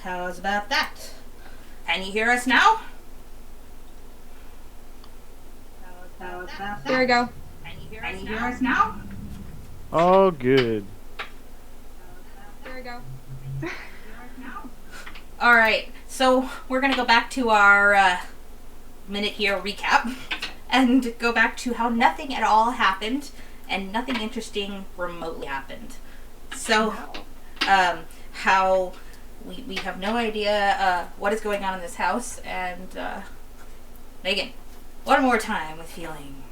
How's about that? Can you hear us now? How's about that? There we go. Can you hear us now? Oh, good. There we go. Alright, so we're going to go back to our minute here recap and go back to how nothing at all happened and nothing interesting remotely happened. So, how we have no idea what is going on in this house, and Megan, one more time with feeling.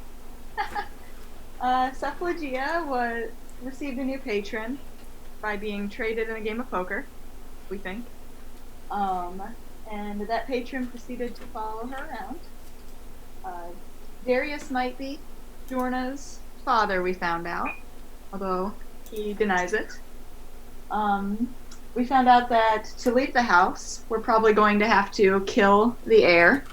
Cephalogia received a new patron by being traded in a game of poker, we think. And that patron proceeded to follow her around. Darius might be Jorna's father, we found out, although he denies it. We found out that to leave the house, we're probably going to have to kill the heir,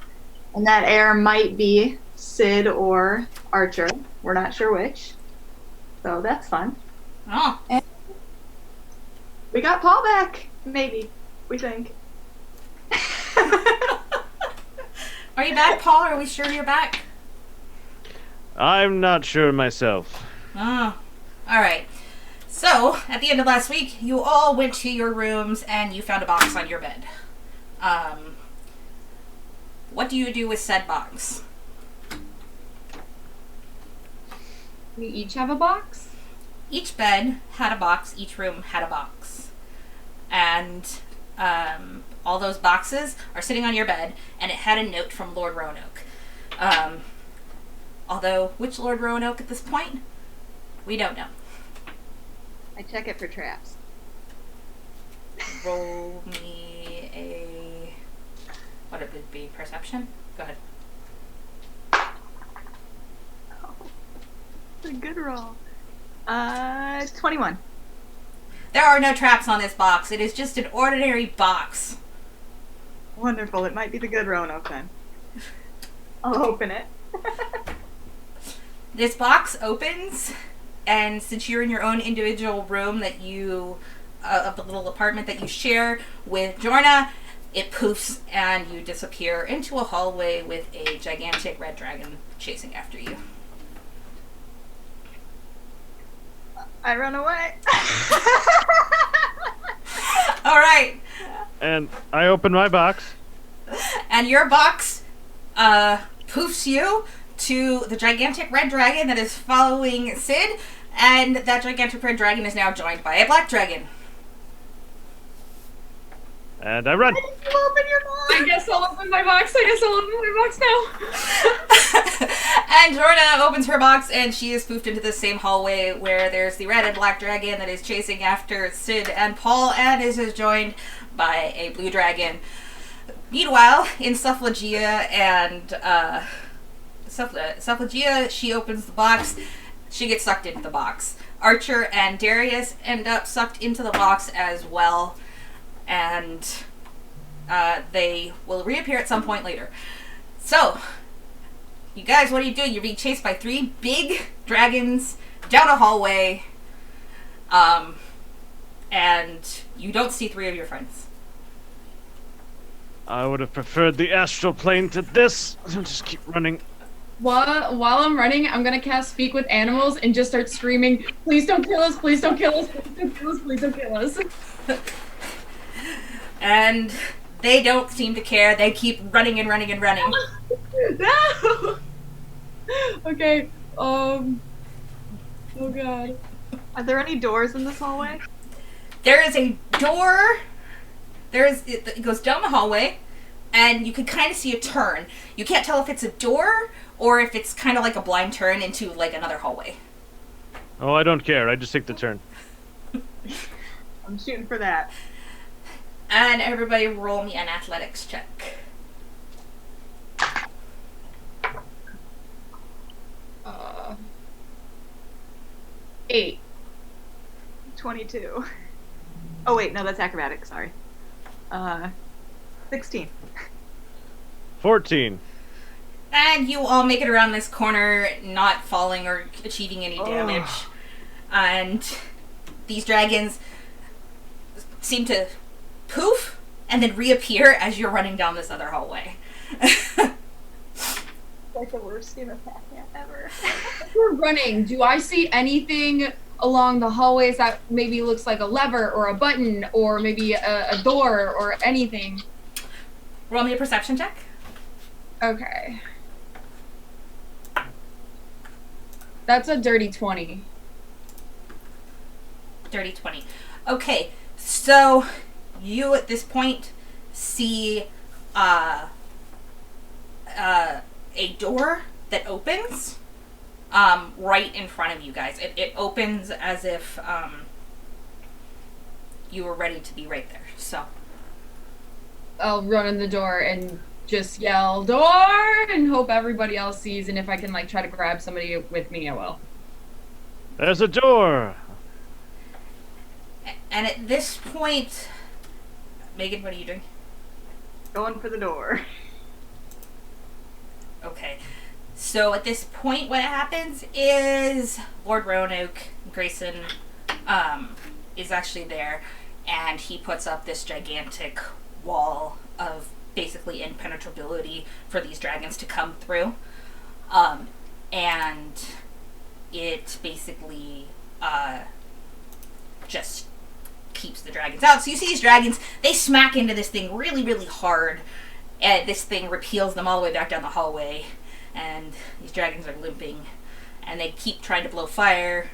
and that heir might be Sid or Archer. We're not sure which. So that's fun. Oh. And we got Paul back, maybe, we think. Are you back, Paul? Are we sure you're back? I'm not sure myself. Oh. Alright. So, at the end of last week, you all went to your rooms and you found a box on your bed. What do you do with said box? We each have a box? Each bed had a box, each room had a box. And all those boxes are sitting on your bed, and it had a note from Lord Roanoke. Although, which Lord Roanoke at this point? We don't know. I check it for traps. Roll me a... What would it be? Perception? Go ahead. It's a good roll. 21. There are no traps on this box. It is just an ordinary box. Wonderful. It might be the good Roanoke then. I'll open it. This box opens, and since you're in your own individual room that you, of the little apartment that you share with Jorna, it poofs and you disappear into a hallway with a gigantic red dragon chasing after you. I run away. Alright. And I open my box. And your box poofs you to the gigantic red dragon that is following Sid, and that gigantic red dragon is now joined by a black dragon. And I run. Why did you open your box? I guess I'll open my box. And Jorna opens her box, and she is poofed into the same hallway where there's the red and black dragon that is chasing after Sid and Paul, and is joined by a blue dragon. Meanwhile, in Cephalogia and Cephalogia, she opens the box. She gets sucked into the box. Archer and Darius end up sucked into the box as well, and they will reappear at some point later. So, you guys, what do? You're being chased by 3 big dragons down a hallway, and you don't see 3 of your friends. I would have preferred the astral plane to this. I'll just keep running. While I'm running, I'm gonna cast Speak with Animals and just start screaming, "Please don't kill us! Please don't kill us! Please don't kill us! Please don't kill us!" And they don't seem to care. They keep running and running and running. No. Okay. Oh god. Are there any doors in this hallway? There is a door. It goes down the hallway, and you can kind of see a turn. You can't tell if it's a door or if it's kind of like a blind turn into like another hallway. Oh, I don't care. I just take the turn. I'm shooting for that. And everybody roll me an athletics check. 8. 22. Oh wait, no, that's acrobatics, sorry. 16. 14. And you all make it around this corner, not falling or achieving any damage. And these dragons seem to poof and then reappear as you're running down this other hallway. Like the worst game of Pac-Man ever. As we're running, do I see anything along the hallways that maybe looks like a lever or a button or maybe a door or anything? Roll me a perception check. Okay. That's a dirty 20. Dirty 20. Okay, so you at this point see a door that opens right in front of you guys. It opens as if you were ready to be right there. So I'll run in the door and just yell, door, and hope everybody else sees, and if I can, like, try to grab somebody with me, I will. There's a door. and at this point, Megan, what are you doing? Going for the door. Okay. So at this point, what happens is Lord Roanoke Grayson is actually there, and he puts up this gigantic wall of basically impenetrability for these dragons to come through. And it basically just keeps the dragons out. So you see these dragons, they smack into this thing really, really hard, and this thing repeals them all the way back down the hallway, and these dragons are limping, and they keep trying to blow fire.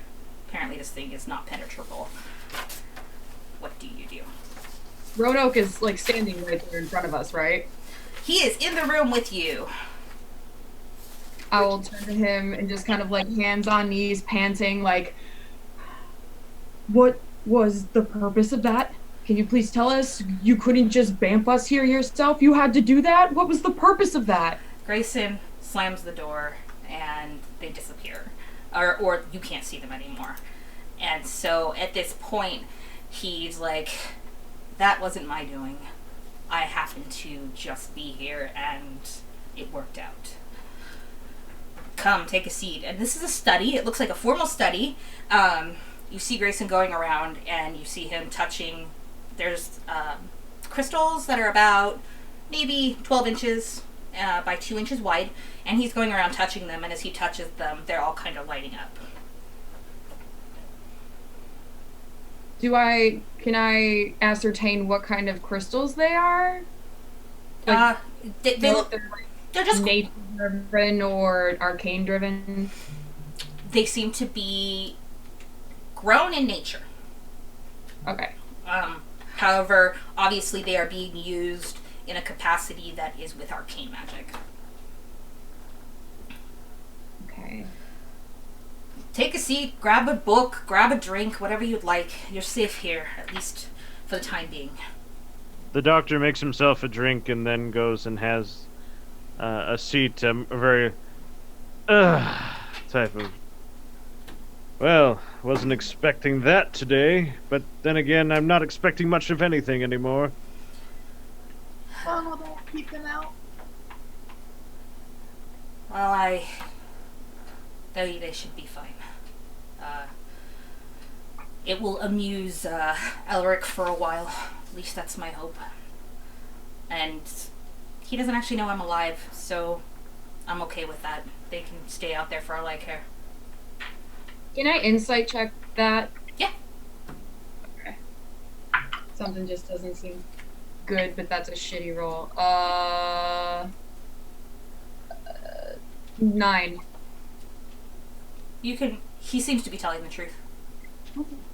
Apparently this thing is not penetrable. What do you do? Roanoke is, like, standing right there in front of us, right? He is in the room with you. I will turn to him and just kind of, like, hands on knees, panting, like, what was the purpose of that? Can you please tell us? You couldn't just bamf us here yourself? You had to do that? What was the purpose of that? Grayson slams the door, and they disappear. Or you can't see them anymore. And so at this point, he's like, that wasn't my doing. I happened to just be here, and it worked out. Come, take a seat. And this is a study. It looks like a formal study. You see Grayson going around, and you see him touching. There's crystals that are about maybe 12 inches by 2 inches wide, and he's going around touching them, and as he touches them, they're all kind of lighting up. Can I ascertain what kind of crystals they are? Like, They look, they're just, nature driven or arcane driven? they seem to be grown in nature. Okay. However, obviously they are being used in a capacity that is with arcane magic. Okay. Take a seat, grab a book, grab a drink, whatever you'd like. You're safe here, at least for the time being. The doctor makes himself a drink and then goes and has a seat. A very type of. Well, wasn't expecting that today, but then again, I'm not expecting much of anything anymore. Long will that keep them out? Well, I tell you they should be fine. It will amuse Elric for a while. At least that's my hope. And he doesn't actually know I'm alive, so I'm okay with that. They can stay out there for all I care. Can I insight check that? Yeah. Okay. Something just doesn't seem good, but that's a shitty roll. 9. You can. He seems to be telling the truth.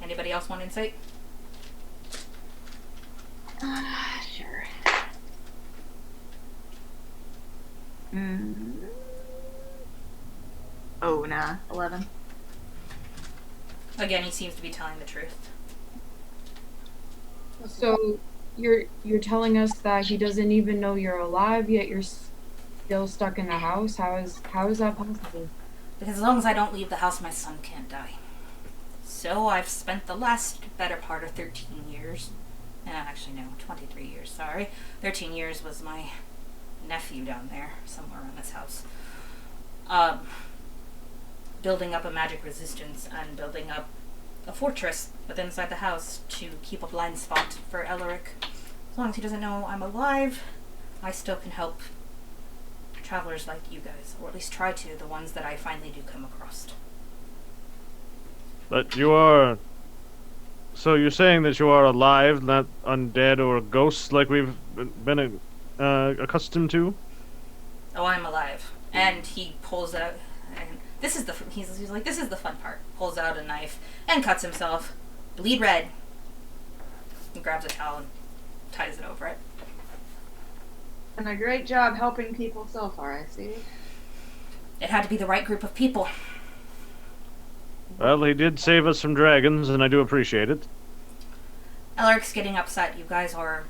Anybody else want insight? Sure. Oh, nah. 11. Again, he seems to be telling the truth. So you're telling us that he doesn't even know you're alive, yet you're still stuck in the house? How is that possible? Because as long as I don't leave the house, my son can't die. So I've spent the last better part of 13 years. Actually, no, 23 years, sorry. 13 years was my nephew down there, somewhere around this house. Building up a magic resistance and building up a fortress within inside the house to keep a blind spot for Elric. As long as he doesn't know I'm alive, I still can help travelers like you guys, or at least try to, the ones that I finally do come across. But you are... So you're saying that you are alive, not undead or ghosts like we've been accustomed to? Oh, I'm alive. And he pulls out, and this is he's like, this is the fun part. Pulls out a knife and cuts himself. Bleed red. And grabs a towel and ties it over it. And a great job helping people so far, I see. It had to be the right group of people. Well, he did save us from dragons, and I do appreciate it. Elric's getting upset. You guys are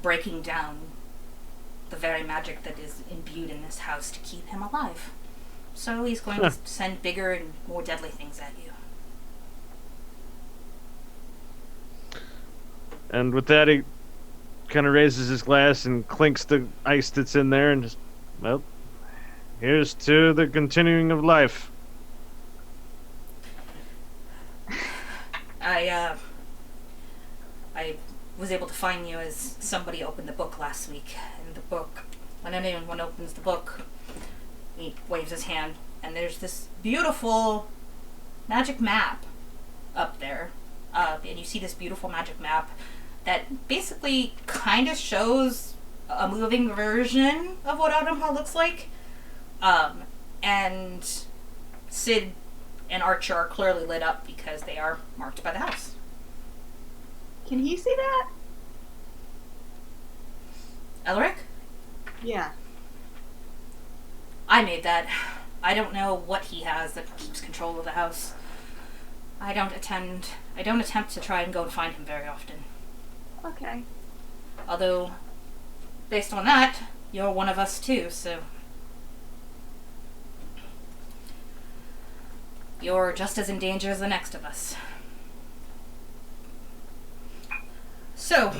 breaking down the very magic that is imbued in this house to keep him alive. So he's going to send bigger and more deadly things at you. And with that, he kind of raises his glass and clinks the ice that's in there and just, well, here's to the continuing of life. I was able to find you as somebody opened the book last week. And the book, when anyone opens the book, he waves his hand, and there's this beautiful magic map up there. And you see this beautiful magic map that basically kind of shows a moving version of what Autumnhall looks like. And Sid and Archer are clearly lit up because they are marked by the house. Can he see that? Elric? Yeah. I made that. I don't know what he has that keeps control of the house. I don't attempt to try and go and find him very often. Okay. Although, based on that, you're one of us too, so... You're just as in danger as the next of us. So...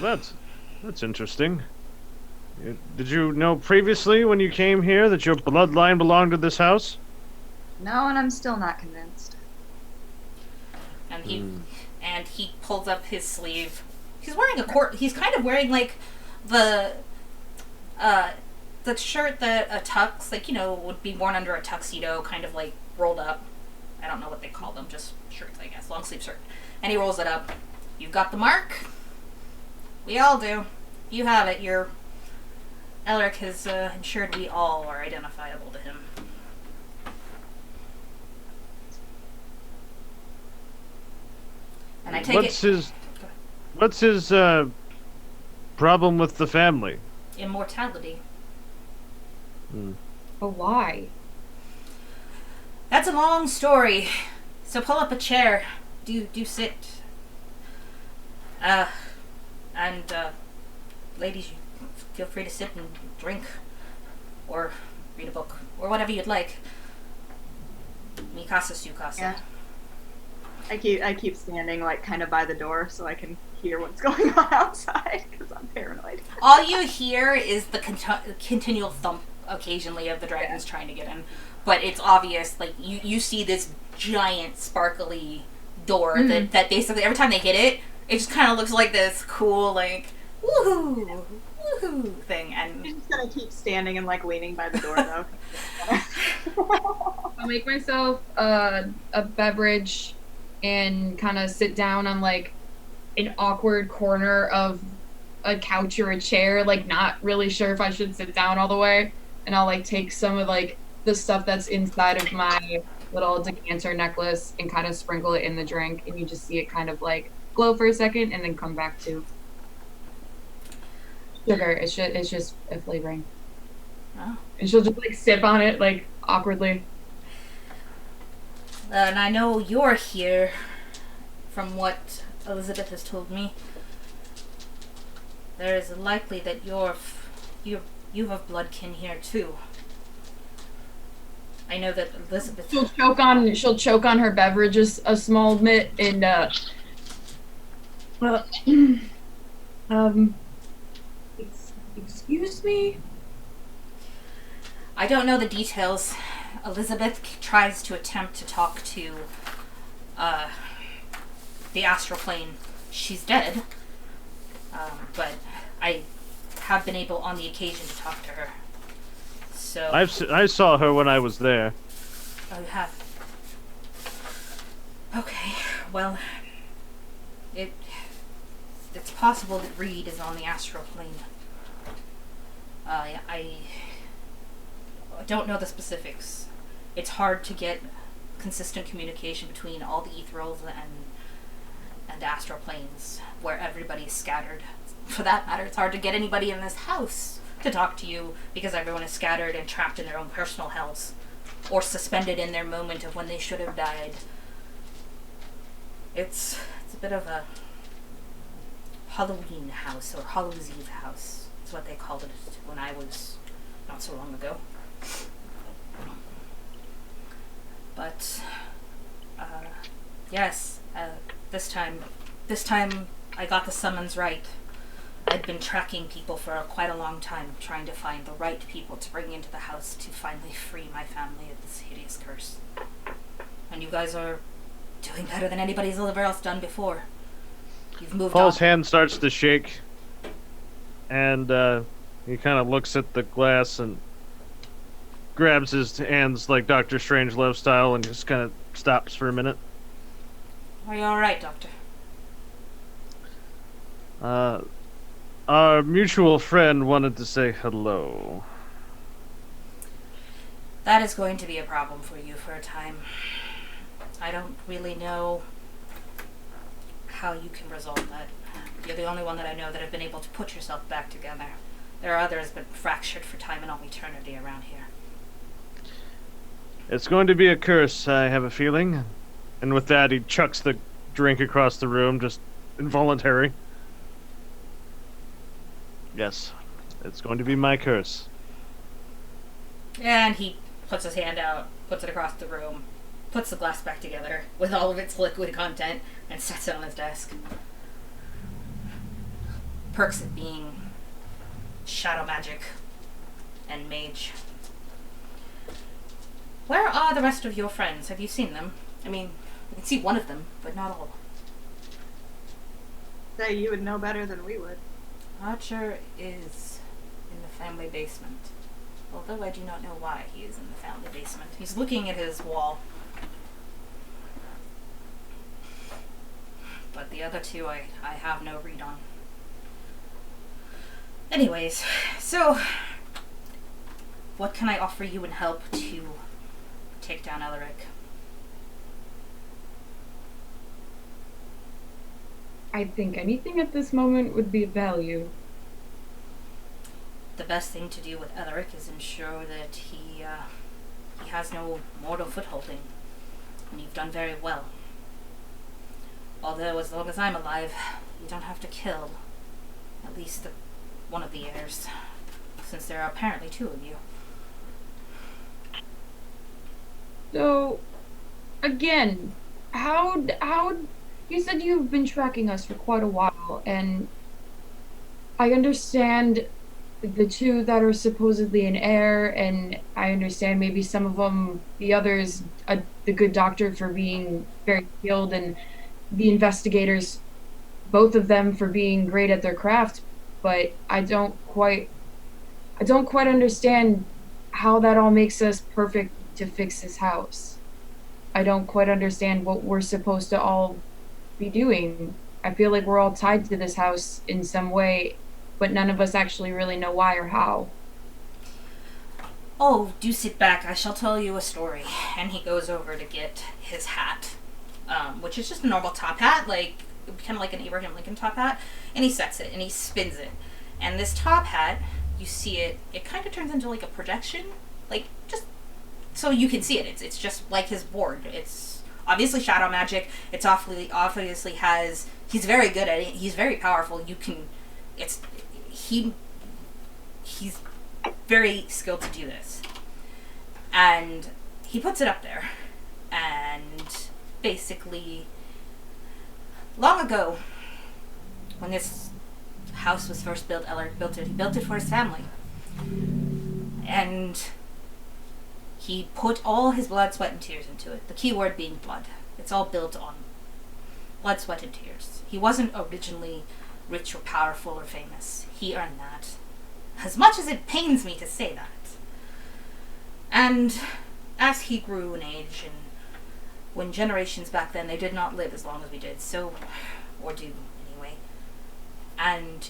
That's interesting. Did you know previously when you came here that your bloodline belonged to this house? No, and I'm still not convinced. And he pulls up his sleeve. He's wearing he's kind of wearing like the shirt that a tux, like, you know, would be worn under a tuxedo, kind of like rolled up. I don't know what they call them, just shirts, I guess, long sleeve shirt. And he rolls it up. You've got the mark. We all do. You have it. Elric has ensured we all are identifiable to him. And I take What's his problem with the family? Immortality. But why? That's a long story. So pull up a chair. Do sit. And ladies, you feel free to sit and drink, or read a book, or whatever you'd like. Mi casa, su casa. Yeah. I keep standing like kind of by the door so I can hear what's going on outside because I'm paranoid. All you hear is the continual thump occasionally of the dragons trying to get in, but it's obvious. Like you see this giant sparkly door that basically every time they hit it, it just kind of looks like this cool like woohoo thing. And I'm just gonna keep standing and like leaning by the door though. I'll make myself a beverage and kind of sit down on like an awkward corner of a couch or a chair, like not really sure if I should sit down all the way. And I'll like take some of like the stuff that's inside of my little decanter necklace and kind of sprinkle it in the drink, and you just see it kind of like glow for a second and then come back to sugar. It's just a flavoring. Oh. And she'll just like sip on it like awkwardly. And I know you're here, from what Elizabeth has told me. There is likely that you have blood kin here too. I know that Elizabeth. She'll choke on her beverages a small bit and excuse me. I don't know the details. Elizabeth tries to attempt to talk to the astral plane. She's dead, but I have been able on the occasion to talk to her. So I saw her when I was there. oh, you have. Okay, well, it's possible that Reed is on the astral plane. I don't know the specifics. It's hard to get consistent communication between all the ethereals and astral planes, where everybody's scattered. For that matter, it's hard to get anybody in this house to talk to you because everyone is scattered and trapped in their own personal hells, or suspended in their moment of when they should have died. It's a bit of a Halloween house, or Hallows Eve house. That's what they called it when I was not so long ago. But yes, this time I got the summons right. I'd been tracking people for quite a long time, trying to find the right people to bring into the house to finally free my family of this hideous curse. And you guys are doing better than anybody's ever else done before. You've moved Paul's on. hand starts to shake, and he kind of looks at the glass and grabs his hands like Doctor Strangelove style and just kind of stops for a minute. Are you alright, Doctor? Our mutual friend wanted to say hello. That is going to be a problem for you for a time. I don't really know how you can resolve that. You're the only one that I know that have been able to put yourself back together. There are others, but fractured for time and all eternity around here. It's going to be a curse, I have a feeling. And with that, he chucks the drink across the room, just involuntary. Yes, it's going to be my curse. And he puts his hand out, puts it across the room, puts the glass back together with all of its liquid content, and sets it on his desk. Perks of being shadow magic and mage. Where are the rest of your friends? Have you seen them? I mean, I can see one of them, but not all. Say you would know better than we would. Archer is in the family basement. Although I do not know why he is in the family basement. He's looking at his wall. But the other two I have no read on. Anyways, so what can I offer you in help to take down Elric? I think anything at this moment would be of value. The best thing to do with Elric is ensure that he has no mortal footholding. And you've done very well. Although, as long as I'm alive, you don't have to kill at least one of the heirs, since there are apparently two of you. So, again, how you said you've been tracking us for quite a while, and I understand the two that are supposedly an heir, and I understand maybe some of them, the others, the good doctor for being very skilled, and the investigators, both of them for being great at their craft, but I don't quite understand how that all makes us perfect to fix this house. I don't quite understand what we're supposed to all be doing. I feel like we're all tied to this house in some way, but none of us actually really know why or how. Oh, do sit back. I shall tell you a story. And he goes over to get his hat, which is just a normal top hat, like kind of like an Abraham Lincoln top hat. And he sets it and he spins it. And this top hat, you see it. It kind of turns into like a projection, like just so you can see it. It's just like his board. It's obviously shadow magic. It's obviously has. He's very good at it. He's very powerful. He's very skilled to do this. And he puts it up there. And basically, long ago, when this house was first built, Elric built it. He built it for his family. And he put all his blood, sweat, and tears into it. The key word being blood. It's all built on blood, sweat, and tears. He wasn't originally rich or powerful or famous. He earned that. As much as it pains me to say that. And as he grew in age, and when generations back then, they did not live as long as we did, so, or do anyway, and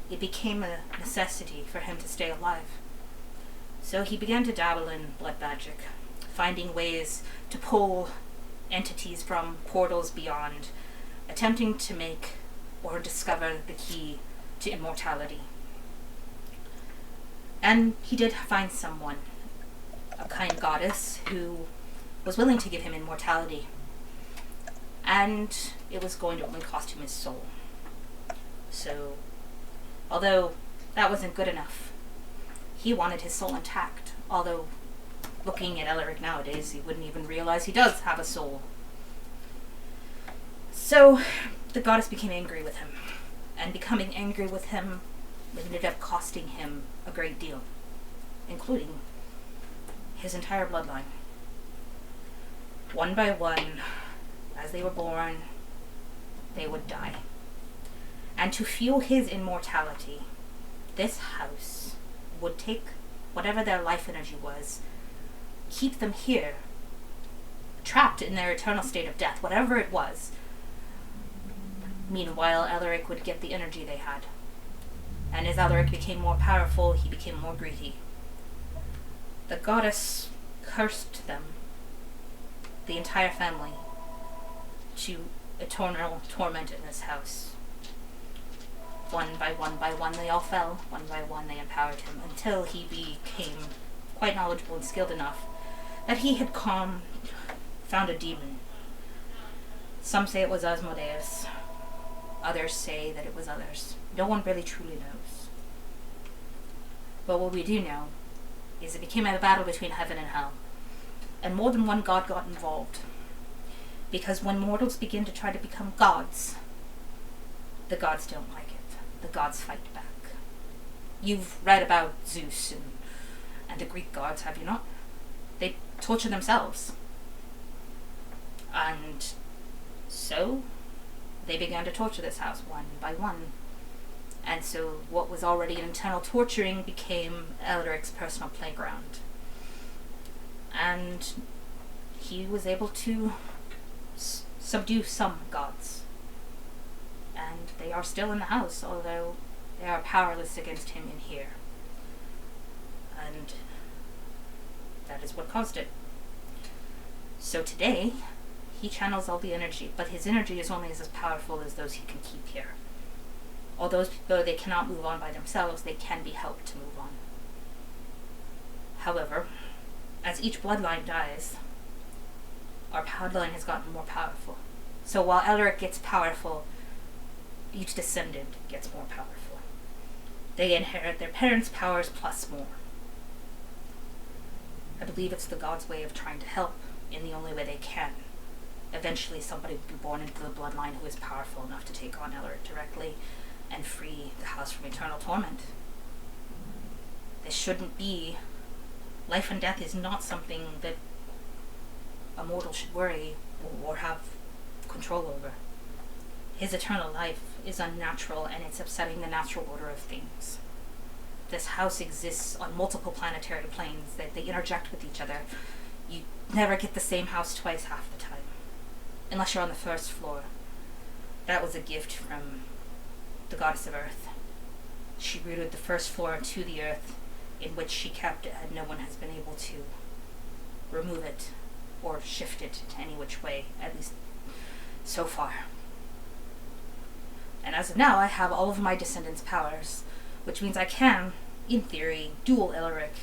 it became a necessity for him to stay alive. So he began to dabble in blood magic, finding ways to pull entities from portals beyond, attempting to make or discover the key to immortality. And he did find someone, a kind goddess, who was willing to give him immortality. And it was going to only cost him his soul. So, although that wasn't good enough, he wanted his soul intact. Although, looking at Elric nowadays, he wouldn't even realize he does have a soul. So, the goddess became angry with him. And becoming angry with him ended up costing him a great deal, including his entire bloodline. One by one, as they were born, they would die. And to fuel his immortality, this house would take whatever their life energy was, keep them here, trapped in their eternal state of death, whatever it was. Meanwhile, Elric would get the energy they had. And as Elric became more powerful, he became more greedy. The goddess cursed them, the entire family, to eternal torment in this house. One by one, they all fell. One by one, they empowered him, until he became quite knowledgeable and skilled enough that he had found a demon. Some say it was Asmodeus. Others say that it was others. No one really truly knows. But what we do know is it became a battle between heaven and hell. And more than one god got involved. Because when mortals begin to try to become gods, the gods don't like it. The gods fight back. You've read about Zeus and the Greek gods, have you not? They torture themselves. And so they began to torture this house one by one. And so what was already an internal torturing became Elric's personal playground. And he was able to subdue some gods. And they are still in the house, although they are powerless against him in here. And that is what caused it. So today, he channels all the energy, but his energy is only as powerful as those he can keep here. Although they cannot move on by themselves, they can be helped to move on. However, as each bloodline dies, our bloodline has gotten more powerful. So while Elric gets powerful, each descendant gets more powerful. They inherit their parents' powers plus more. I believe it's the gods' way of trying to help in the only way they can. Eventually somebody will be born into the bloodline who is powerful enough to take on Elric directly and free the house from eternal torment. This shouldn't be. Life and death is not something that a mortal should worry or have control over. His eternal life is unnatural, and it's upsetting the natural order of things. This house exists on multiple planetary planes that they interject with each other. You never get the same house twice half the time, unless you're on the first floor. That was a gift from the goddess of Earth. She rooted the first floor to the earth, in which she kept it, and no one has been able to remove it or shift it to any which way, at least so far. And as of now, I have all of my descendants' powers, which means I can, in theory, duel Elric.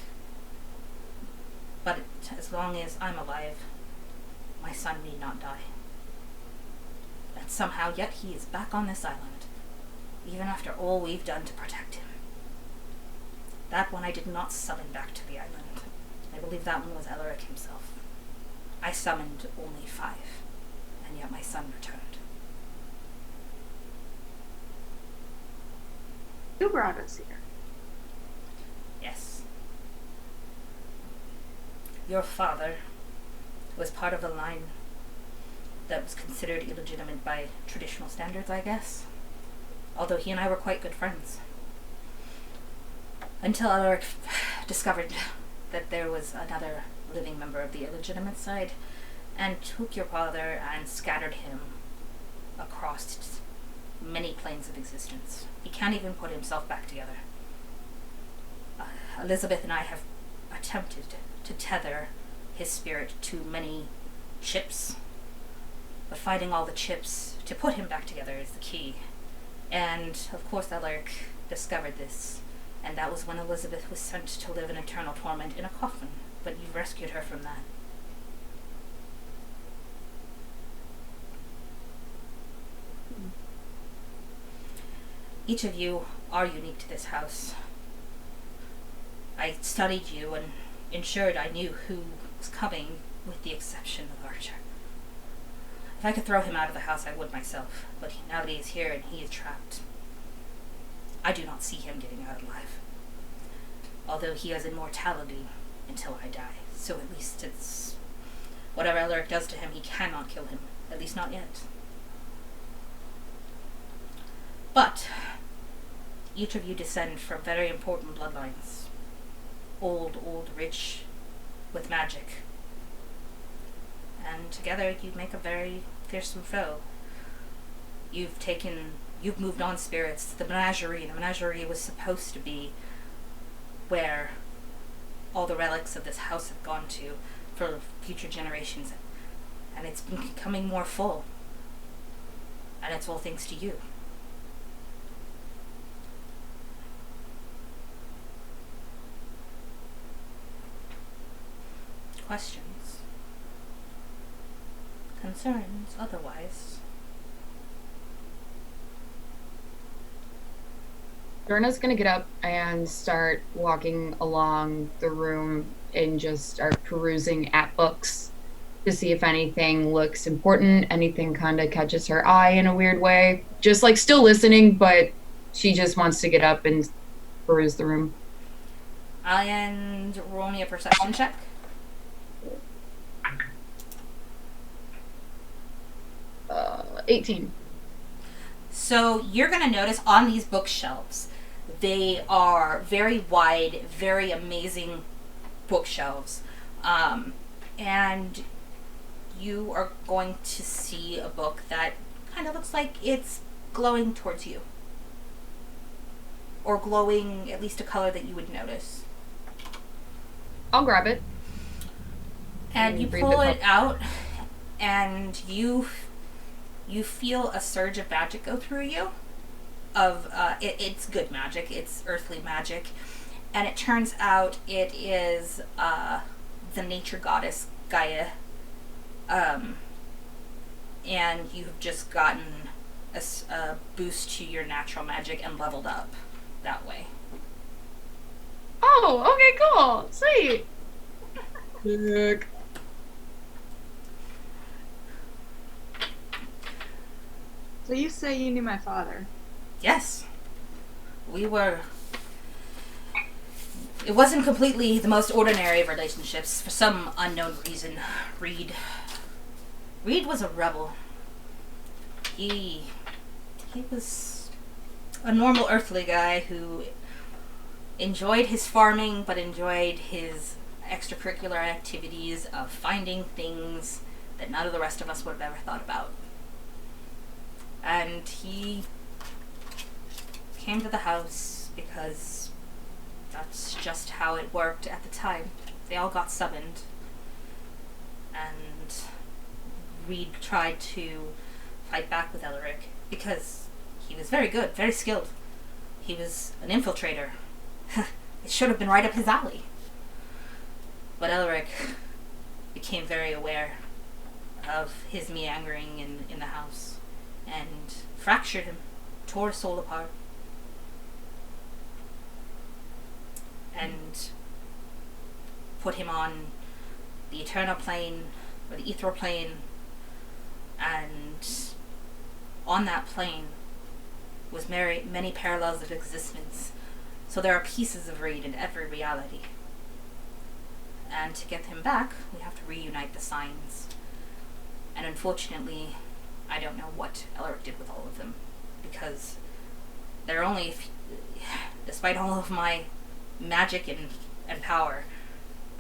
But as long as I'm alive, my son need not die. And somehow, yet he is back on this island, even after all we've done to protect him. That one I did not summon back to the island. I believe that one was Elric himself. I summoned only 5, and yet my son returned. You brought us here. Yes. Your father was part of a line that was considered illegitimate by traditional standards, I guess. although he and I were quite good friends. Until Alaric discovered that there was another living member of the illegitimate side, and took your father and scattered him across many planes of existence. He can't even put himself back together. Elizabeth and I have attempted to tether his spirit to many chips, but finding all the chips to put him back together is the key. And of course Alaric discovered this, and that was when Elizabeth was sent to live in eternal torment in a coffin, but you rescued her from that. Each of you are unique to this house. I studied you and ensured I knew who was coming, with the exception of Archer. If I could throw him out of the house, I would myself, but now that he is here and he is trapped, I do not see him getting out alive. Although he has immortality until I die, so at least it's... whatever Alaric does to him, he cannot kill him. At least not yet. But each of you descend from very important bloodlines. Old, rich, with magic. And together you make a very fearsome foe. You've moved on, spirits. The menagerie was supposed to be where all the relics of this house have gone to for future generations. And it's been becoming more full. And it's all thanks to you. Questions? Concerns otherwise? Dorna's gonna get up and start walking along the room and just start perusing at books to see if anything looks important, anything kind of catches her eye in a weird way. Just like still listening, but she just wants to get up and peruse the room. And roll me a perception check. 18. So you're going to notice on these bookshelves, they are very wide, very amazing bookshelves. And you are going to see a book that kind of looks like it's glowing towards you. Or glowing at least a color that you would notice. I'll grab it. And you pull it out, and you feel a surge of magic go through you. It's good magic. It's earthly magic. And it turns out it is the nature goddess Gaia. And you've just gotten a boost to your natural magic and leveled up that way. Oh, okay, cool. Sweet. Sick. So you say you knew my father? Yes. It wasn't completely the most ordinary of relationships. For some unknown reason, Reed was a rebel. He was a normal earthly guy who enjoyed his farming, but enjoyed his extracurricular activities of finding things that none of the rest of us would have ever thought about. And he came to the house because that's just how it worked at the time. They all got summoned. And Reed tried to fight back with Elric because he was very good, very skilled. He was an infiltrator. It should have been right up his alley. But Elric became very aware of his meandering in the house and fractured him, tore his soul apart. And put him on the eternal plane, or the ethereal plane, and on that plane was many parallels of existence. So there are pieces of Reed in every reality. And to get him back, we have to reunite the signs. And unfortunately, I don't know what Elric did with all of them, because There are only, despite all of my magic and power,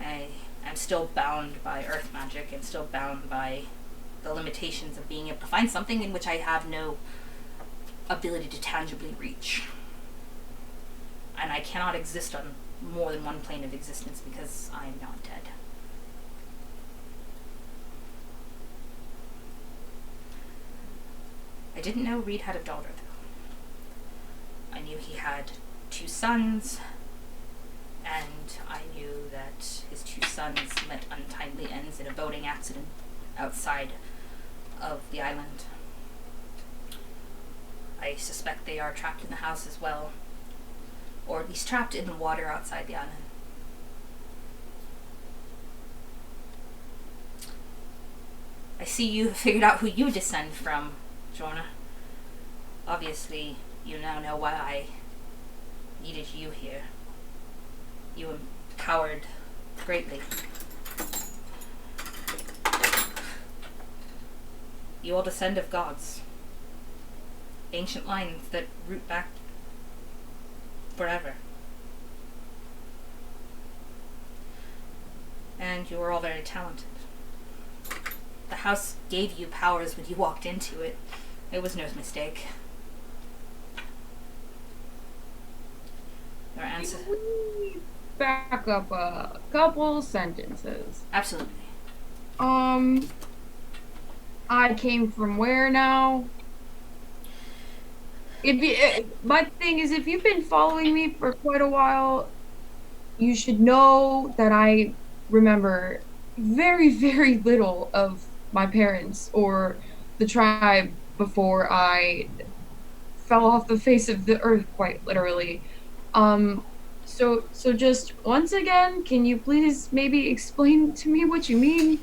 I'm still bound by earth magic and still bound by the limitations of being able to find something in which I have no ability to tangibly reach. And I cannot exist on more than one plane of existence because I am not dead. I didn't know Reed had a daughter, though. I knew he had 2 sons, and I knew that his 2 sons met untimely ends in a boating accident outside of the island. I suspect they are trapped in the house as well, or at least trapped in the water outside the island. I see you have figured out who you descend from, Jonah. Obviously, you now know why I needed you here. You empowered greatly. You all descend of gods. Ancient lines that root back forever. And you are all very talented. The house gave you powers when you walked into it. It was no mistake. Your ancestors. Can we back up a couple sentences? Absolutely. I came from where now? My thing is, if you've been following me for quite a while, you should know that I remember very, very little of my parents or the tribe before I fell off the face of the earth, quite literally. So just once again, can you please maybe explain to me what you mean?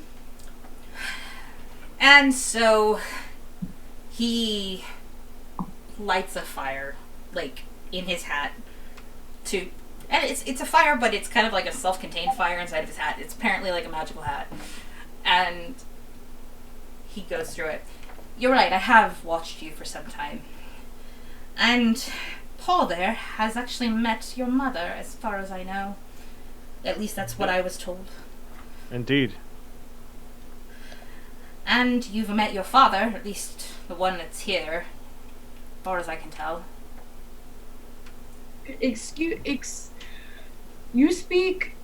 And so he lights a fire, like, in his hat and it's a fire, but it's kind of like a self-contained fire inside of his hat. It's apparently like a magical hat. And he goes through it. You're right, I have watched you for some time. And Paul there has actually met your mother, as far as I know. At least that's what I was told. Indeed. And you've met your father, at least the one that's here, as far as I can tell. You speak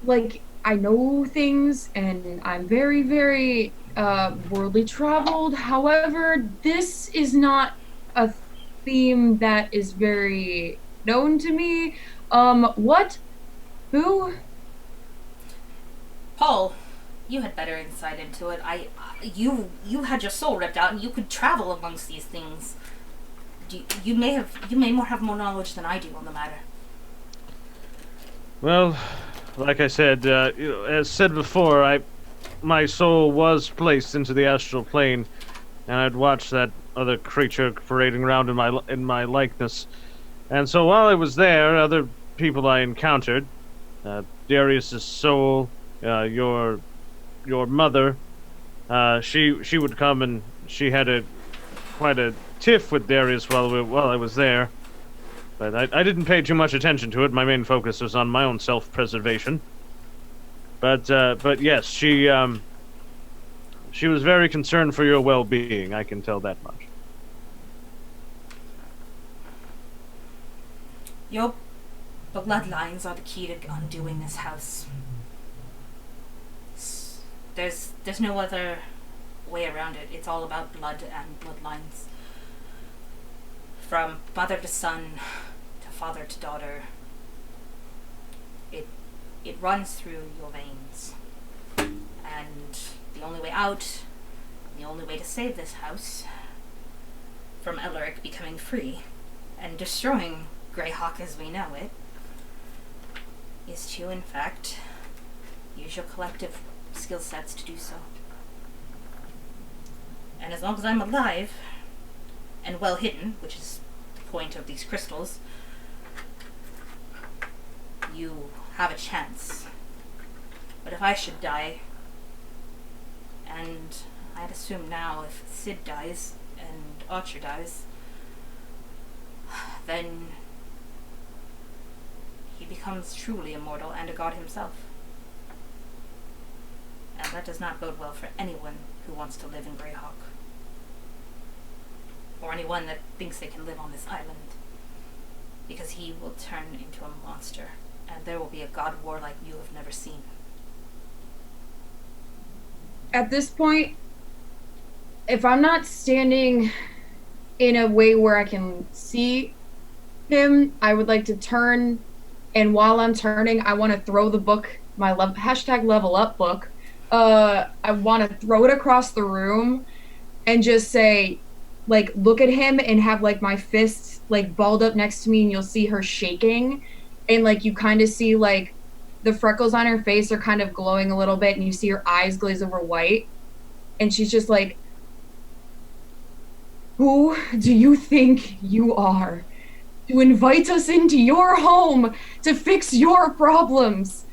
like I know things, and I'm very, very worldly traveled. However, this is not a theme that is very known to me. What? Who? Paul, you had better insight into it. You had your soul ripped out, and you could travel amongst these things. You may have more knowledge than I do on the matter. Well, like I said, as said before, my soul was placed into the astral plane, and I'd watched that other creature parading around in my likeness. And so while I was there, other people I encountered, Darius's soul, your mother, she would come, and she had quite a tiff with Darius while I was there. But I didn't pay too much attention to it. My main focus was on my own self-preservation. But yes, she was very concerned for your well-being. I can tell that much. Your bloodlines are the key to undoing this house. There's no other way around it. It's all about blood and bloodlines. From mother to son, to father to daughter. It runs through your veins. And the only way out, the only way to save this house from Elric becoming free and destroying Greyhawk as we know it, is to, in fact, use your collective skill sets to do so. And as long as I'm alive and well hidden, which is the point of these crystals, you have a chance. But if I should die, and I'd assume now if Sid dies and Archer dies, then he becomes truly immortal and a god himself. And that does not bode well for anyone who wants to live in Greyhawk. Or anyone that thinks they can live on this island. Because he will turn into a monster, and there will be a god war like you have never seen. At this point, if I'm not standing in a way where I can see him, I would like to turn, and while I'm turning, I want to throw the book, my #level up book. I want to throw it across the room and just say, like, look at him and have, like, my fists, like, balled up next to me, and you'll see her shaking. And, like, you kind of see, like, the freckles on her face are kind of glowing a little bit, and you see her eyes glaze over white. And she's just like, who do you think you are to invite us into your home to fix your problems?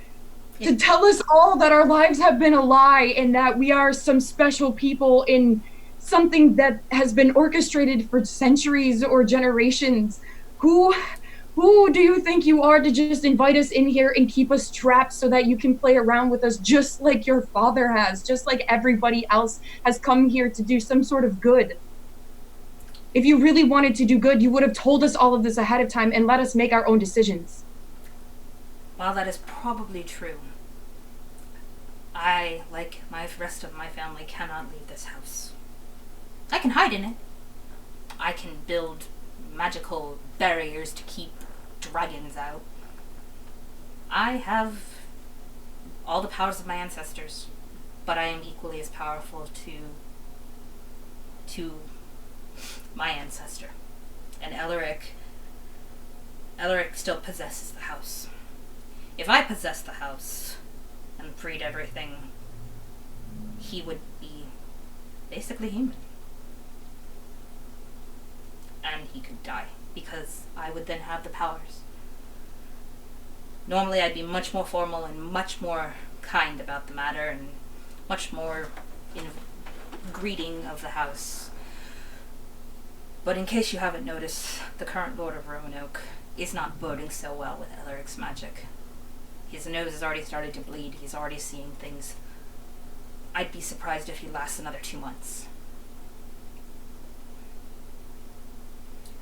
To tell us all that our lives have been a lie and that we are some special people in something that has been orchestrated for centuries or generations. Who do you think you are to just invite us in here and keep us trapped so that you can play around with us just like your father has, just like everybody else has come here to do some sort of good? If you really wanted to do good, you would have told us all of this ahead of time and let us make our own decisions. While that is probably true, I, like my rest of my family, cannot leave this house. I can hide in it. I can build magical barriers to keep dragons out. I have all the powers of my ancestors, but I am equally as powerful to my ancestor. And Elric still possesses the house. If I possessed the house and freed everything, he would be basically human. And he could die, because I would then have the powers. Normally I'd be much more formal and much more kind about the matter, and much more in greeting of the house. But in case you haven't noticed, the current Lord of Roanoke is not boding so well with Elric's magic. His nose has already started to bleed. He's already seeing things. I'd be surprised if he lasts another 2 months.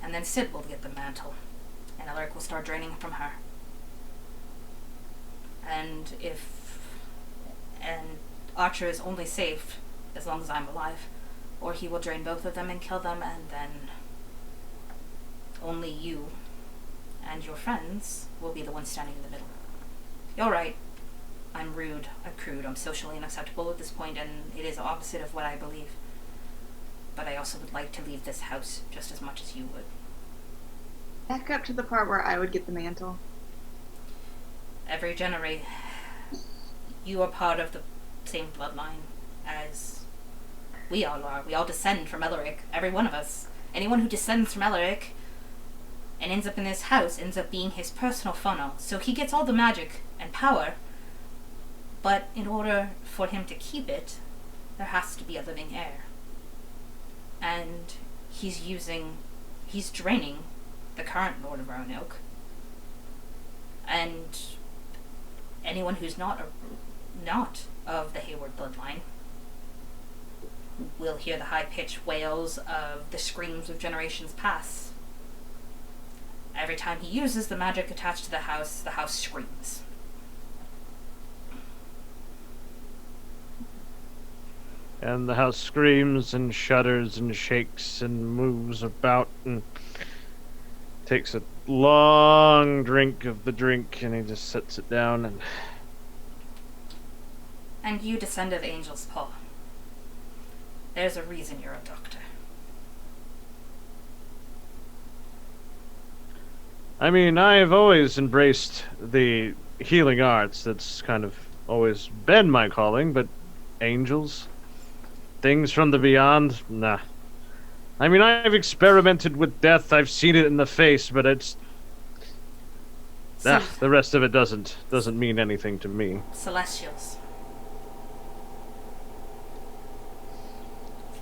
And then Sid will get the mantle, and Elric will start draining from her. And Archer is only safe as long as I'm alive, or he will drain both of them and kill them, and then only you and your friends will be the ones standing in the middle. You're right. I'm rude, I'm crude, I'm socially unacceptable at this point, and it is opposite of what I believe. But I also would like to leave this house just as much as you would. Back up to the part where I would get the mantle. Every generation, you are part of the same bloodline as we all are. We all descend from Elric, every one of us. Anyone who descends from Elric and ends up in this house ends up being his personal funnel. So he gets all the magic and power, but in order for him to keep it, there has to be a living heir. And he's draining the current Lord of Roanoke. And anyone who's not of the Hayward bloodline will hear the high-pitched wails of the screams of generations past. Every time he uses the magic attached to the house screams. And the house screams and shudders and shakes and moves about and takes a long drink of the drink, and he just sets it down and... And you descend of Angel's Paw. There's a reason you're a doctor. I mean, I've always embraced the healing arts. That's kind of always been my calling, but angels? Things from the beyond? Nah. I mean, I've experimented with death, I've seen it in the face, but it's... the rest of it doesn't mean anything to me. Celestials.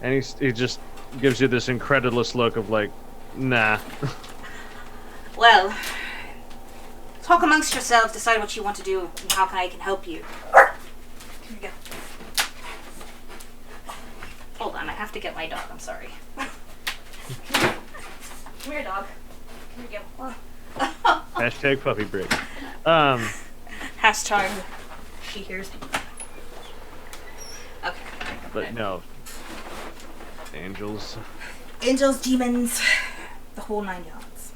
And he just gives you this incredulous look of like, nah. Well, talk amongst yourselves, decide what you want to do, and how I can help you. Here we go. Hold on, I have to get my dog, I'm sorry. Come here, dog. Here we go. Hashtag puppy break. Hashtag she hears me. Okay. But no. Angels. Angels, demons, the whole 9 yards.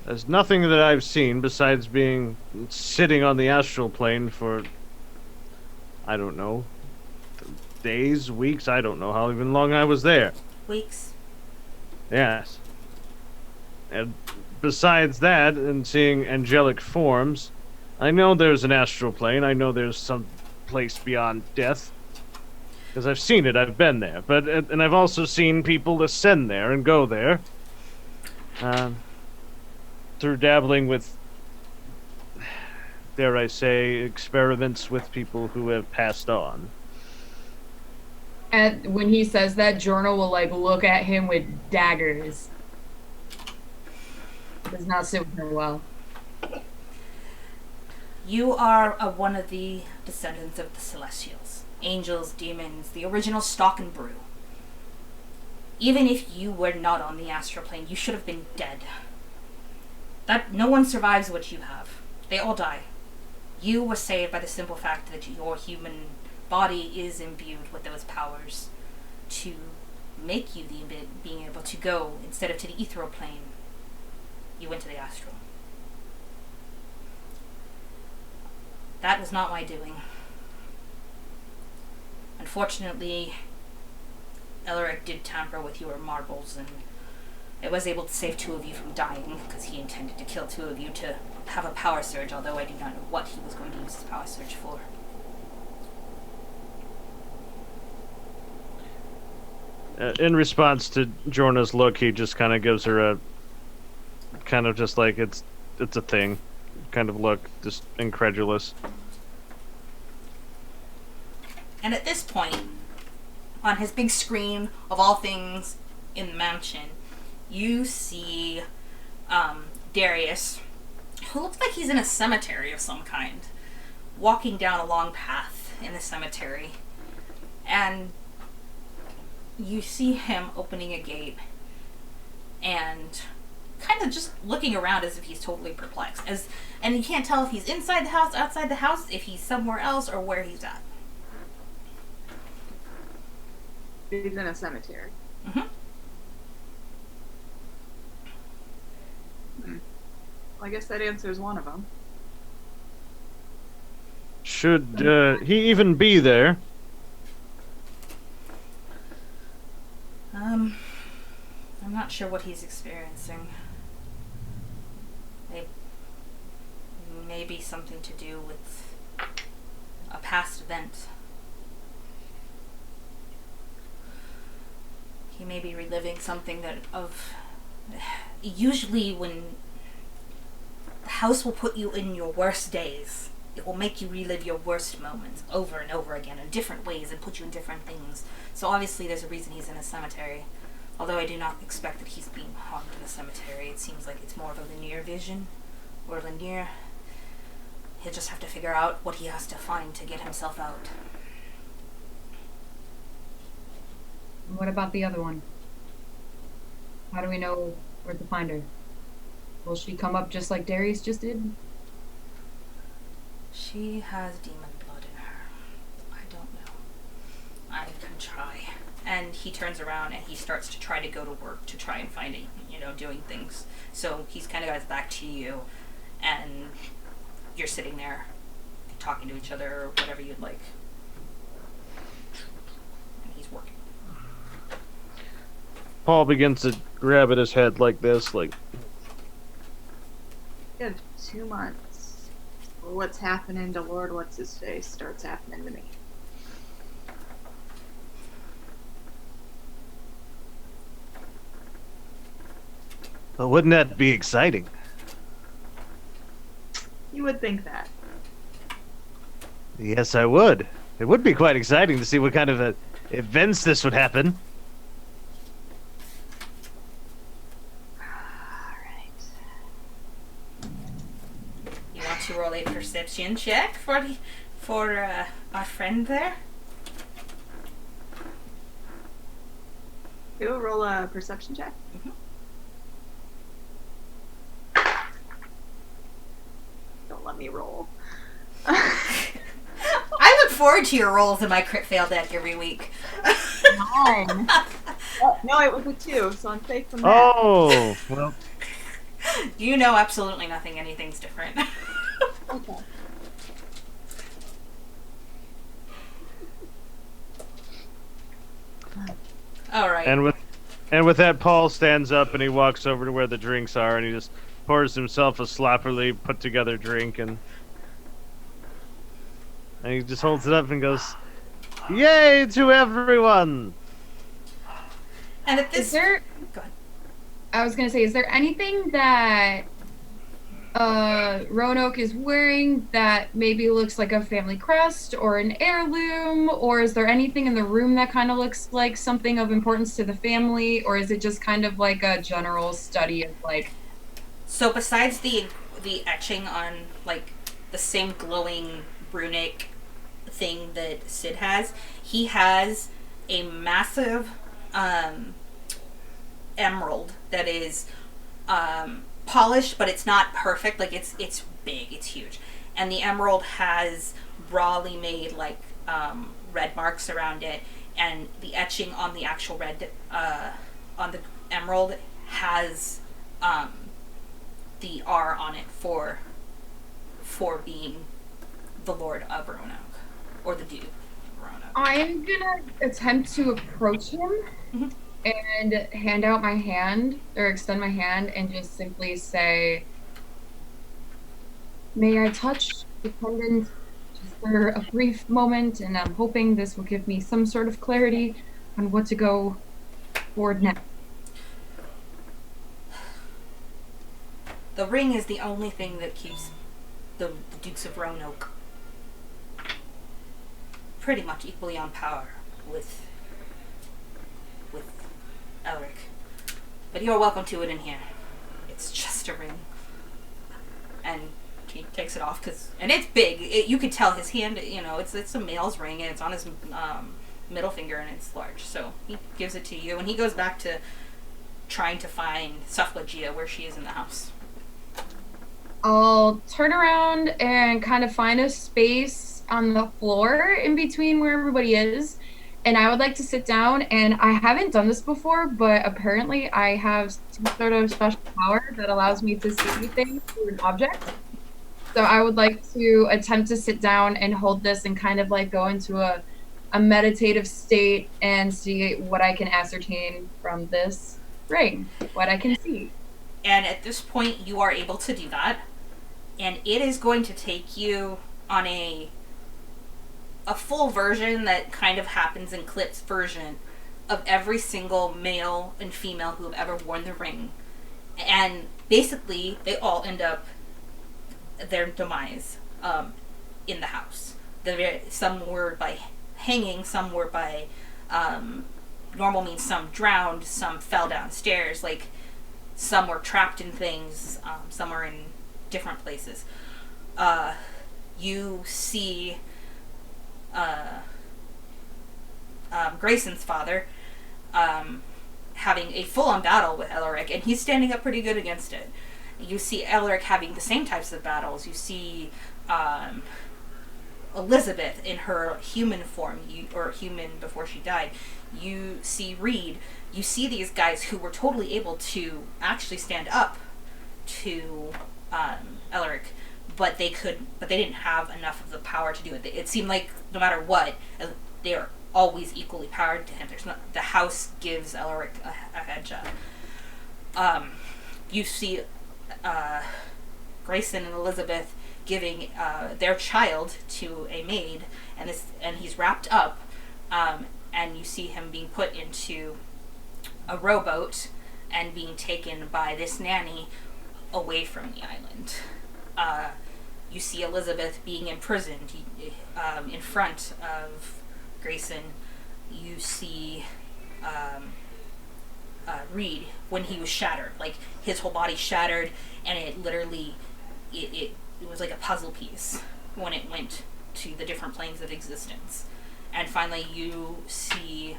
There's nothing that I've seen besides being sitting on the astral plane for, I don't know, days, weeks, I don't know how even long I was there. Weeks. Yes. And besides that, and seeing angelic forms, I know there's an astral plane, I know there's some place beyond death. Because I've seen it, I've been there. But and I've also seen people ascend there and go there. Through dabbling with, dare I say, experiments with people who have passed on. And when he says that, Jorno will like look at him with daggers. Does not sit with her well. You are one of the descendants of the Celestials. Angels, demons, the original stock and brew. Even if you were not on the astral plane, you should have been dead. That no one survives what you have. They all die. You were saved by the simple fact that your human body is imbued with those powers to make you being able to go instead of to the ethereal plane. You went to the astral. That was not my doing. Unfortunately, Elric did tamper with your marbles, and I was able to save 2 of you from dying, because he intended to kill 2 of you to have a power surge, although I do not know what he was going to use his power surge for. In response to Jorna's look, he just kind of gives her a, kind of just like, it's a thing, kind of look, just incredulous. And at this point, on his big screen of all things in the mansion, you see Darius, who looks like he's in a cemetery of some kind, walking down a long path in the cemetery. And you see him opening a gate and kind of just looking around as if he's totally perplexed. And you can't tell if he's inside the house, outside the house, if he's somewhere else, or where he's at. He's in a cemetery. Mm-hmm. Well, I guess that answers one of them. Should he even be there? I'm not sure what he's experiencing. Maybe something to do with a past event. He may be reliving something usually when the house will put you in your worst days, it will make you relive your worst moments over and over again in different ways and put you in different things. So obviously there's a reason he's in a cemetery. Although I do not expect that he's being harmed in a cemetery. It seems like it's more of a linear vision. Or linear. He'll just have to figure out what he has to find to get himself out. What about the other one? How do we know where to find her? Will she come up just like Darius just did? She has demon blood in her. I don't know. I can try. And he turns around and he starts to try to go to work to try and find it, doing things. So he's kind of got his back to you, and you're sitting there talking to each other or whatever you'd like. And he's working. Paul begins to grab at his head like this, like... You have 2 months. What's happening to Lord What's-His-Face starts happening to me. Well, wouldn't that be exciting? You would think that. Yes, I would. It would be quite exciting to see what kind of events this would happen. a perception check for our friend there. You roll a perception check. Mhm. Don't let me roll. I look forward to your rolls in my crit fail deck every week. 9. No, it was a 2, so I'm safe from that. Oh, well, You know absolutely nothing. Anything's different. Okay. All right. and with that, Paul stands up and he walks over to where the drinks are, and he just pours himself a sloppily put together drink, and he just holds it up and goes, "Yay to everyone!" And at this, Is there? Go ahead. I was gonna say, is there anything that Roanoke is wearing that maybe looks like a family crest or an heirloom, or is there anything in the room that kind of looks like something of importance to the family, or is it just kind of like a general study of like? So besides the etching on like the same glowing runic thing that Sid has, he has a massive emerald that is polished, but it's not perfect. Like it's big, it's huge, and the emerald has rawly made like red marks around it, and the etching on the actual red on the emerald has the R on it for being the Lord of Roanoke, or the Duke of Roanoke. I'm gonna attempt to approach him Mhm. and hand out my hand, or extend my hand, and just simply say, "May I touch the pendant just for a brief moment? And I'm hoping this will give me some sort of clarity on what to go forward next." The ring is the only thing that keeps the Dukes of Roanoke pretty much equally on power with Elric. But you're welcome to it in here. It's just a ring. And he takes it off, and it's big. You could tell his hand, it's a male's ring, and it's on his middle finger, and it's large. So he gives it to you, and he goes back to trying to find Sufflegia, where she is in the house. I'll turn around and kind of find a space on the floor in between where everybody is. And I would like to sit down, and I haven't done this before, but apparently I have some sort of special power that allows me to see things through an object. So I would like to attempt to sit down and hold this and kind of like go into a meditative state and see what I can ascertain from this ring, what I can see. And at this point, you are able to do that. And it is going to take you on a full version that kind of happens in Clip's version of every single male and female who have ever worn the ring. And basically, they all end up their demise in the house. Some were by hanging, some were by normal means, some drowned, some fell downstairs, like some were trapped in things, some are in different places. You see Grayson's father having a full-on battle with Elric, and he's standing up pretty good against it. You see Elric having the same types of battles. You see Elizabeth in her human form, or human before she died. You see Reed. You see these guys who were totally able to actually stand up to Elric, but they didn't have enough of the power to do it. It seemed like no matter what, they are always equally powered to him. The house gives Elric a head up. You see Grayson and Elizabeth giving their child to a maid, and he's wrapped up, and you see him being put into a rowboat and being taken by this nanny away from the island. You see Elizabeth being imprisoned in front of Grayson. You see Reed when he was shattered, like his whole body shattered, and it literally it it was like a puzzle piece when it went to the different planes of existence. And finally, you see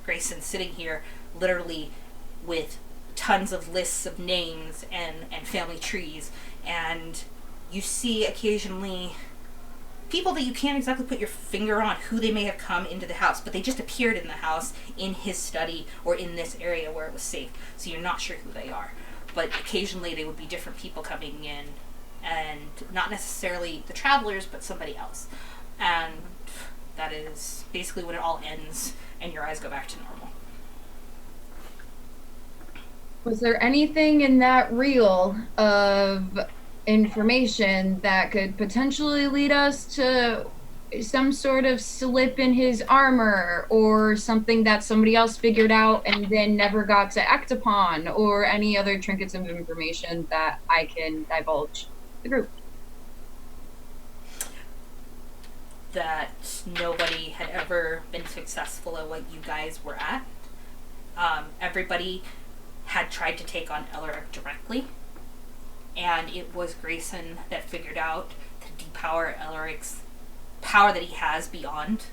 Grayson sitting here, literally with tons of lists of names and family trees, and you see occasionally people that you can't exactly put your finger on who they may have come into the house, but they just appeared in the house in his study or in this area where it was safe, so you're not sure who they are. But occasionally they would be different people coming in, and not necessarily the travelers, but somebody else. And that is basically when it all ends and your eyes go back to normal. Was there anything in that reel of information that could potentially lead us to some sort of slip in his armor, or something that somebody else figured out and then never got to act upon, or any other trinkets of information that I can divulge the group? That nobody had ever been successful at what you guys were at. Everybody had tried to take on Elric directly, and it was Grayson that figured out to depower Elric's power that he has beyond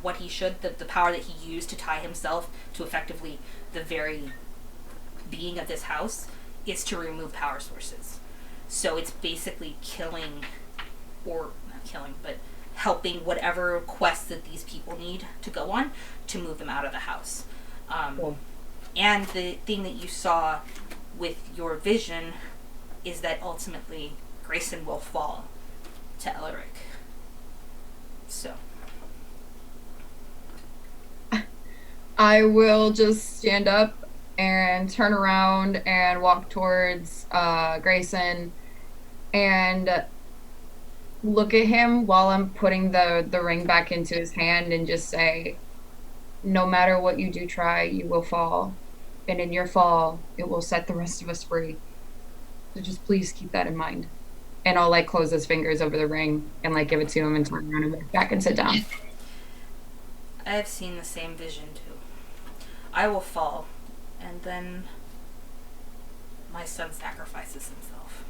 what he should, the power that he used to tie himself to effectively the very being of this house, is to remove power sources. So it's basically killing, or not killing, but helping whatever quests that these people need to go on to move them out of the house. Cool. And the thing that you saw with your vision is that ultimately Grayson will fall to Elric. So I will just stand up and turn around and walk towards Grayson and look at him while I'm putting the ring back into his hand and just say, no matter what you do try, you will fall. And in your fall, it will set the rest of us free. So just please keep that in mind. And I'll like close his fingers over the ring and like give it to him and turn around and walk back and sit down. I have seen the same vision too. I will fall, and then my son sacrifices himself.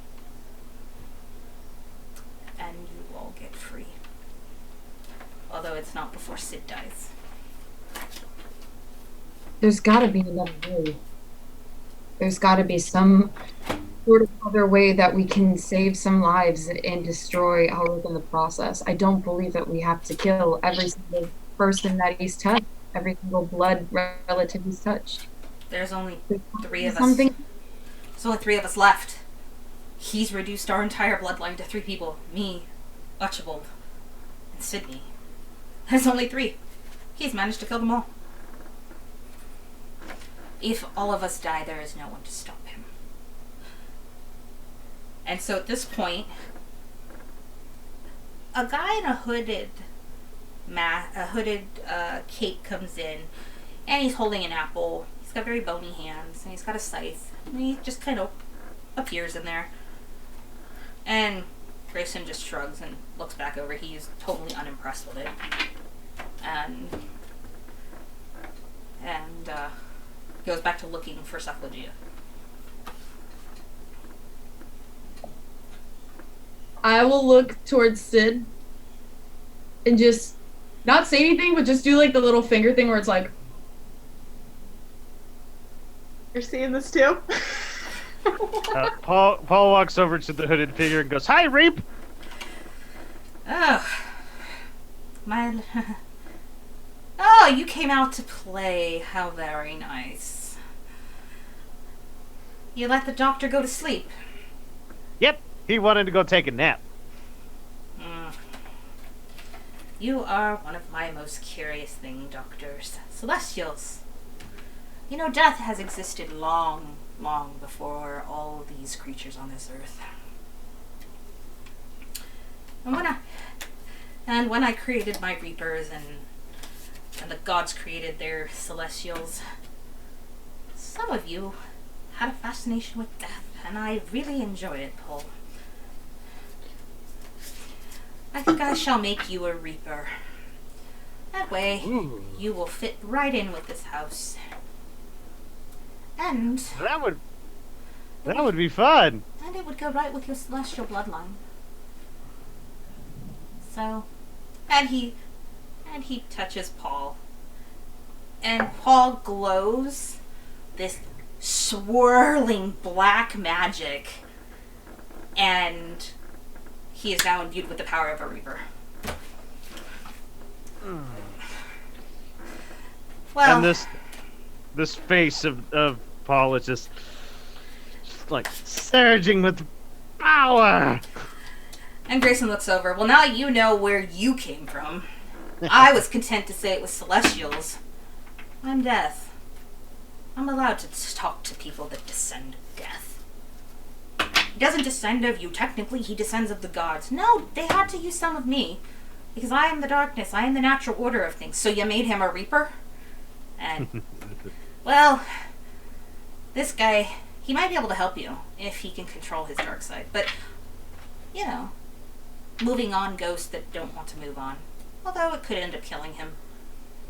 And you all get free. Although it's not before Sid dies. There's gotta be another way. There's gotta be some sort of other way that we can save some lives and destroy Elric in the process. I don't believe that we have to kill every single person that he's touched, every single blood relative he's touched. There's only 3 of us. Something. There's only 3 of us left. He's reduced our entire bloodline to 3 people. Me, Archibald, and Sydney. There's only 3. He's managed to kill them all. If all of us die, there is no one to stop him. And so at this point, a guy in a hooded cape comes in, and he's holding an apple. He's got very bony hands, and he's got a scythe. And he just kind of appears in there. And Grayson just shrugs and looks back over. He's totally unimpressed with it. And goes back to looking for Cephalogia. I will look towards Sid and just not say anything, but just do like the little finger thing where it's like, You're seeing this too? Paul walks over to the hooded figure and goes, "Hi, Reap." Oh, my. Oh, you came out to play. How very nice. You let the doctor go to sleep. Yep, he wanted to go take a nap. You are one of my most curious thing, doctors. Celestials. You know, death has existed long, long before all these creatures on this earth. And when I created my reapers and the gods created their celestials, some of you had a fascination with death, and I really enjoy it, Paul. I think I shall make you a reaper. That way, you will fit right in with this house. And That would That would be fun. And it would go right with your celestial bloodline. So, and he touches Paul. And Paul glows this swirling black magic. And he is now imbued with the power of a Reaper. Well, And this face of Paul is just like surging with power. and Grayson looks over. Well, now you know where you came from. I was content to say it was Celestials. I'm Death. I'm allowed to talk to people that descend of death. He doesn't descend of you, technically, he descends of the gods. No, they had to use some of me. Because I am the darkness, I am the natural order of things. So you made him a Reaper? And, well, this guy, he might be able to help you if he can control his dark side. But, you know, moving on ghosts that don't want to move on. Although it could end up killing him.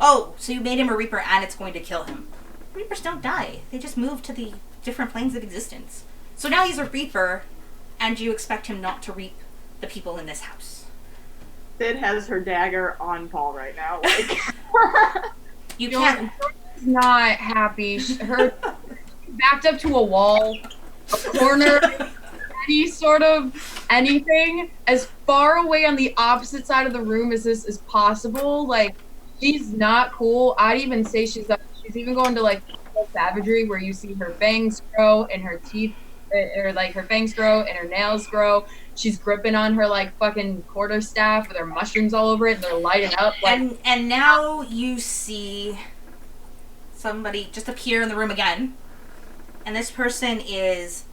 Oh, so you made him a Reaper and it's going to kill him. Reapers don't die. They just move to the different planes of existence. So now he's a Reaper, and you expect him not to reap the people in this house. Sid has her dagger on Paul right now. Like, You can't... She's not happy. Her backed up to a wall, a corner, any sort of anything as far away on the opposite side of the room as this is possible. Like, she's not cool. I'd even say she's even going to like savagery, where you see her fangs grow and her teeth, or like her fangs grow and her nails grow. She's gripping on her like fucking quarterstaff with her mushrooms all over it, and they're lighting up. Like, and now you see somebody just appear in the room again, and this person is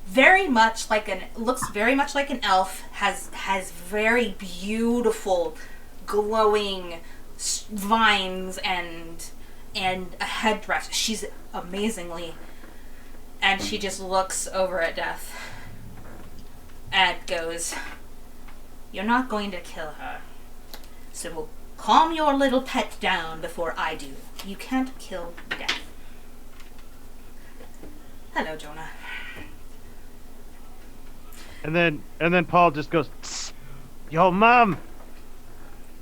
very much like looks very much like an elf. Has very beautiful, glowing vines and a headdress. She's amazingly, and she just looks over at Death and goes, "You're not going to kill her, so we'll calm your little pet down before I do. You can't kill Death." Hello, Jonah. And then Paul just goes, "Tss, yo, mom,"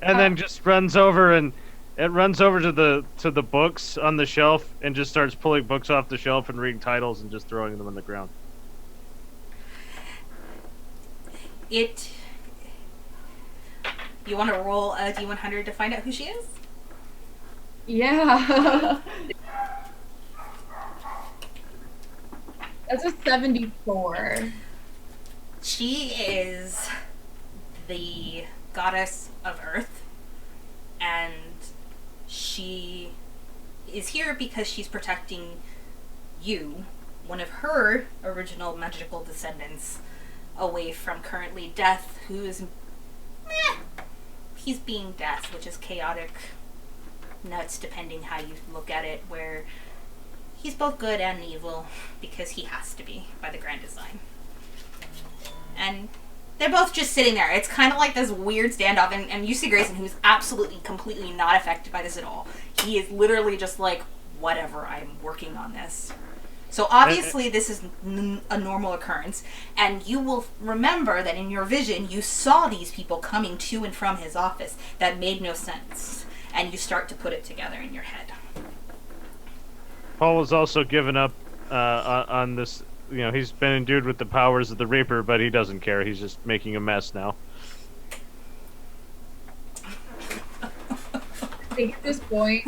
and then just runs over and it runs over to the books on the shelf and just starts pulling books off the shelf and reading titles and just throwing them on the ground. You want to roll a D100 to find out who she is? yeah. That's a 74. She is the goddess of Earth, and she is here because she's protecting you, one of her original magical descendants, away from currently Death, who is he's being Death, which is chaotic, nuts, depending how you look at it, where he's both good and evil because he has to be by the grand design. And they're both just sitting there. It's kind of like this weird standoff, and you see Grayson, who's absolutely, completely not affected by this at all. He is literally just like, whatever, I'm working on this. So obviously this is a normal occurrence, and you will remember that in your vision you saw these people coming to and from his office that made no sense, and you start to put it together in your head. Paul was also given up on this. You know, he's been endued with the powers of the Reaper, but he doesn't care. He's just making a mess now. I think at this point,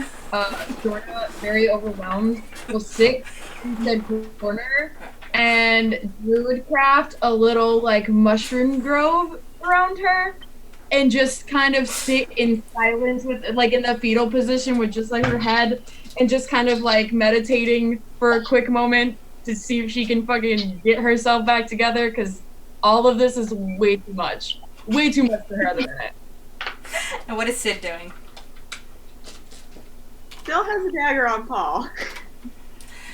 Jordan, very overwhelmed, will sit in the corner and druidcraft a little like mushroom grove around her, and just kind of sit in silence with, like, in the fetal position with just like her head, and just kind of like meditating for a quick moment to see if she can fucking get herself back together, because all of this is way too much for her at the minute. And what is Sid doing? still has a dagger on Paul.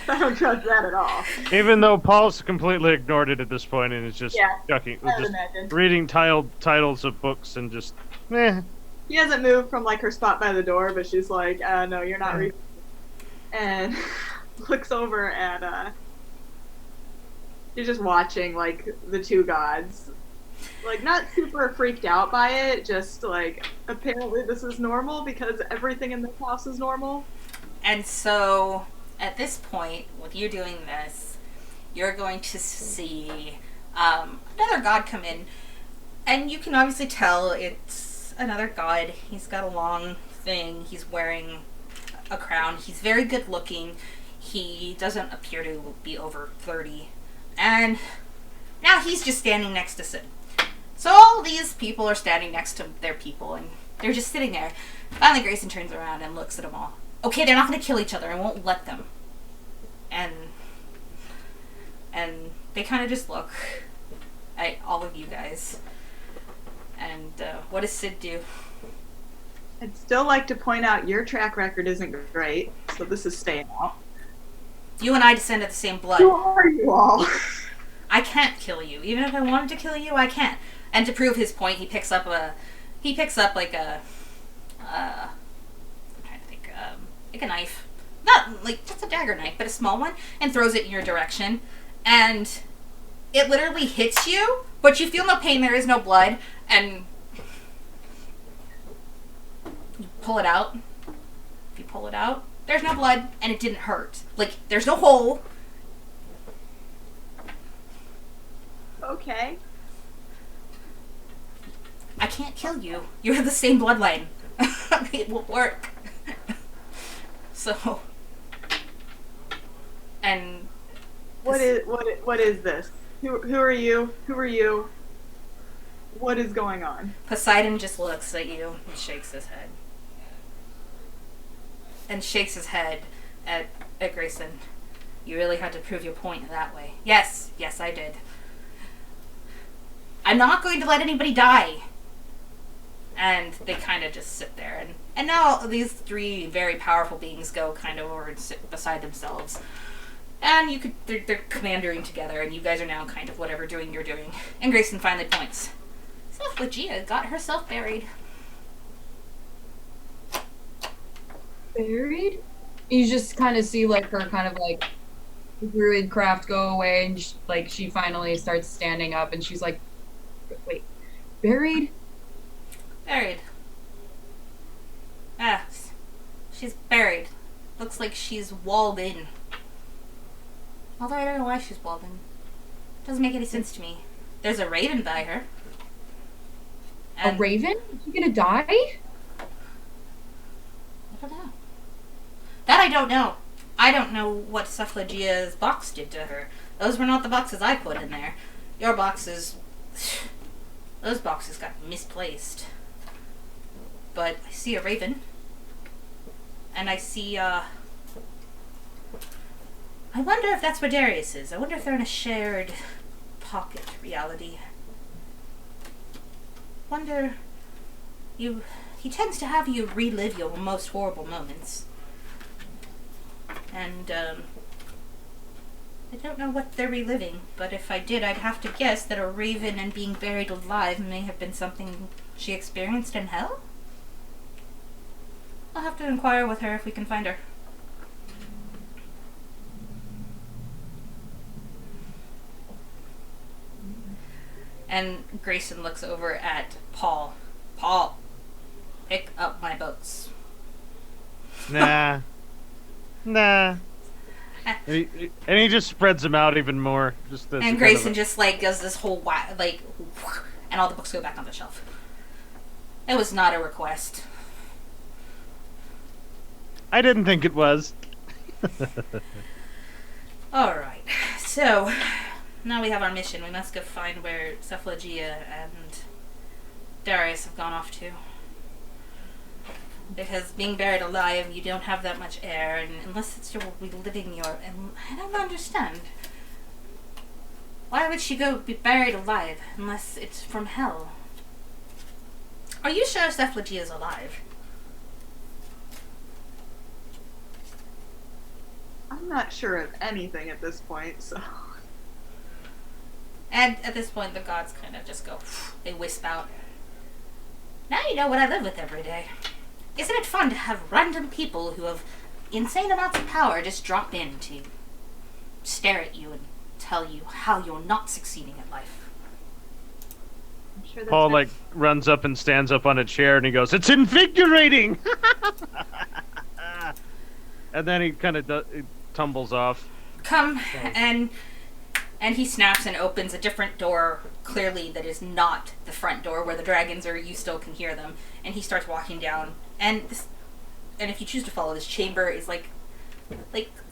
I don't trust that at all. Even though Paul's completely ignored it at this point and is just Yeah, chucking, I would just imagine. reading titles of books and just, meh. She hasn't moved from like her spot by the door, but she's like, no, you're not reading. And looks over at You're just watching like the two gods, like not super freaked out by it. Just like apparently this is normal because everything in this house is normal. And so, at this point, with you doing this, you're going to see another god come in. And you can obviously tell it's another god. He's got a long thing. He's wearing a crown. He's very good looking. He doesn't appear to be over 30. And now he's just standing next to Sid. So all these people are standing next to their people, and they're just sitting there. Finally, Grayson turns around and looks at them all. Okay, they're not going to kill each other. I won't let them. And they kind of just look at all of you guys. And what does Sid do? I'd still like to point out your track record isn't great, so this is staying out. You and I descend of the same blood. Who are you all? I can't kill you. Even if I wanted to kill you, I can't. And to prove his point, he picks up like a I'm trying to think, like a knife. Not like just a dagger knife, but a small one, and throws it in your direction. And it literally hits you, but you feel no pain, there is no blood, and you pull it out. If you pull it out, there's no blood, and it didn't hurt. Like, there's no hole. Okay. I can't kill you. You're the same bloodline. It will work. So, and What is this? Who are you? Who are you? What is going on? Poseidon just looks at you and shakes his head. And shakes his head at Grayson. You really had to prove your point that way. Yes, I did. I'm not going to let anybody die. And they kind of just sit there. And now these three very powerful beings go kind of over and sit beside themselves. And they're commandering together, and you guys are now kind of whatever doing you're doing. And Grayson finally points. Cephalgia got herself buried. Buried? You just kind of see like her kind of like druid craft go away, and she finally starts standing up, and she's like, "Wait, buried? Buried. Ah, she's buried. Looks like she's walled in. Although I don't know why she's walled in. Doesn't make any sense to me. There's a raven by her. A raven? Is she gonna die?" I don't know. That I don't know. I don't know what Cephalgia's box did to her. Those were not the boxes I put in there. Your boxes... Those boxes got misplaced. But I see a raven. And I see, I wonder if that's where Darius is. I wonder if they're in a shared pocket reality. Wonder... He tends to have you relive your most horrible moments. And, I don't know what they're reliving, but if I did, I'd have to guess that a raven and being buried alive may have been something she experienced in hell? I'll have to inquire with her if we can find her. And Grayson looks over at Paul. Paul, pick up my books. Nah. And he just spreads them out even more. And Grayson just like does this whole and all the books go back on the shelf. It was not a request. I didn't think it was. Alright, so now we have our mission. We must go find where Cephalgia and Darius have gone off to. Because being buried alive, you don't have that much air, and unless it's reliving your... And I don't understand. Why would she go be buried alive unless it's from hell? Are you sure Cephalgia is alive? I'm not sure of anything at this point, so... And at this point, the gods kind of just go... They wisp out. Now you know what I live with every day. Isn't it fun to have random people who have insane amounts of power just drop in to stare at you and tell you how you're not succeeding at life. I'm sure that's Paul been- runs up and stands up on a chair and he goes, "It's invigorating!" And then he kind of tumbles off. Come, and he snaps and opens a different door, clearly that is not the front door where the dragons are. You still can hear them. And he starts walking down. And if you choose to follow, this chamber is like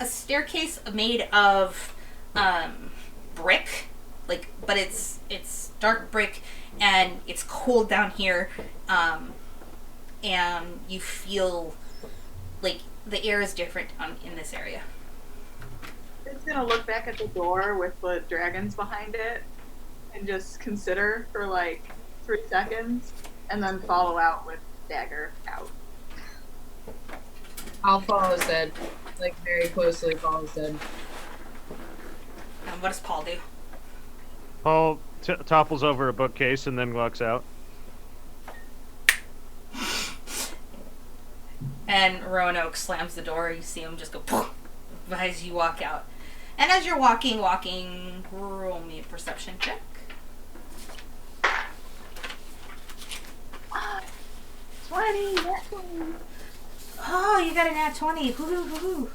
a staircase made of brick, but it's dark brick, and it's cold down here, and you feel like the air is different in this area. It's gonna look back at the door with the dragons behind it and just consider for like 3 seconds and then follow out with dagger out. I'll follow Sid. Like, very closely follow Sid. And what does Paul do? Paul topples over a bookcase and then walks out. And Roanoke slams the door. You see him just go poof as you walk out. And as you're walking, roll me a perception check. 20! That's 20. Oh, you got a nat 20. Woohoo.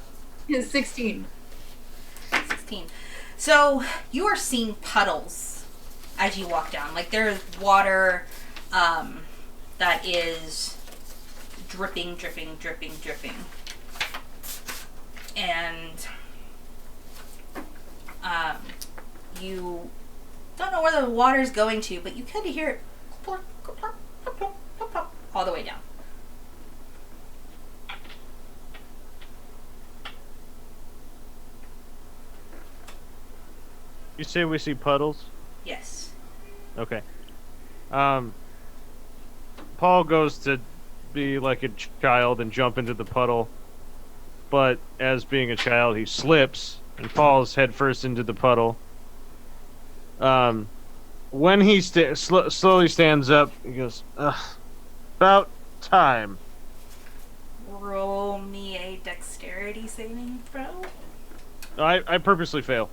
16. 16. So you are seeing puddles as you walk down. Like, there's water that is dripping. And you don't know where the water's going to, but you kind of hear it plop, plop, plop, plop, plop, plop, all the way down. You say we see puddles? Yes. Okay. Paul goes to be like a child and jump into the puddle, but as being a child, he slips and falls headfirst into the puddle. When he slowly stands up, he goes, "Ugh, about time." Roll me a dexterity saving throw. I purposely fail.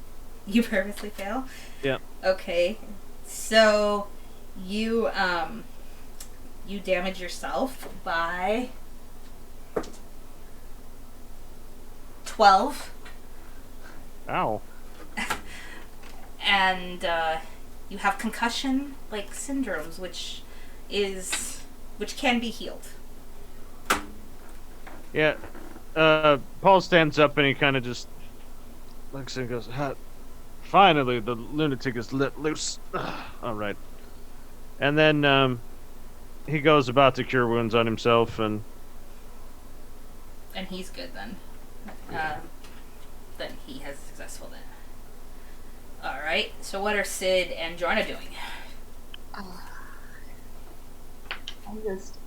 You purposely fail? Yeah. Okay. So you damage yourself by 12. Ow. And you have concussion like syndromes, which can be healed. Yeah. Paul stands up and he kind of just looks and goes, "Finally, the lunatic is let loose." All right. And then he goes about to cure wounds on himself, and he's good then. Then he has successful then. All right. So what are Sid and Jorna doing? I'm just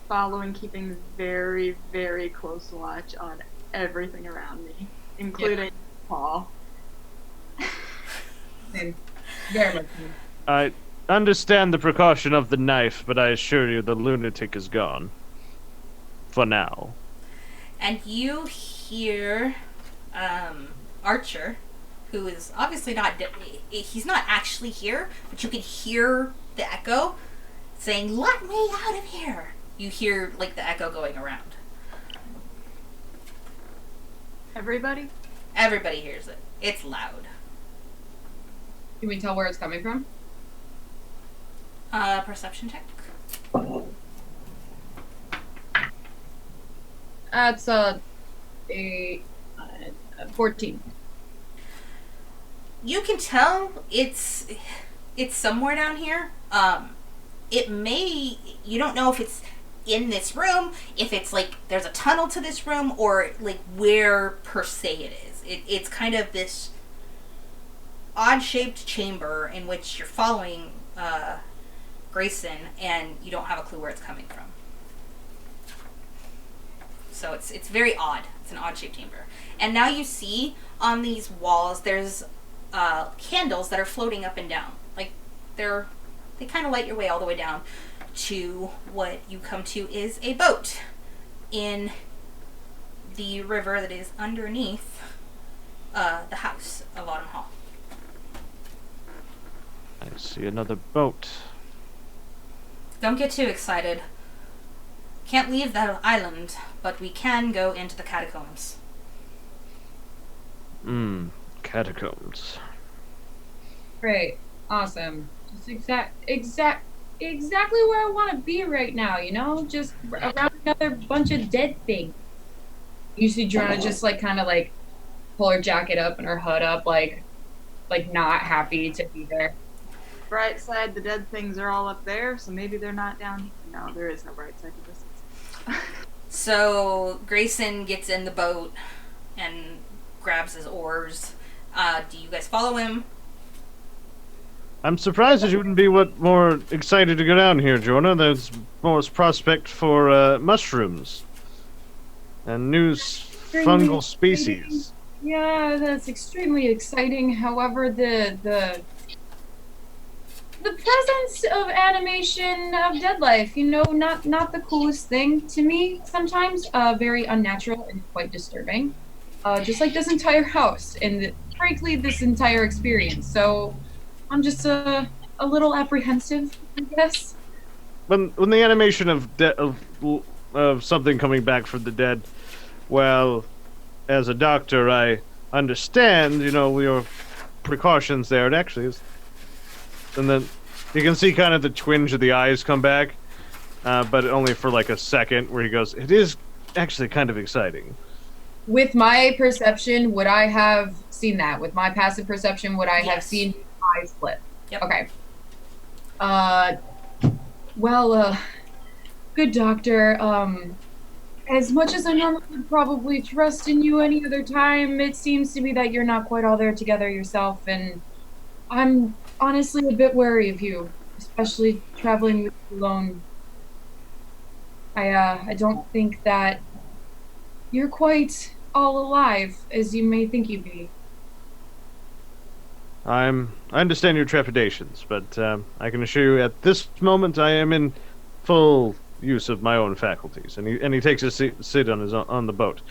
following, keeping very, very close watch on everything around me, including Paul. Same. Very much. I understand the precaution of the knife, but I assure you the lunatic is gone. For now. And you hear Archer, who is obviously not... he's not actually here, but you can hear the echo saying, "Let me out of here!" You hear, like, the echo going around. Everybody? Everybody hears it. It's loud. Can we tell where it's coming from? Perception check. That's a 14. You can tell it's somewhere down here. It may... You don't know if it's in this room, if it's like there's a tunnel to this room, or like where per se it is. It's kind of this odd-shaped chamber in which you're following Grayson, and you don't have a clue where it's coming from. So it's very odd. It's an odd-shaped chamber. And now you see on these walls there's candles that are floating up and down. Like they kind of light your way all the way down to what you come to is a boat in the river that is underneath the house of Autumnhall. I see another boat. Don't get too excited. Can't leave the island, but we can go into the catacombs. Catacombs. Great. Awesome. Just exactly where I want to be right now, you know? Just around another bunch of dead things. You see Joanna just like kind of like pull her jacket up and her hood up, like not happy to be there. Bright side, the dead things are all up there, so maybe they're not down here. No, there is no bright side to this. So Grayson gets in the boat and grabs his oars. Do you guys follow him? I'm surprised that you wouldn't be more excited to go down here, Jonah. There's more prospect for mushrooms and new fungal species. Yeah, that's extremely exciting. However, the presence of animation of dead life, you know, not the coolest thing to me sometimes. Very unnatural and quite disturbing. Just like this entire house and frankly this entire experience. So I'm just a little apprehensive, I guess. When the animation of something coming back from the dead, well, as a doctor, I understand, you know, your precautions there. It actually is. And then you can see kind of the twinge of the eyes come back, but only for like a second, where he goes, it is actually kind of exciting. With my perception, would I have seen that? With my passive perception, would I have Yes. seen his eyes flip? Yep. Okay. Well, good doctor. As much as I normally would probably trust in you any other time, it seems to me that you're not quite all there together yourself, and I'm honestly a bit wary of you, especially traveling with you alone. I don't think that you're quite all alive as you may think you be. I understand your trepidations, but I can assure you at this moment I am in full use of my own faculties. And he takes a sit on the boat.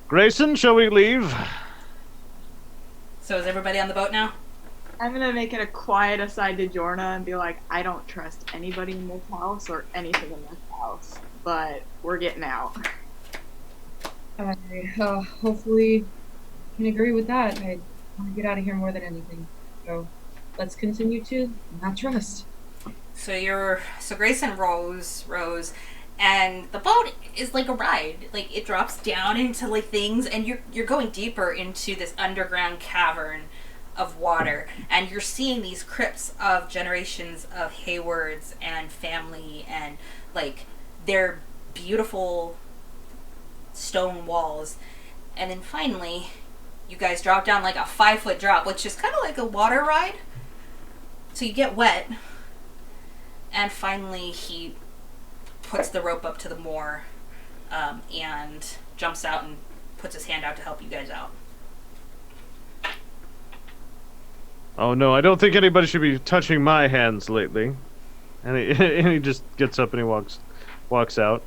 Grayson, shall we leave? So is everybody on the boat now? I'm gonna make it a quiet aside to Jorna and be like, I don't trust anybody in this house or anything in this house, but we're getting out. Hopefully you can agree with that. I want to get out of here more than anything. So let's continue to not trust. So Grayson rows, and the boat is like a ride. Like it drops down into like things, and you're going deeper into this underground cavern of water, and you're seeing these crypts of generations of Haywards and family, and like their beautiful stone walls. And then finally you guys drop down like a 5-foot drop, which is kind of like a water ride, so you get wet. And finally he puts the rope up to the moor, and jumps out and puts his hand out to help you guys out. Oh no, I don't think anybody should be touching my hands lately. And he just gets up and he walks out.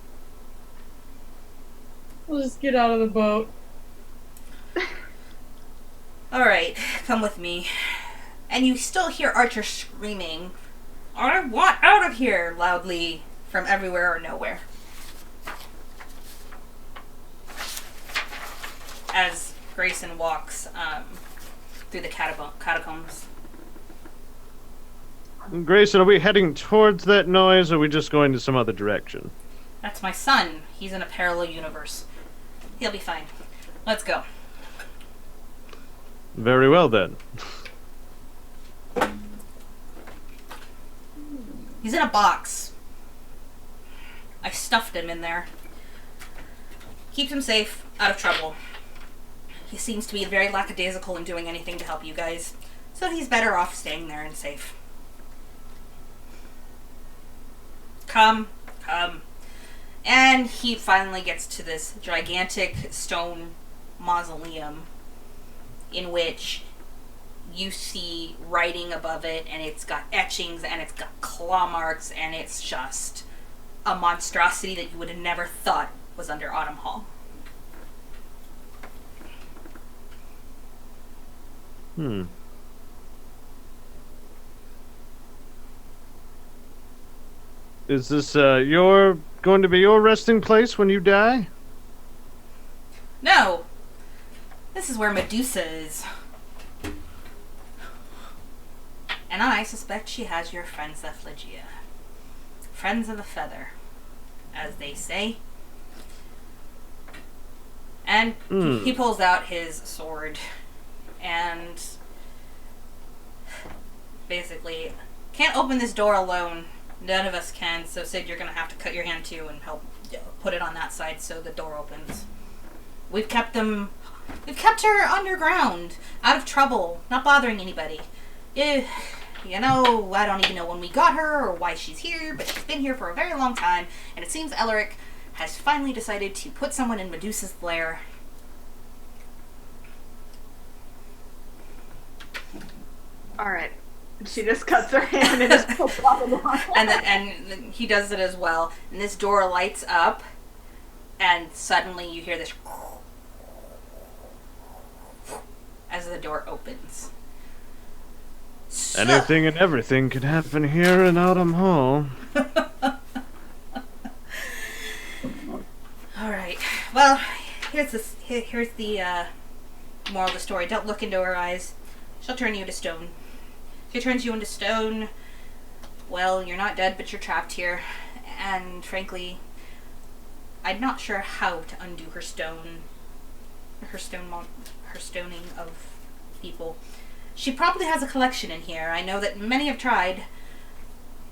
We'll just get out of the boat. Alright, come with me. And you still hear Archer screaming, I want out of here, loudly from everywhere or nowhere. As Grayson walks through the catacombs. Grayson, are we heading towards that noise, or are we just going to some other direction? That's my son. He's in a parallel universe. He'll be fine. Let's go. Very well then. He's in a box. I stuffed him in there. Keeps him safe, out of trouble. He seems to be very lackadaisical in doing anything to help you guys, so he's better off staying there and safe. Come. And he finally gets to this gigantic stone mausoleum in which you see writing above it, and it's got etchings, and it's got claw marks, and it's just a monstrosity that you would have never thought was under Autumnhall. Is this going to be your resting place when you die? No! This is where Medusa is. And I suspect she has your friends the Phlegia. Friends of the feather, as they say. And he pulls out his sword and basically, can't open this door alone. None of us can, so Sid, you're going to have to cut your hand too and help put it on that side so the door opens. We've kept her underground, out of trouble, not bothering anybody. You know, I don't even know when we got her or why she's here, but she's been here for a very long time, and it seems Elric has finally decided to put someone in Medusa's lair. Alright. She just cuts her hand and just pulls it off the line. And he does it as well. And this door lights up, and suddenly you hear this as the door opens. Anything and everything can happen here in Autumnhall. Alright. Well, here's the moral of the story. Don't look into her eyes. She'll turn you to stone. If she turns you into stone, well, you're not dead, but you're trapped here. And frankly, I'm not sure how to undo her stoning of people. She probably has a collection in here. I know that many have tried,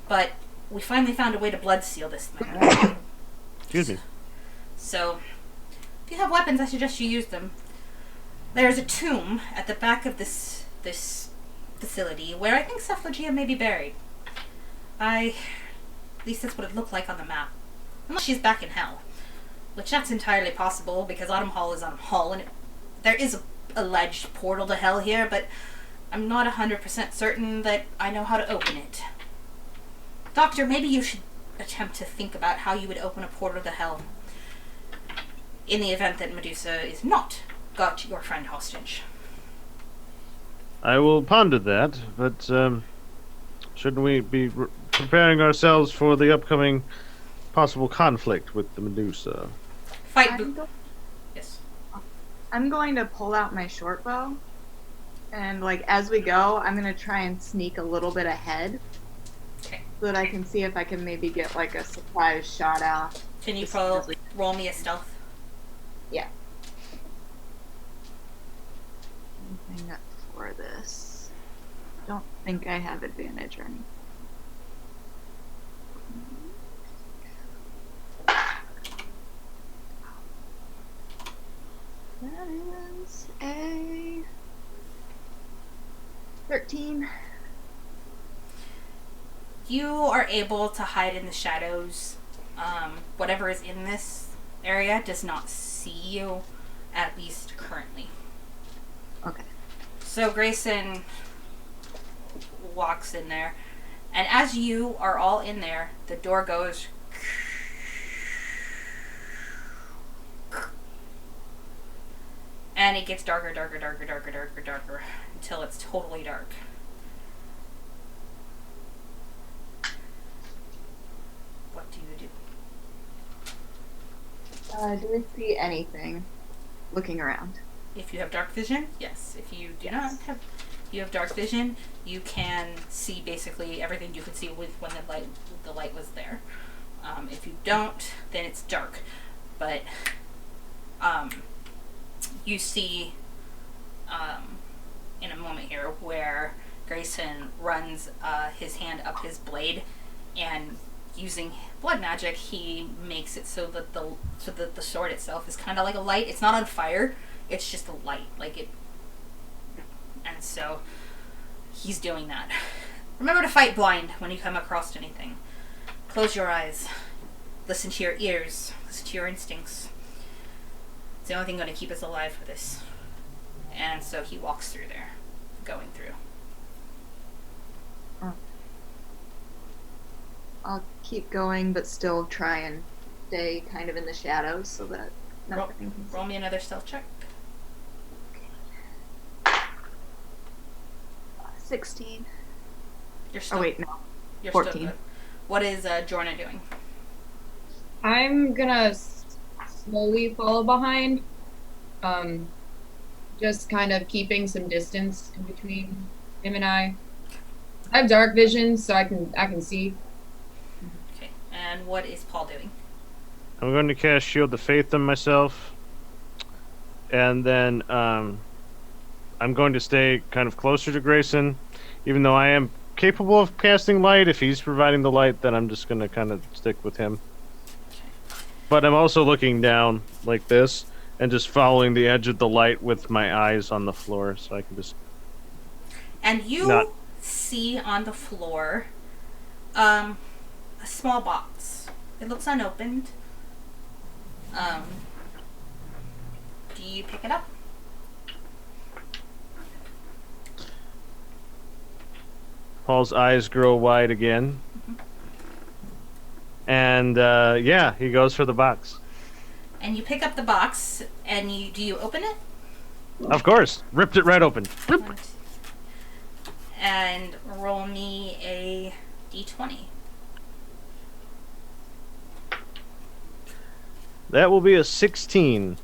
but we finally found a way to blood seal this thing. Excuse me. So, if you have weapons, I suggest you use them. There's a tomb at the back of this facility where I think Cephalogia may be buried. At least that's what it looked like on the map. Unless she's back in hell. Which that's entirely possible, because Autumnhall is Autumnhall, and there is a alleged portal to hell here, but I'm not 100% certain that I know how to open it. Doctor, maybe you should attempt to think about how you would open a portal to hell in the event that Medusa is not got your friend hostage. I will ponder that, but shouldn't we be preparing ourselves for the upcoming possible conflict with the Medusa? Yes. I'm going to pull out my short bow, and like as we go, I'm gonna try and sneak a little bit ahead, Okay. so that I can see if I can maybe get like a surprise shot off. Can you roll me a stealth? Yeah. Anything for this? Don't think I have advantage or anything. That is a 13. You are able to hide in the shadows. Whatever is in this area does not see you, at least currently. Okay. So Grayson walks in there, and as you are all in there, the door goes and it gets darker until it's totally dark. What do you do? Do we see anything looking around? If you have dark vision, yes. If you do not have, you have dark vision, you can see basically everything you could see with when the light was there. If you don't, then it's dark. But you see in a moment here where Grayson runs his hand up his blade, and using blood magic, he makes it so that the sword itself is kind of like a light. It's not on fire. It's just a light, like it. And so he's doing that. Remember to fight blind when you come across anything. Close your eyes. Listen to your ears. Listen to your instincts. It's the only thing going to keep us alive for this. And so he walks through there, going through. I'll keep going, but still try and stay kind of in the shadows so that nothing can see. Roll me another stealth check. 16. You're still, Oh wait, no. you're 14. Still good. What is Jorna doing? I'm gonna slowly follow behind. Just kind of keeping some distance in between him and I. I have dark vision, so I can see. Okay. And what is Paul doing? I'm going to cast Shield of Faith on myself. And then I'm going to stay kind of closer to Grayson. Even though I am capable of casting light, if he's providing the light, then I'm just going to kind of stick with him. But I'm also looking down like this and just following the edge of the light with my eyes on the floor so I can just... And you see on the floor a small box. It looks unopened. Do you pick it up? Paul's eyes grow wide again. And yeah, he goes for the box. And you pick up the box, and do you open it? Of course. Ripped it right open. And roll me a d20. That will be a 16.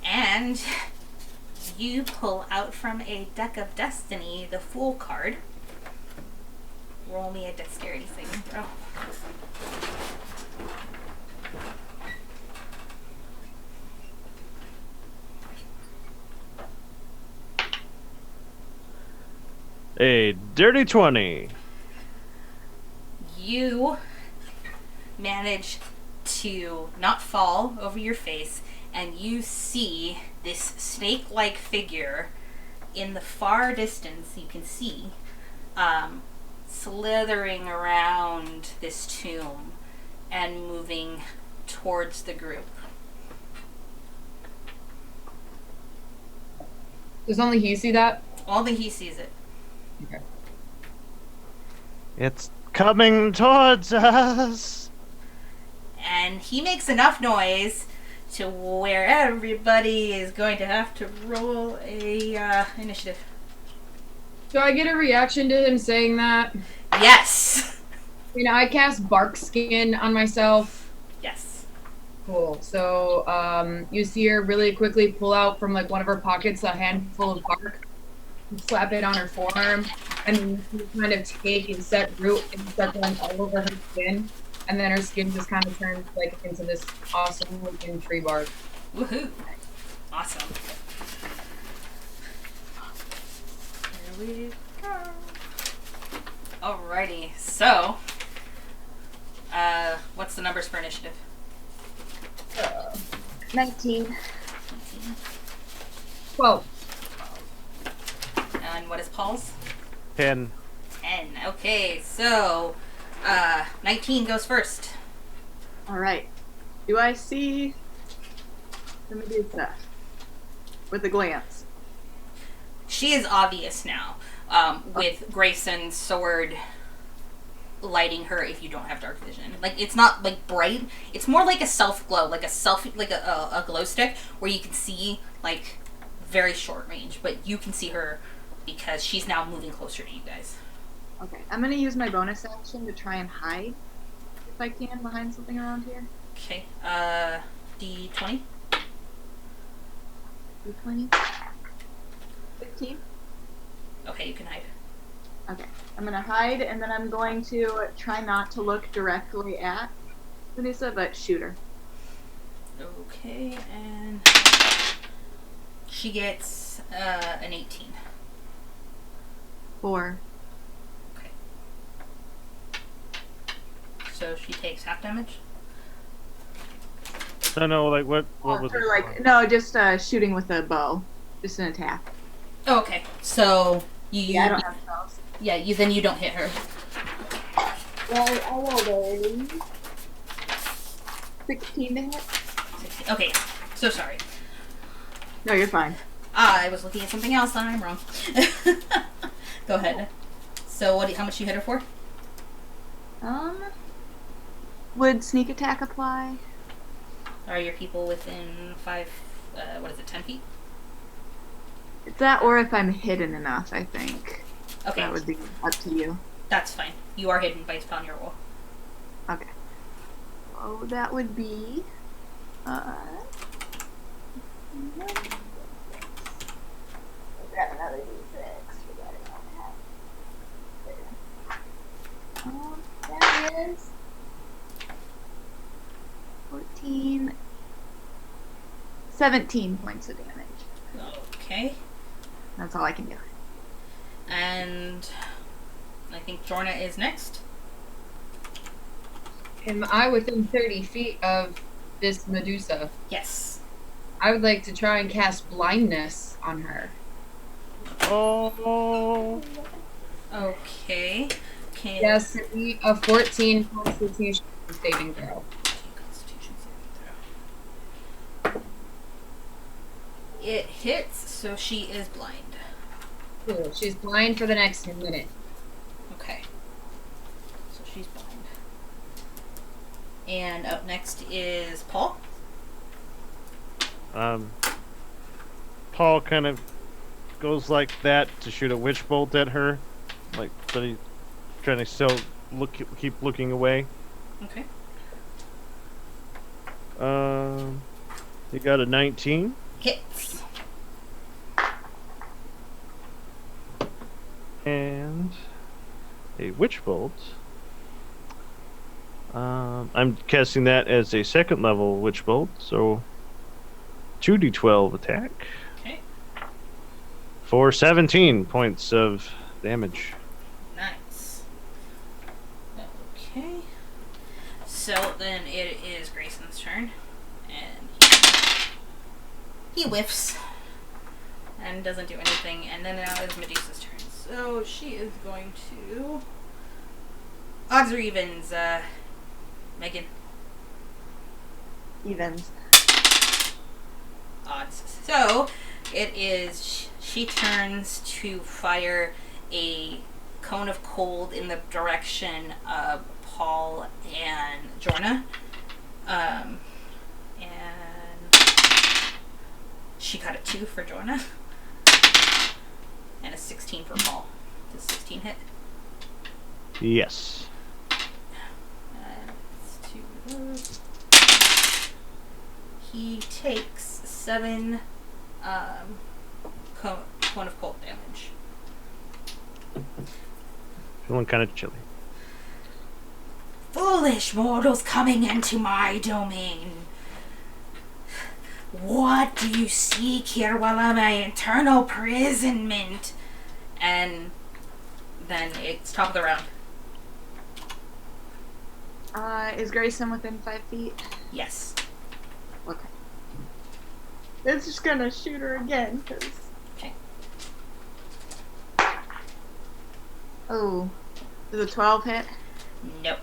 And you pull out from a deck of destiny the Fool card. Roll me a dexterity saving throw. A dirty 20. You manage to not fall over your face, and you see this snake-like figure in the far distance. You can see slithering around this tomb and moving towards the group. Does only he see that? Only he sees it. Okay. It's coming towards us. And he makes enough noise to where everybody is going to have to roll a initiative. Do I get a reaction to him saying that? Yes. I cast Bark Skin on myself. Yes. Cool. So you see her really quickly pull out from like one of her pockets a handful of bark, and slap it on her forearm, and then you kind of take and set root and start going all over her skin, and then her skin just kind of turns like into this awesome looking tree bark. Woohoo! Awesome. Here we go. Alrighty, so what's the numbers for initiative? 19. 12. And what is Paul's? 10. 10. Okay, so 19 goes first. All right. Do I see the Medusa with a glance? She is obvious now, with Grayson's sword lighting her if you don't have dark vision. Like, it's not like bright, it's more like a self glow, like a glow stick where you can see like very short range, but you can see her because she's now moving closer to you guys. Okay. I'm going to use my bonus action to try and hide, if I can, behind something around here. Okay, D20. D20. 15. Okay, you can hide. Okay. I'm going to hide, and then I'm going to try not to look directly at Medusa, but shoot her. Okay, and she gets an 18. 4. Okay. So she takes half damage. No, like what was Or it? like, no, just shooting with a bow. Just an attack. Oh, okay. So you Yeah, I don't have spells. yeah, you don't hit her. Well, I rolled a 16 to hit. 16. Okay, so sorry. No, you're fine. I was looking at something else and I'm wrong. Go ahead. So how much you hit her for? Would sneak attack apply? Are your people within 10 feet? It's that or if I'm hidden enough, I think. Okay, That would be up to you. that's fine. You are hidden based upon your roll. Okay. Oh, that would be. Grab another d6. Forgot about that. That is 14, 17 points of damage. Okay. That's all I can do. And I think Jorna is next. Am I within 30 feet of this Medusa? Yes. I would like to try and cast blindness on her. Oh. Okay. Can Yes, to be a 14 Constitution saving throw. Constitution saving throw. It hits, so she is blind. Cool. She's blind for the next minute. Okay. So she's blind. And up next is Paul. Paul kind of goes like that to shoot a witch bolt at her, like, but he's trying to still keep looking away. Okay. You got a 19. Hits. And a witch bolt. I'm casting that as a second level witch bolt, so 2d12 attack Okay. for 17 points of damage. Nice. Okay. So then it is Grayson's turn. And he whiffs. And doesn't do anything. And then now is Medusa's turn. So she is going to... Odds or evens, Megan? Evens. Odds. So it is... She turns to fire a cone of cold in the direction of Paul and Jorna. And she got a 2 for Jorna. And a 16 for Paul. Does 16 hit? Yes. Let's do those. He takes 7 cone of cold damage. Feeling kind of chilly. Foolish mortals coming into my domain. What do you seek here while I'm my eternal imprisonment? And then it's top of the round. Is Grayson within 5 feet? Yes. Okay. It's just gonna shoot her again, cause. Okay. Oh. Does a 12 hit? Nope.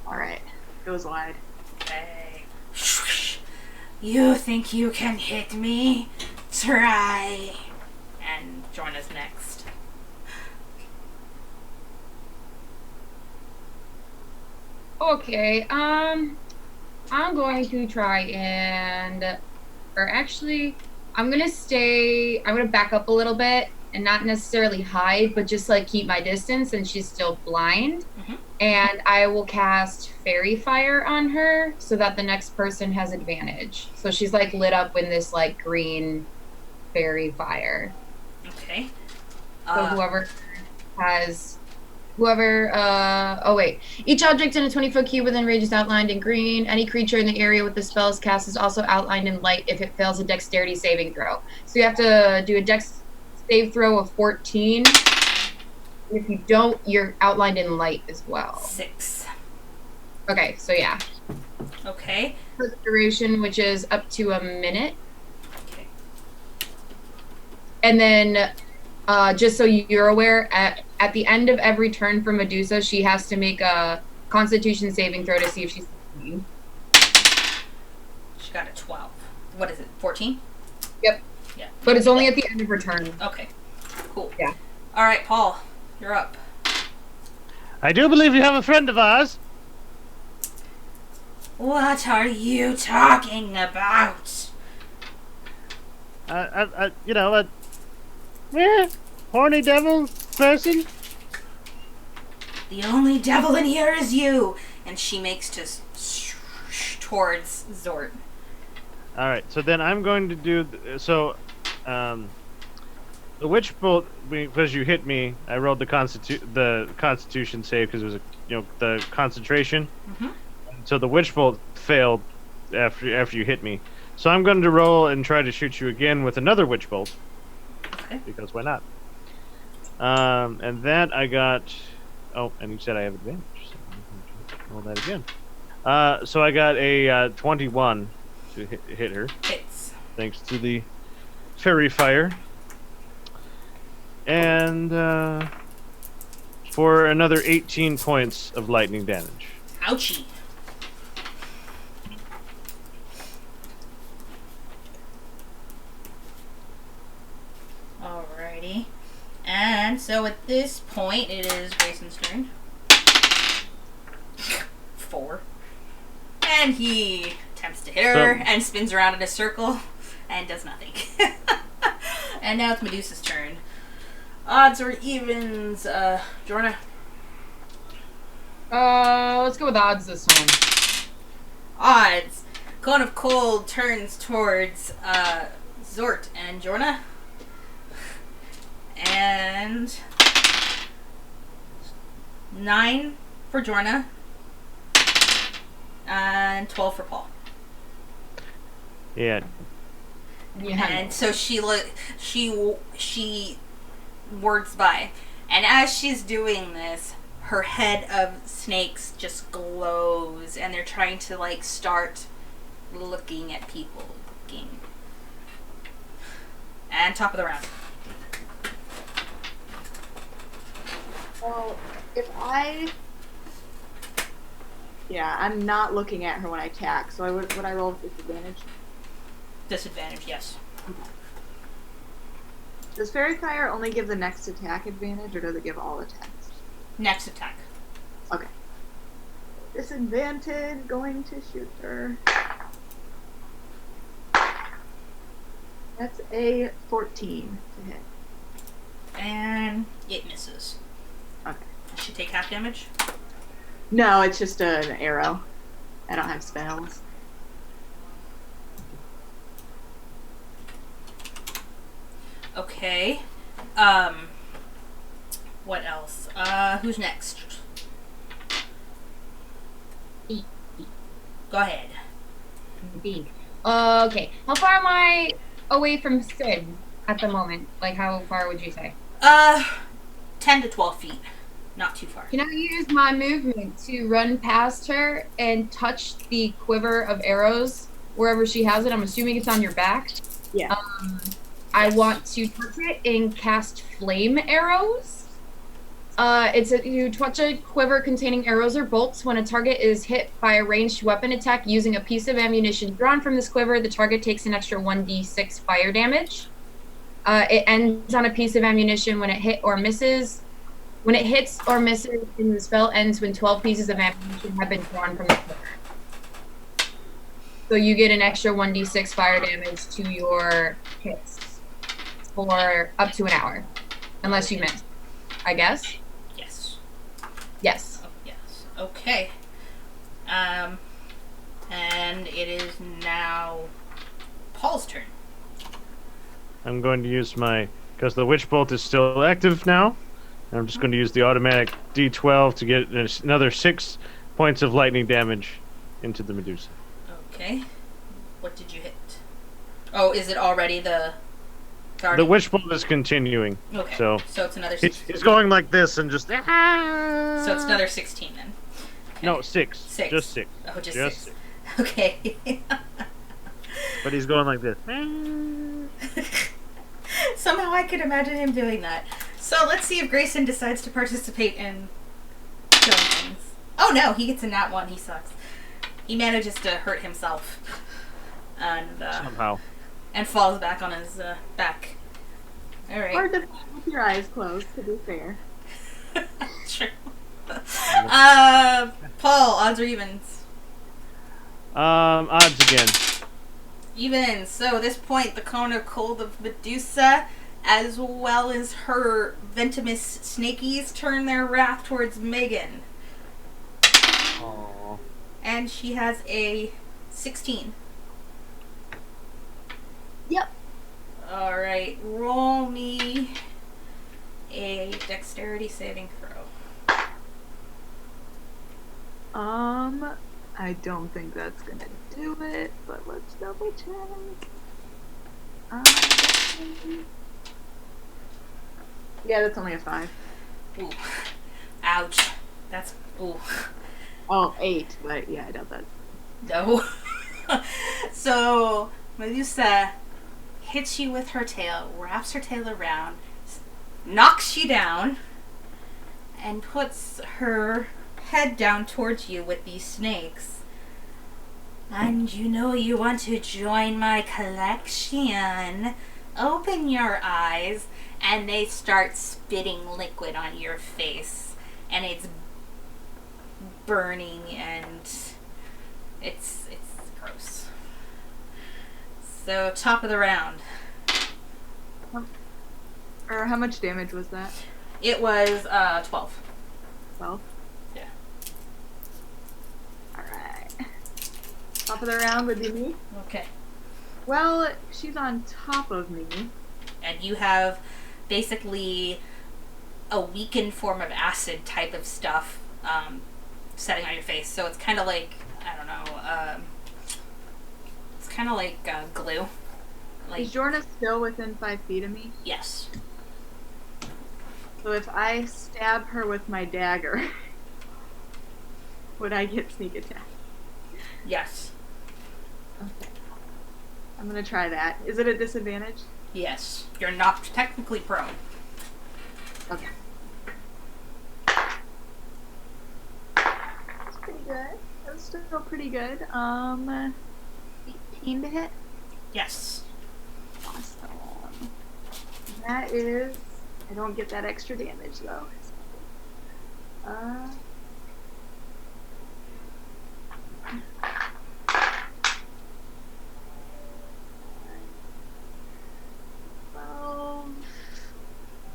Alright. Goes wide. Okay. You think you can hit me? Try. And Jorna's next. Okay, I'm going to try and, or actually, I'm gonna back up a little bit and not necessarily hide, but just like keep my distance, and she's still blind. Mhm. And I will cast Fairy Fire on her so that the next person has advantage. So she's like lit up in this like green fairy fire. Okay. So each object in a 20-foot cube within range is outlined in green. Any creature in the area with the spell is cast is also outlined in light if it fails a dexterity saving throw. So you have to do a dex save throw of 14. If you don't, you're outlined in light as well. 6. Okay, so yeah. Okay. First duration, which is up to a minute. Okay. And then, just so you're aware, at the end of every turn for Medusa, she has to make a Constitution saving throw to see if she's immune. She got a 12. What is it? 14? Yep. Yeah. But it's only at the end of her turn. Okay. Cool. Yeah. All right, Paul, you're up. I do believe you have a friend of ours. What are you talking about? Horny devil person? The only devil in here is you! And she makes just towards Zort. Alright, so then I'm going to do... the witch bolt, because you hit me, I rolled the constitution save because it was the concentration. Mm-hmm. So the witch bolt failed after you hit me. So I'm going to roll and try to shoot you again with another witch bolt. Okay. Because why not? And that I got... Oh, and you said I have advantage. So I'm going to roll that again. So I got a 21 to hit her. Hits. Thanks to the fairy fire. And for another 18 points of lightning damage. Ouchie. Alrighty. And so at this point, it is Grayson's turn. 4. And he attempts to hit her and spins around in a circle and does nothing. And now it's Medusa's turn. Odds or evens, Jorna? Let's go with odds this time. Odds. Cone of Cold turns towards Zort and Jorna. And 9 for Jorna. And 12 for Paul. Yeah. And so she words by. And as she's doing this, her head of snakes just glows, and they're trying to start looking at people. And top of the round. Well, I'm not looking at her when I attack, so would I roll with disadvantage? Disadvantage, yes. Okay. Does Fairy Fire only give the next attack advantage, or does it give all attacks? Next attack. Okay. Disadvantage, going to shoot her. That's a 14 to hit. And it misses. Okay. Does she take half damage? No, it's just an arrow. I don't have spells. Okay. What else? Who's next? Go ahead. B. Okay. How far am I away from Sid at the moment? Like, how far would you say? 10 to 12 feet. Not too far. Can I use my movement to run past her and touch the quiver of arrows wherever she has it? I'm assuming it's on your back. Yeah. I want to touch it and cast flame arrows. You touch a quiver containing arrows or bolts. When a target is hit by a ranged weapon attack using a piece of ammunition drawn from this quiver, the target takes an extra 1d6 fire damage. It ends on a piece of ammunition when it hits or misses, and the spell ends when 12 pieces of ammunition have been drawn from the quiver. So you get an extra 1d6 fire damage to your hits for up to an hour, unless you miss. I guess. Yes. Yes. Oh, yes. Okay. And it is now Paul's turn. I'm going to use because the witch bolt is still active now. I'm just going to use the automatic D12 to get another 6 points of lightning damage into the Medusa. Okay. What did you hit? Oh, is it already the... The witch bolt is continuing. Okay. So it's another 16. He's going like this and just... So it's another 16 then. Okay. No, 6. 6. Just 6. Oh, just 6. 6. Okay. But he's going like this. Somehow I could imagine him doing that. So let's see if Grayson decides to participate in killing things. Oh no, he gets a nat 1. He sucks. He manages to hurt himself. And somehow. And falls back on his back. Alright. Hard to with your eyes closed, to be fair. True. Paul, odds or evens? Odds again. Evens. So at this point, the cone of cold of Medusa as well as her venomous snakies turn their wrath towards Megan. Aww. And she has a 16. Yep. Alright, roll me a dexterity saving throw. I don't think that's gonna do it, but let's double check. Yeah, that's only a 5. Ooh. Ouch. That's. Ooh. Oh, 8, but yeah, I doubt that. No. So, Medusa hits you with her tail, wraps her tail around, knocks you down, and puts her head down towards you with these snakes. And you know you want to join my collection. Open your eyes, and they start spitting liquid on your face. And it's burning, and it's gross. So, top of the round. Or how much damage was that? It was 12. 12? Yeah. Alright. Top of the round would be me. Okay. Well, she's on top of me. And you have basically a weakened form of acid type of stuff setting on your face. So it's kind of like, I don't know, it's kind of like glue. Like, Is Jorna still within 5 feet of me? yes. So if I stab her with my dagger, would I get sneak attack? Yes. Okay. I'm gonna try that. Is it a disadvantage? Yes. You're not technically prone. Okay. That's pretty good. That's still pretty good. 18 to hit. Yes. Awesome. That is. I don't get that extra damage though.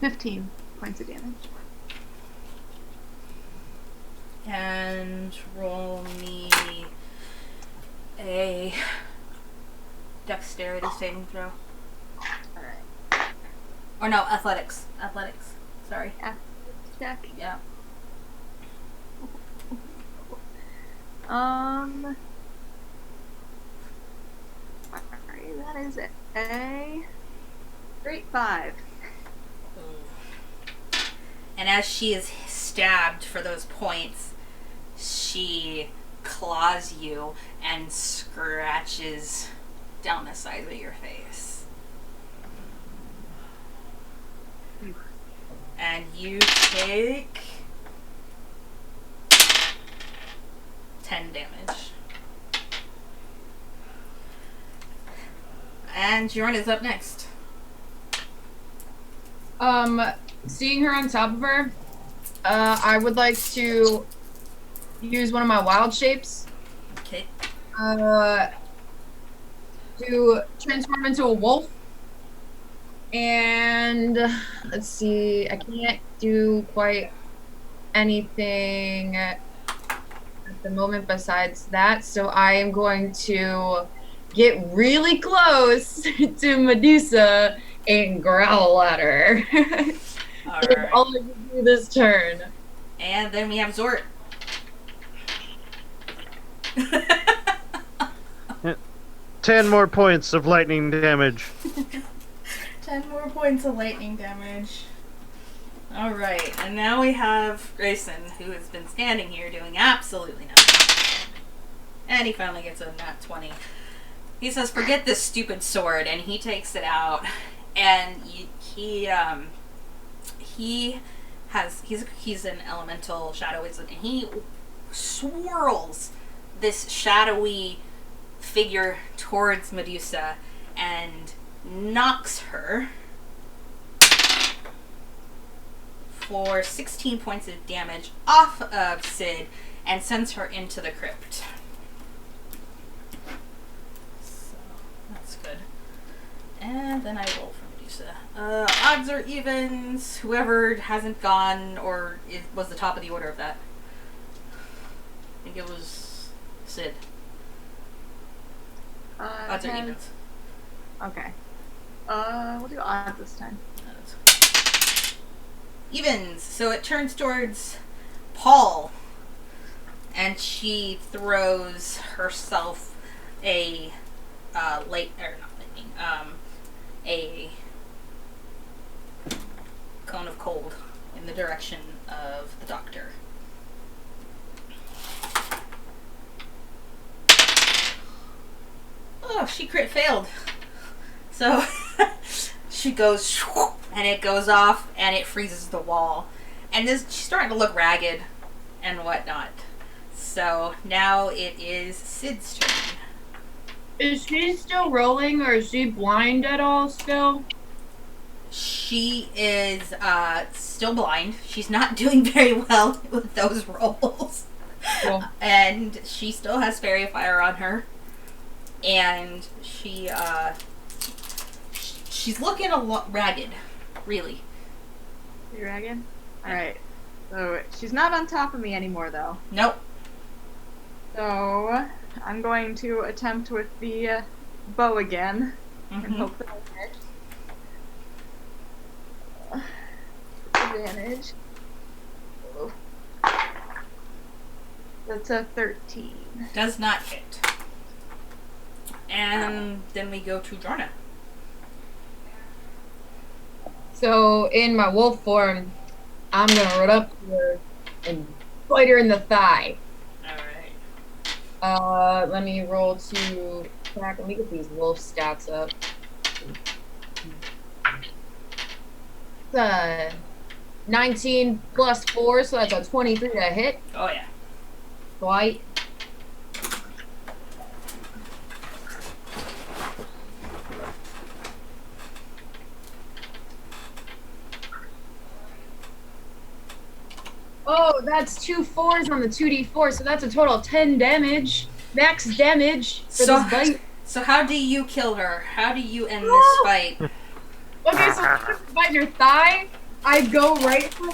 15 points of damage. And roll me a dexterity saving throw. Alright. Or no, athletics. Athletics. Sorry. Check. Yeah. Alright, that is a great 5. And as she is stabbed for those points, she claws you and scratches down the sides of your face. And you take 10 damage. And Jorn is up next. Seeing her on top of her, I would like to use one of my wild shapes. Okay. To transform into a wolf. And let's see, I can't do quite anything at the moment besides that, so I am going to get really close to Medusa and growl at her. Alright. All I can do this turn. And then we have Zort. 10 more points of lightning damage. 10 more points of lightning damage. Alright, and now we have Grayson, who has been standing here doing absolutely nothing. And he finally gets a nat 20. He says, forget this stupid sword, and he takes it out. And he's an elemental shadow wizard, and he swirls this shadowy figure towards Medusa and knocks her for 16 points of damage off of Sid and sends her into the crypt. So that's good. And then I roll for Medusa. Odds or evens? Whoever hasn't gone or was the top of the order of that. I think it was Sid. Odds or evens? Okay. We'll do odds this time. Evens. So it turns towards Paul, and she throws herself a a cone of cold in the direction of the doctor. Oh, she crit failed. So she goes, and it goes off, and it freezes the wall. And she's starting to look ragged and whatnot. So now it is Sid's turn. Is she still rolling, or is she blind at all still? She is still blind. She's not doing very well with those rolls. Cool. And she still has Fairy Fire on her. And she's looking a lot ragged, really. You ragged? Alright. So she's not on top of me anymore, though. Nope. So I'm going to attempt with the bow again and hope that I hit. Advantage. Oh. That's a 13. Does not hit. And then we go to Jorna. So in my wolf form, I'm gonna run up to her and bite her in the thigh. Alright. Let me roll to attack. Let me get these wolf stats up. 19 plus 4, so that's a 23 to hit. Oh yeah. Bite. Oh, that's 2 4s on the 2d4, so that's a total of 10 damage. Max damage for this bite. So how do you kill her? How do you end this fight? Okay, so if I bite your thigh, I go right for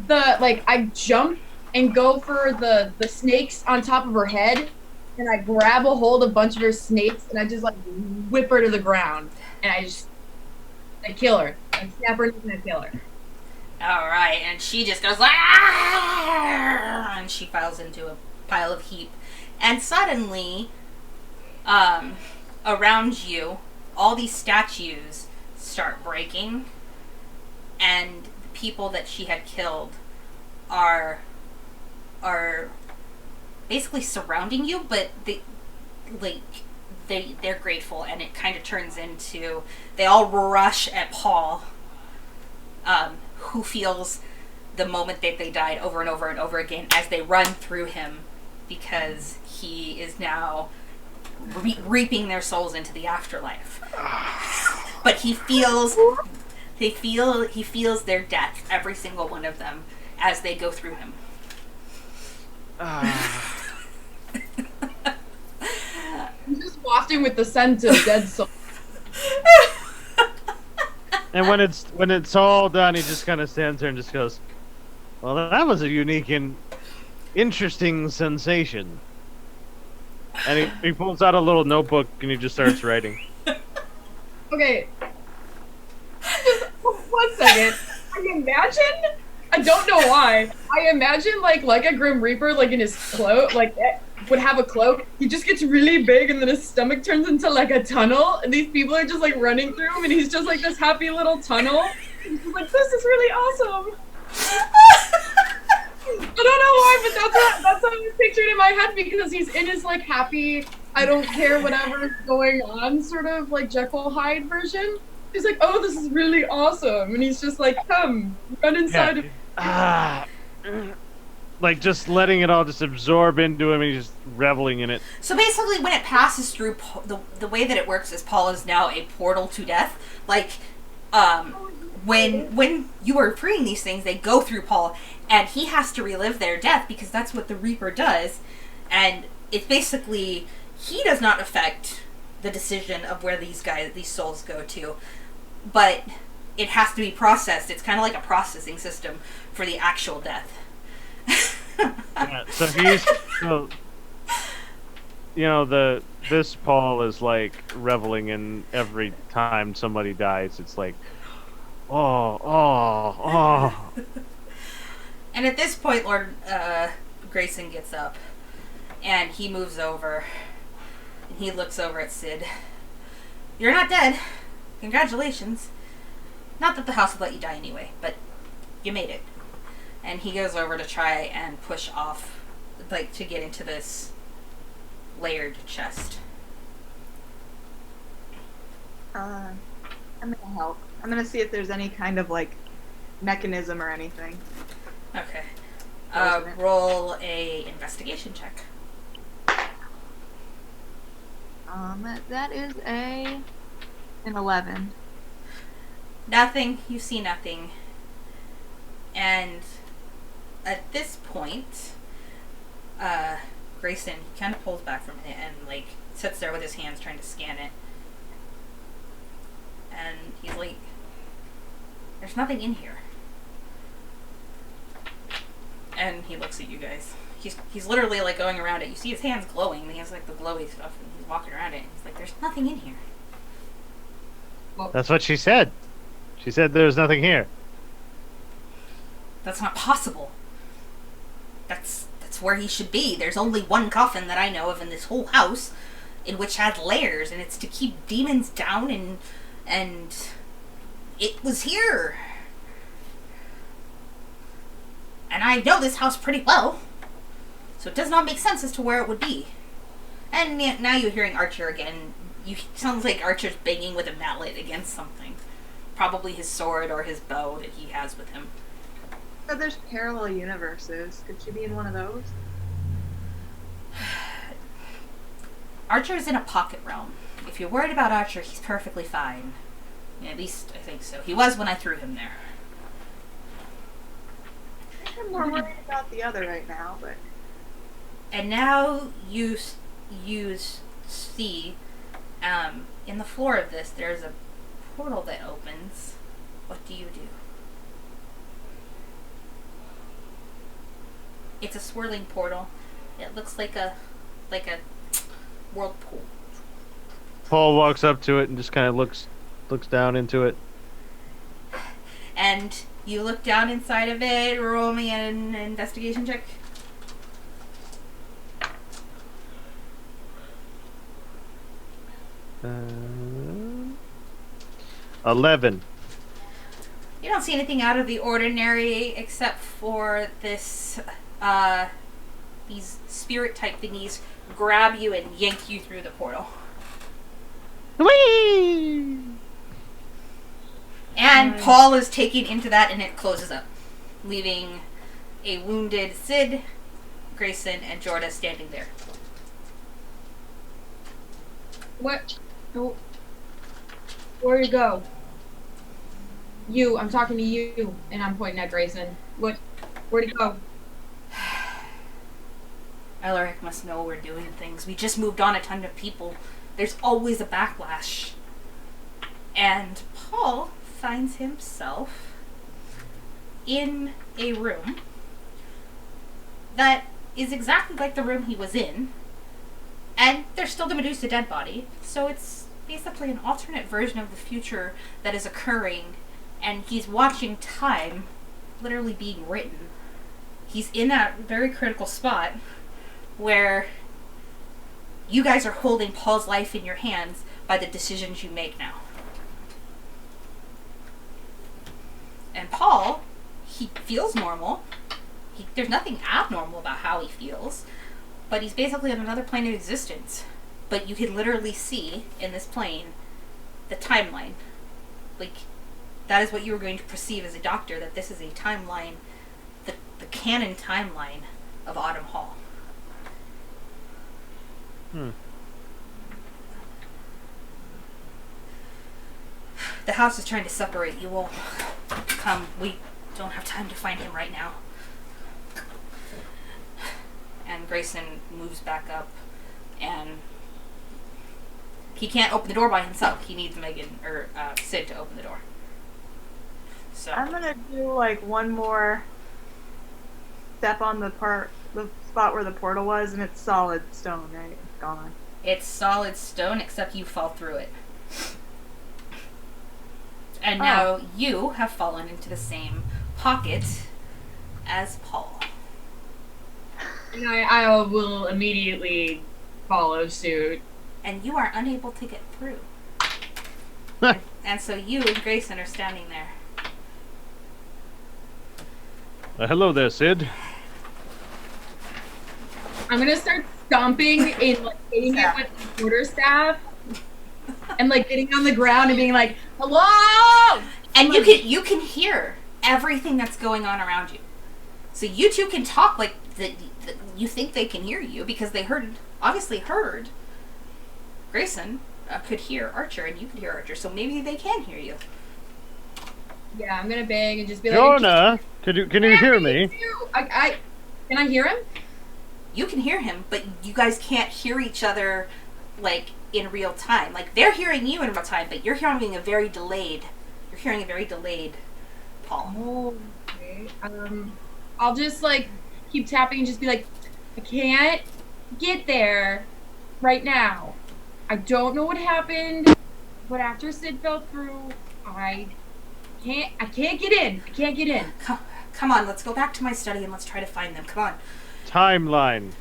I jump and go for the snakes on top of her head, and I grab a hold of a bunch of her snakes, and I just whip her to the ground, and I kill her. I snap her and I kill her. Alright, and she just goes "Ah!" and she falls into a pile of heap. And suddenly, around you, all these statues start breaking, and the people that she had killed are basically surrounding you, but they're grateful, and it kind of turns into they all rush at Paul, who feels the moment that they died over and over and over again as they run through him, because he is now reaping their souls into the afterlife. But he feels their death, every single one of them, as they go through him. I'm just wafting with the scent of dead souls. And when it's all done, he just kind of stands there and just goes, "Well, that was a unique and interesting sensation." And he pulls out a little notebook and he just starts writing. Okay. Just 1 second. I imagine, I don't know why, I imagine like a Grim Reaper, in his cloak, would have a cloak. He just gets really big and then his stomach turns into a tunnel, and these people are just running through him, and he's just this happy little tunnel. He's just this is really awesome. I don't know why, but that's how I pictured in my head, because he's in his happy, I don't care whatever's going on sort of Jekyll Hyde version. He's oh, this is really awesome, and he's just come, run inside of just letting it all just absorb into him, and he's just reveling in it. So basically, when it passes through, the way that it works is Paul is now a portal to death. When you are freeing these things, they go through Paul, and he has to relive their death, because that's what the Reaper does. And it's basically, he does not affect the decision of where these souls go to. but it has to be processed. It's kind of like a processing system for the actual death. Yeah, so he's so this Paul is like reveling in every time somebody dies. It's like, oh, oh, oh. And at this point, Lord Grayson gets up, and he moves over, and he looks over at Sid. You're not dead. Congratulations. Not that the house would let you die anyway, but you made it. And he goes over to try and push off, like, to get into this layered chest. I'm gonna help. I'm gonna see if there's any kind of, like, mechanism or anything. Okay. Roll a investigation check. That is an 11. Nothing. You see nothing. And at this point, Grayson kind of pulls back from it and, like, sits there with his hands trying to scan it. And he's like, there's nothing in here. And he looks at you guys. He's literally, like, going around it. You see his hands glowing. He has, like, the glowy stuff, and he's walking around it. And he's like, there's nothing in here. That's what she said. She said there's nothing here. That's not possible. That's where he should be. There's only one coffin that I know of in this whole house, in which has layers, and it's to keep demons down, and it was here. And I know this house pretty well, so it does not make sense as to where it would be. And now you're hearing Archer again. Sounds like Archer's banging with a mallet against something. Probably his sword or his bow that he has with him. So there's parallel universes. Could she be in one of those? Archer is in a pocket realm. If you're worried about Archer, he's perfectly fine. At least, I think so. He was when I threw him there. I'm more worried about the other right now, but... And now you see, in the floor of this, there's a portal that opens. What do you do? It's a swirling portal. It looks like a whirlpool. Paul walks up to it and just kind of looks down into it. And you look down inside of it. Roll me an investigation check. Uh, 11. You don't see anything out of the ordinary except for this, these spirit type thingies grab you and yank you through the portal. Whee! And Paul is taken into that and it closes up, leaving a wounded Sid, Grayson, and Jorda standing there. What? No. Where'd you go? You. I'm talking to you, and I'm pointing at Grayson. What? Where'd you go? Alaric must know we're doing things. We just moved on a ton of people. There's always a backlash. And Paul finds himself in a room that is exactly like the room he was in. And there's still the Medusa dead body. So it's basically an alternate version of the future that is occurring. And he's watching time literally being written. He's in that very critical spot where you guys are holding Paul's life in your hands by the decisions you make now. And Paul, he feels normal. There's nothing abnormal about how he feels. But he's basically on another plane of existence. But you can literally see in this plane the timeline. Like, that is what you were going to perceive as a doctor, that this is a timeline, the canon timeline of Autumnhall. The house is trying to separate you all. Come, we don't have time to find him right now. And Grayson moves back up and he can't open the door by himself. He needs Megan or Sid to open the door. So I'm gonna do like one more step on the spot where the portal was, and it's solid stone, right? It's gone. it's solid stone, except you fall through it. And now you have fallen into the same pocket as Paul. And I will immediately follow suit. And you are unable to get through. And so you and Grayson are standing there. Hello there, Sid. I'm gonna start stomping and like hitting it with the quarterstaff, and like getting on the ground and being like, "Hello!" And you can hear everything that's going on around you. So you two can talk like you think they can hear you because they obviously heard. Grayson could hear Archer, and you could hear Archer, so maybe they can hear you. Yeah, I'm gonna beg and just be like, Jonah, can you hear me? Can I hear him? You can hear him, but you guys can't hear each other like in real time. Like they're hearing you in real time, but you're hearing a very delayed. You're hearing a very delayed Paul. Oh, okay. I'll just like keep tapping and just be like, I can't get there right now. I don't know what happened, but after Sid fell through, I can't get in. I can't get in. Come on, let's go back to my study and let's try to find them. Come on. Timeline.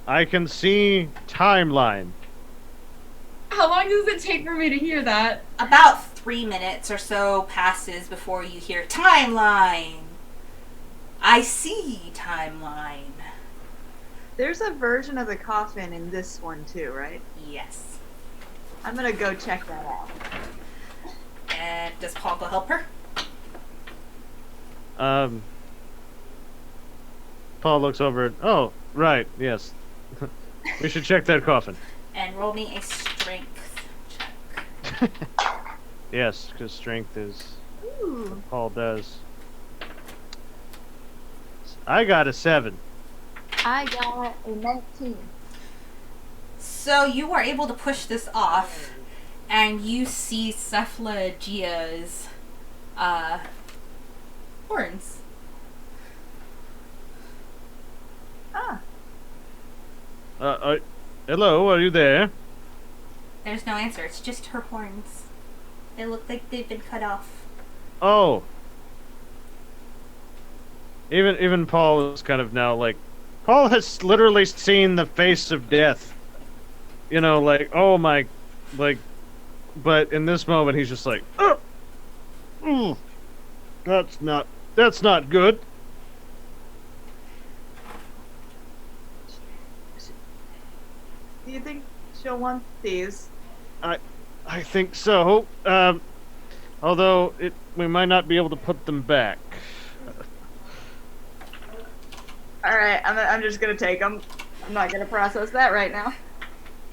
I can see timeline. How long does it take for me to hear that? About 3 minutes or so passes before you hear timeline. I see timeline. There's a version of the coffin in this one too, right? Yes. I'm gonna go check that out. And does Paul go help her? Paul looks over. Oh, right. Yes. We should check that coffin. And roll me a strength check. Yes, because strength is Ooh. what Paul does. I got a 7. I got a 19. So you are able to push this off, and you see Cephalogia's horns. Ah. Hello, are you there? There's no answer. It's just her horns. They look like they've been cut off. Oh. Even Paul is kind of now like, Paul has literally seen the face of death. You know, like, oh my, like, but in this moment he's just like, that's not good. Do you think she'll want these? I think so. Although we might not be able to put them back. All right, I'm just gonna take them. I'm not gonna process that right now.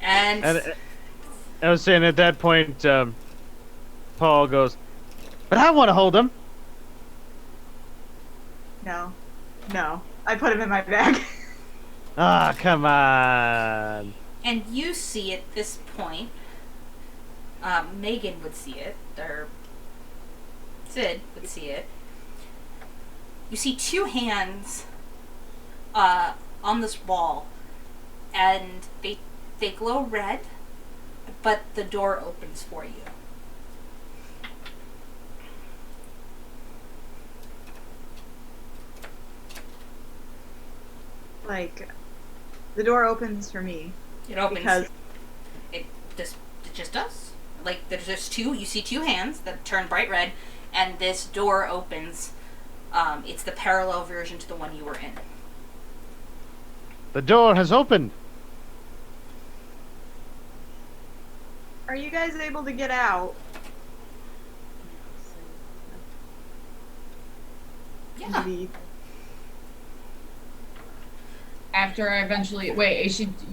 And I was saying at that point, Paul goes, but I want to hold them. No. I put them in my bag. Ah, come on. And you see at this point, Megan would see it, or Sid would see it. You see 2 hands on this wall, and they glow red, but the door opens for you. Like, the door opens for me. It opens. Because it just does. Like there's just 2. You see 2 hands that turn bright red, and this door opens. It's the parallel version to the one you were in. The door has opened. are you guys able to get out? Yeah. Maybe. After I eventually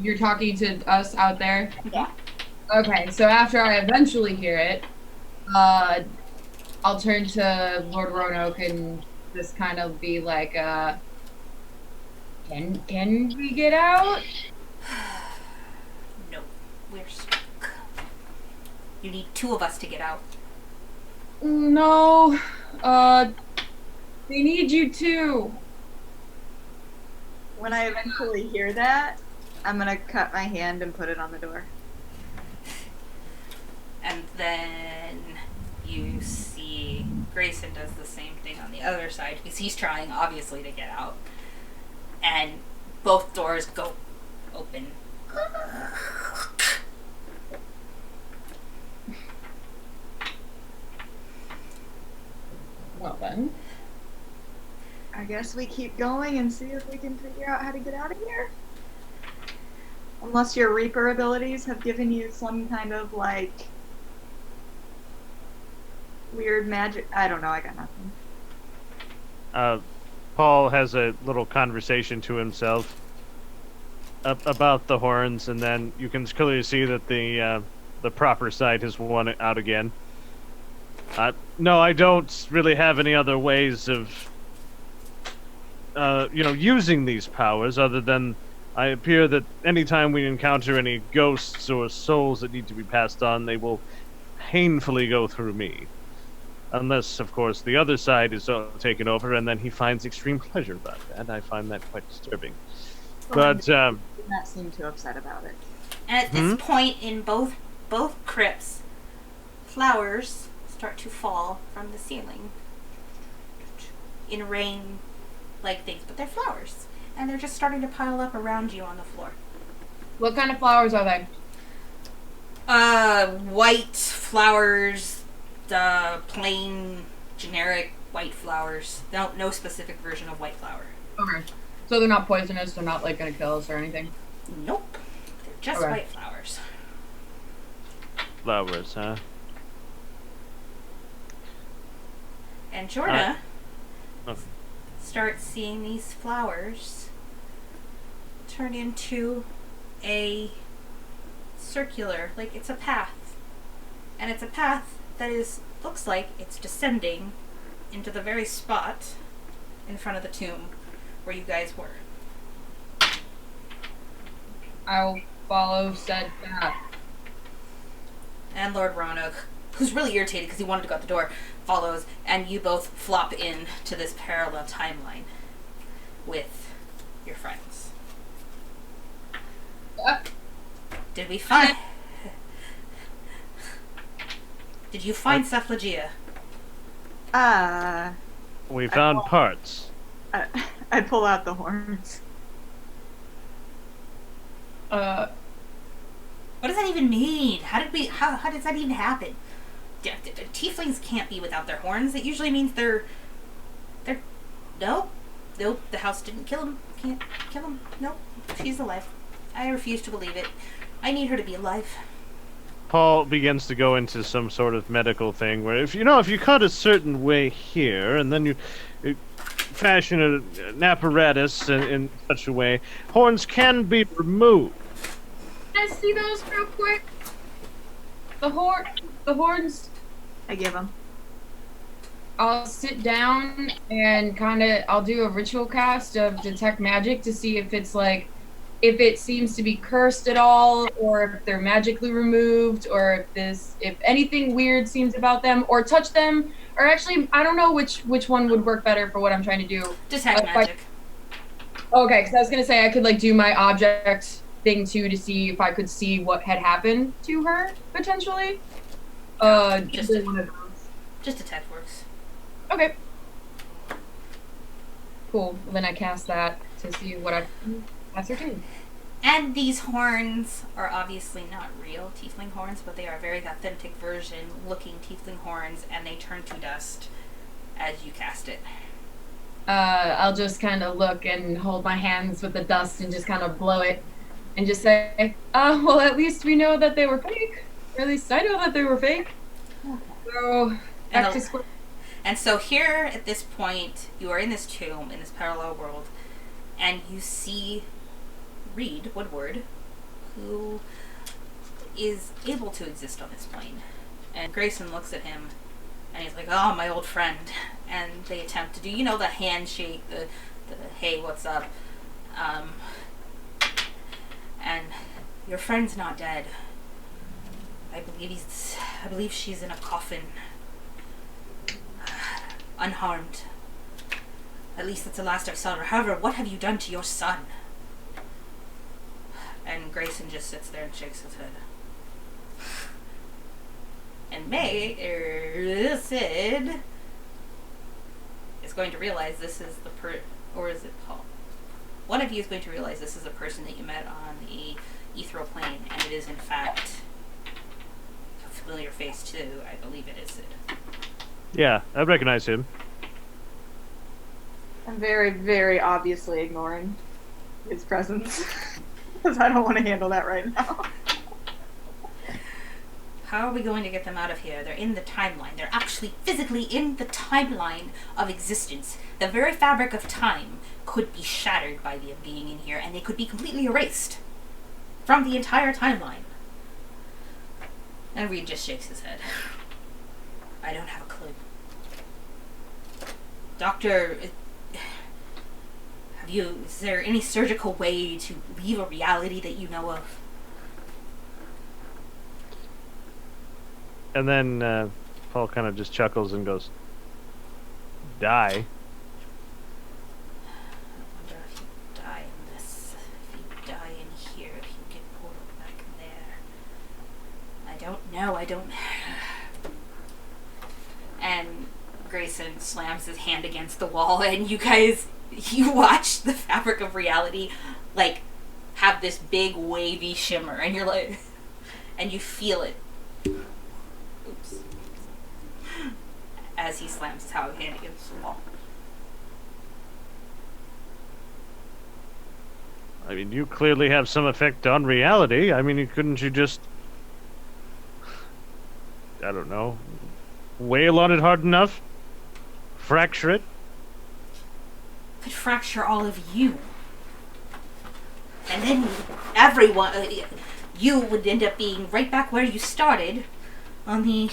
you're talking to us out there? Yeah. Okay, so after I eventually hear it, I'll turn to Lord Roanoke and just kind of be like, can we get out? No, we're You need 2 of us to get out. No. They need you too. When I eventually hear that, I'm gonna cut my hand and put it on the door. And then you see Grayson does the same thing on the other side because he's trying, obviously, to get out. And both doors go open. Well then. I guess we keep going and see if we can figure out how to get out of here. Unless your Reaper abilities have given you some kind of, like, weird magic. I don't know, I got nothing. Paul has a little conversation to himself about the horns, and then you can clearly see that the proper side has won out again. No, I don't really have any other ways of using these powers other than I appear that anytime we encounter any ghosts or souls that need to be passed on, they will painfully go through me. Unless, of course, the other side is taken over, and then he finds extreme pleasure about that. I find that quite disturbing. Well, But I did not seem too upset about it. And at this point in both crypts, flowers start to fall from the ceiling in rain-like things, but they're flowers, and they're just starting to pile up around you on the floor. What kind of flowers are they? White flowers, plain, generic white flowers. No specific version of white flower. Okay. So they're not poisonous, they're not, like, gonna kill us or anything? Nope. They're just Okay. white flowers. flowers, huh? And Jorna Oh. starts seeing these flowers turn into a circular, like it's a path. And it's a path that looks like it's descending into the very spot in front of the tomb where you guys were. I'll follow said path. And Lord Roanoke, who's really irritated because he wanted to go out the door, follows, and you both flop in to this parallel timeline with your friends. Did we find... Did you find Cephalogia? We found parts. I pull out the horns. What does that even mean? How does that even happen? Tieflings can't be without their horns. It usually means they're no, the house didn't kill him. Can't kill him. Nope, she's alive. I refuse to believe it. I need her to be alive. Paul begins to go into some sort of medical thing where if you cut a certain way here and then you fashion an apparatus in such a way, horns can be removed. Can I see those real quick? The horns. I give them. I'll sit down and I'll do a ritual cast of detect magic to see if it's like, if it seems to be cursed at all, or if they're magically removed, or if anything weird seems about them, or touch them, or actually, I don't know which one would work better for what I'm trying to do. Detect magic. Okay, because I was gonna say I could like do my object thing too to see if I could see what had happened to her potentially. Just one of those. Just detect works. Okay. Cool. Well, then I cast that to see what I can ascertain. And these horns are obviously not real tiefling horns, but they are a very authentic version looking tiefling horns, and they turn to dust as you cast it. I'll just kind of look and hold my hands with the dust and just kind of blow it and just say, well, at least we know that they were fake. Or at least I know that they were fake. So, back to square. And so here, at this point, you are in this tomb, in this parallel world, and you see Reed Woodward, who is able to exist on this plane. And Grayson looks at him, and he's like, oh, my old friend. And they attempt to do, the handshake, the hey, what's up? And your friend's not dead. I I believe she's in a coffin. Unharmed. At least that's the last I saw her. However, what have you done to your son? And Grayson just sits there and shakes his head. And Sid is going to realize this is the or is it Paul? One of you is going to realize this is a person that you met on the ethereal plane, and it is in fact a familiar face too. I believe it is Sid. Yeah, I recognize him. I'm very, very obviously ignoring his presence because I don't want to handle that right now. How are we going to get them out of here? They're in the timeline. They're actually physically in the timeline of existence. The very fabric of time could be shattered by them being in here, and they could be completely erased from the entire timeline. And Reed just shakes his head. I don't have a clue. Doctor, is there any surgical way to leave a reality that you know of? And then Paul kind of just chuckles and goes, die. I wonder if you die in this. If you die in here, if you get portaled back there. I don't know. And Grayson slams his hand against the wall, and you watch the fabric of reality, like, have this big wavy shimmer, and you're like, and you feel it. Oops. As he slams his hand against the wall. I mean, you clearly have some effect on reality. I mean, couldn't you just, I don't know, wail on it hard enough? Fracture it? Could fracture all of you. And then everyone, you would end up being right back where you started, on the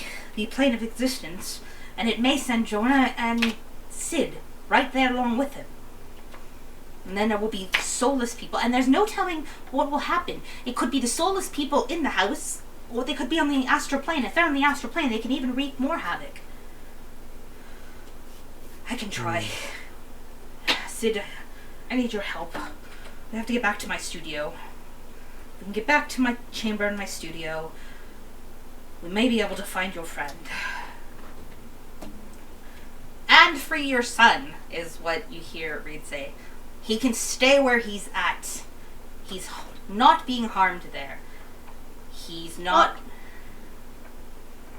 plane of existence, and it may send Jonah and Sid right there along with him. And then there will be soulless people, and there's no telling what will happen. It could be the soulless people in the house, or they could be on the astral plane. If they're on the astral plane, they can even wreak more havoc. I can try. Sid, I need your help. I have to get back to my studio. We can get back to my chamber in my studio. We may be able to find your friend. And free your son, is what you hear Reed say. He can stay where he's at. He's not being harmed there. He's not... Well,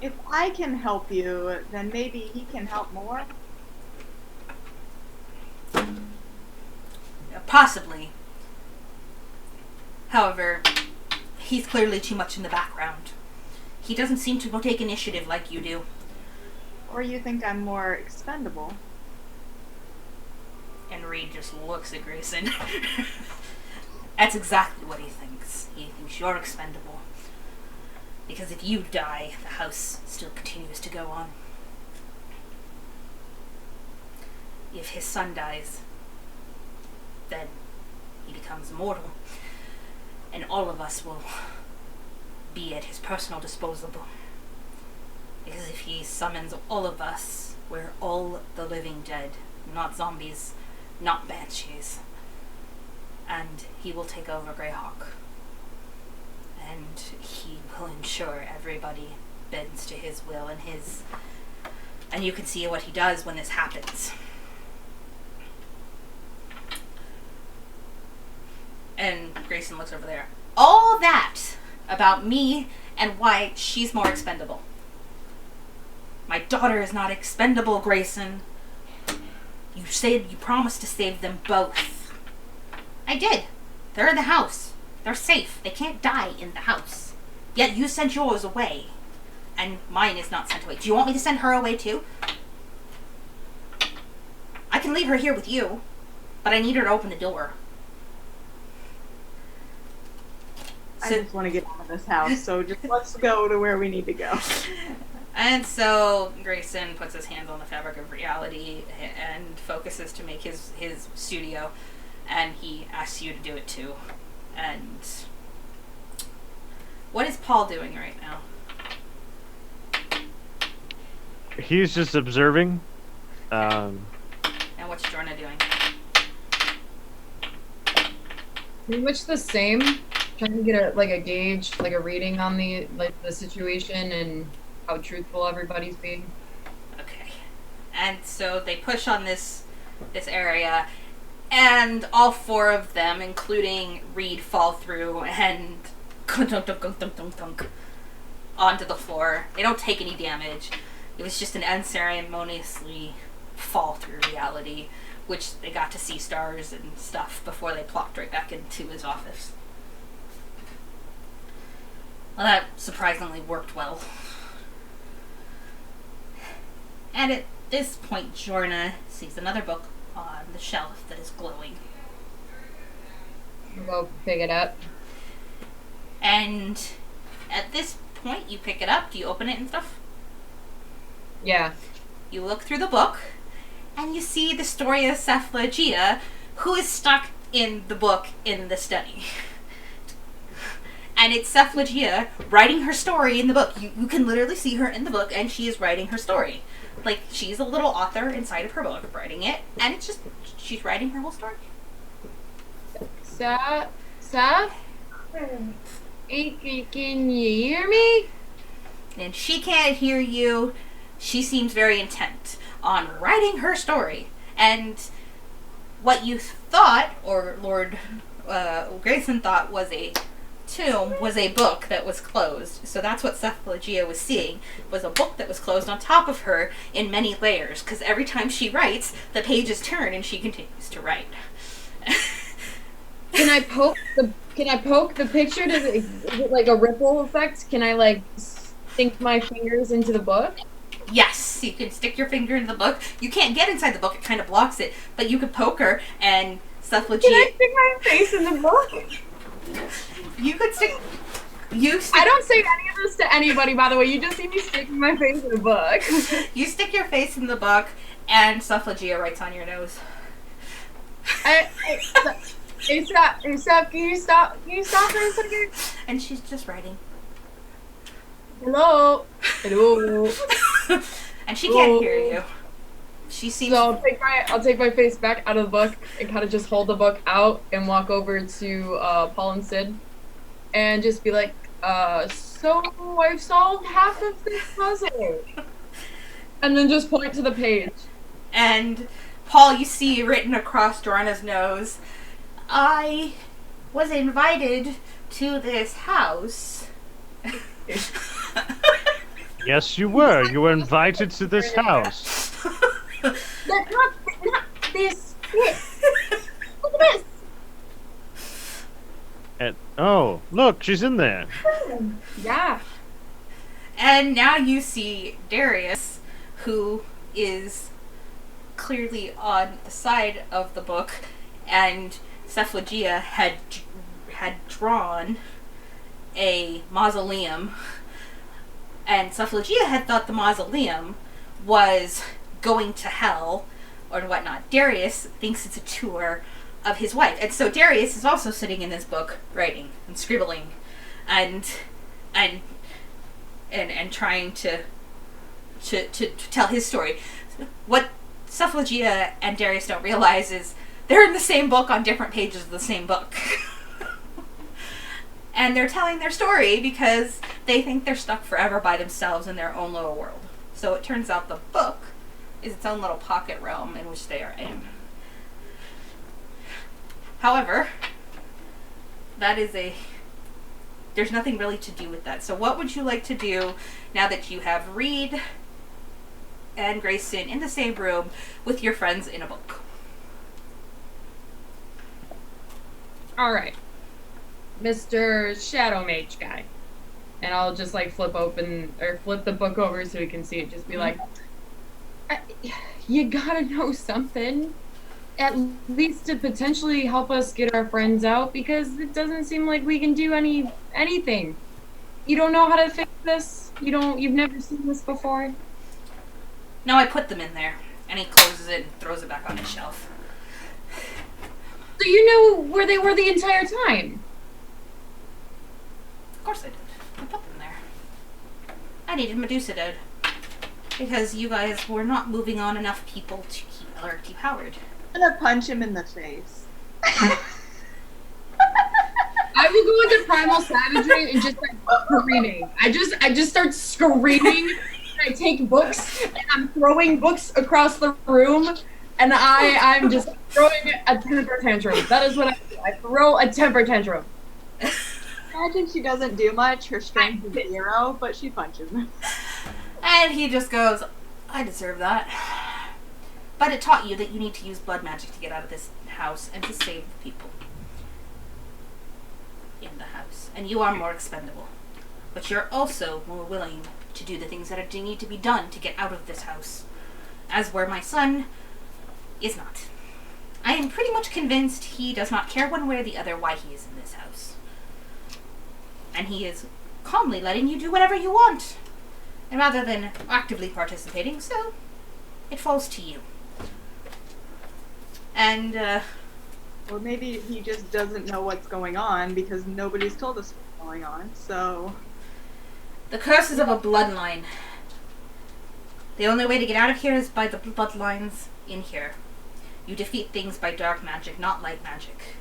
if I can help you, then maybe he can help more. Possibly. However, he's clearly too much in the background. He doesn't seem to take initiative like you do. Or you think I'm more expendable. And Reed just looks at Grayson. That's exactly what he thinks. He thinks you're expendable. Because if you die, the house still continues to go on. If his son dies, then he becomes immortal. And all of us will be at his personal disposal. Because if he summons all of us, we're all the living dead. Not zombies, not banshees. And he will take over Greyhawk. And he will ensure everybody bends to his will and his... And you can see what he does when this happens. And Grayson looks over there. All that about me and why she's more expendable. My daughter is not expendable, Grayson. You said you promised to save them both. I did. They're in the house. They're safe. They can't die in the house. Yet you sent yours away. And mine is not sent away. Do you want me to send her away too? I can leave her here with you. But I need her to open the door. I just want to get out of this house, so just let's go to where we need to go. And so Grayson puts his hands on the fabric of reality and focuses to make his studio, and he asks you to do it too. And what is Paul doing right now? He's just observing. And what's Jorna doing? Pretty much the same. Trying to get a gauge, like a reading on the situation and how truthful everybody's being. Okay. And so they push on this area, and all four of them, including Reed, fall through and onto the floor. They don't take any damage. It was just an unceremoniously fall through reality, which they got to see stars and stuff before they plopped right back into his office. Well, that surprisingly worked well. And at this point, Jorna sees another book on the shelf that is glowing. Go pick it up. And at this point, you pick it up. Do you open it and stuff? Yeah. You look through the book, and you see the story of Cephalogia, who is stuck in the book in the study. And it's Cephalogia writing her story in the book. You can literally see her in the book, and she is writing her story. Like, she's a little author inside of her book writing it, and it's just, she's writing her whole story. Seth? Hey, can you hear me? And she can't hear you. She seems very intent on writing her story. And what you thought, or Lord Grayson thought was a tomb, was a book that was closed. So that's what Cephalogia was seeing, was a book that was closed on top of her in many layers. Because every time she writes, the pages turn and she continues to write. Can I poke the picture? Is it like a ripple effect? Can I sink my fingers into the book? Yes, you can stick your finger into the book. You can't get inside the book, it kind of blocks it. But you could poke her, and Cephalogia... Can I stick my face in the book? You could stick... I don't say any of this to anybody, by the way. You just see me sticking my face in the book. You stick your face in the book, and Cephalogia writes on your nose. Hey, stop, can you stop for a second? And she's just writing. Hello. And she can't hear you. She seems... So I'll take my face back out of the book and kind of just hold the book out and walk over to Paul and Sid and just be like, so I've solved half of this puzzle. And then just point to the page. And Paul, you see written across Jorna's nose, I was invited to this house. Yes, you were. You were invited to this house. Not this. Look at this. Oh, look, she's in there. Yeah. And now you see Darius, who is clearly on the side of the book, and Cephalogia had drawn a mausoleum, and Cephalogia had thought the mausoleum was going to hell or whatnot. Darius thinks it's a tour of his wife, and so Darius is also sitting in this book writing and scribbling and trying to tell his story. What Cephalogia and Darius don't realize is they're in the same book on different pages of the same book. And they're telling their story because they think they're stuck forever by themselves in their own little world. So it turns out the book is its own little pocket realm in which they are in. However, there's nothing really to do with that. So what would you like to do now that you have Reed and Grayson in the same room with your friends in a book? All right. Mr. Shadow Mage guy. And I'll just flip the book over so we can see it. Just be like, you gotta know something. At least to potentially help us get our friends out, because it doesn't seem like we can do anything. You don't know how to fix this? You've never seen this before? No, I put them in there. And he closes it and throws it back on his shelf. So you knew where they were the entire time? Of course I did. I put them there. I needed Medusa dead. Because you guys were not moving on enough people to keep LRT powered. I'm gonna punch him in the face. I will go into primal savagery and just like screaming. I just start screaming. I take books and I'm throwing books across the room, and I'm just throwing a temper tantrum. That is what I do. I throw a temper tantrum. Imagine she doesn't do much. Her strength is 0, but she punches him. And he just goes, I deserve that. But it taught you that you need to use blood magic to get out of this house and to save the people in the house. And you are more expendable. But you're also more willing to do the things that need to be done to get out of this house. As where my son is not. I am pretty much convinced he does not care one way or the other why he is in this house. And he is calmly letting you do whatever you want. And rather than actively participating, so it falls to you. And, Or maybe he just doesn't know what's going on because nobody's told us what's going on, so... the curses of a bloodline. The only way to get out of here is by the bloodlines in here. You defeat things by dark magic, not light magic.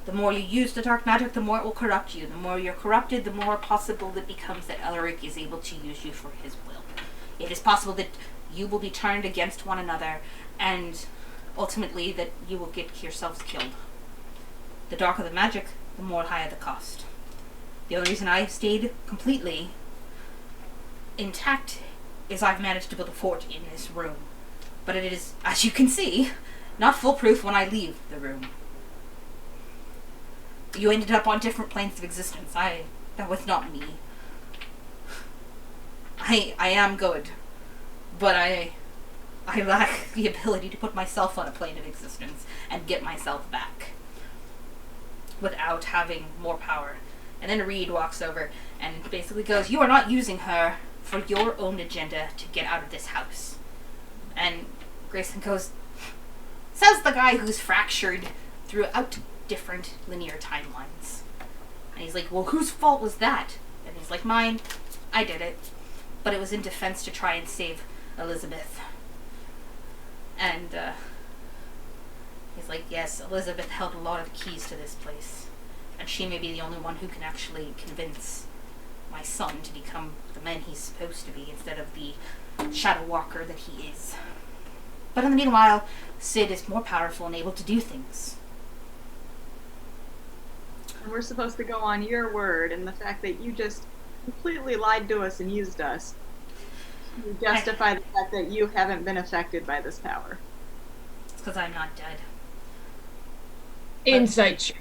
The more you use the dark magic, the more it will corrupt you. The more you're corrupted, the more possible it becomes that Elric is able to use you for his will. It is possible that you will be turned against one another, and ultimately that you will get yourselves killed. The darker the magic, the more higher the cost. The only reason I've stayed completely intact is I've managed to build a fort in this room. But it is, as you can see, not foolproof when I leave the room. You ended up on different planes of existence. That was not me. I am good, but I lack the ability to put myself on a plane of existence and get myself back without having more power. And then Reed walks over and basically goes, you are not using her for your own agenda to get out of this house. And Grayson goes, says the guy who's fractured throughout different linear timelines. And he's like, well, whose fault was that? And he's like, mine. I did it. But it was in defense to try and save Elizabeth. And he's like, yes, Elizabeth held a lot of keys to this place. And she may be the only one who can actually convince my son to become the man he's supposed to be instead of the shadow walker that he is. But in the meanwhile, Sid is more powerful and able to do things. And we're supposed to go on your word and the fact that you just completely lied to us and used us to justify the fact that you haven't been affected by this power. It's because I'm not dead. Insight check.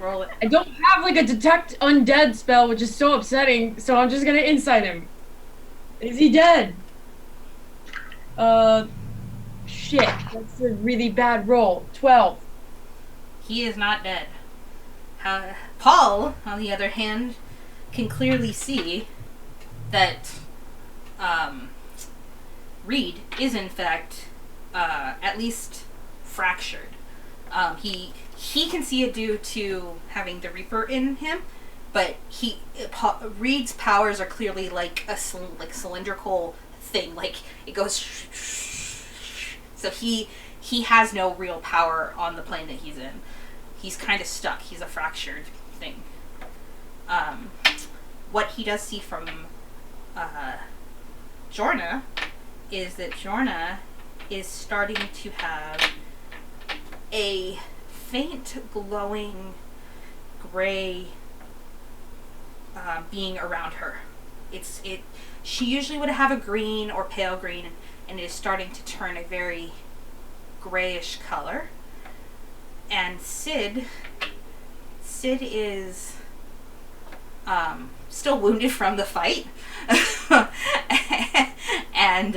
Roll it. I don't have like a detect undead spell, which is so upsetting, so I'm just gonna insight him. Is he dead? Shit. That's a really bad roll. 12. He is not dead. Paul, on the other hand, can clearly see that Reed is in fact at least fractured. He can see it due to having the Reaper in him, but Reed's powers are clearly like a cylindrical thing. Like it goes. So he has no real power on the plane that he's in. He's kind of stuck. He's a fractured thing. What he does see from Jorna is that Jorna is starting to have a faint glowing gray being around her. She usually would have a green or pale green, and it is starting to turn a very grayish color. And Sid is still wounded from the fight. And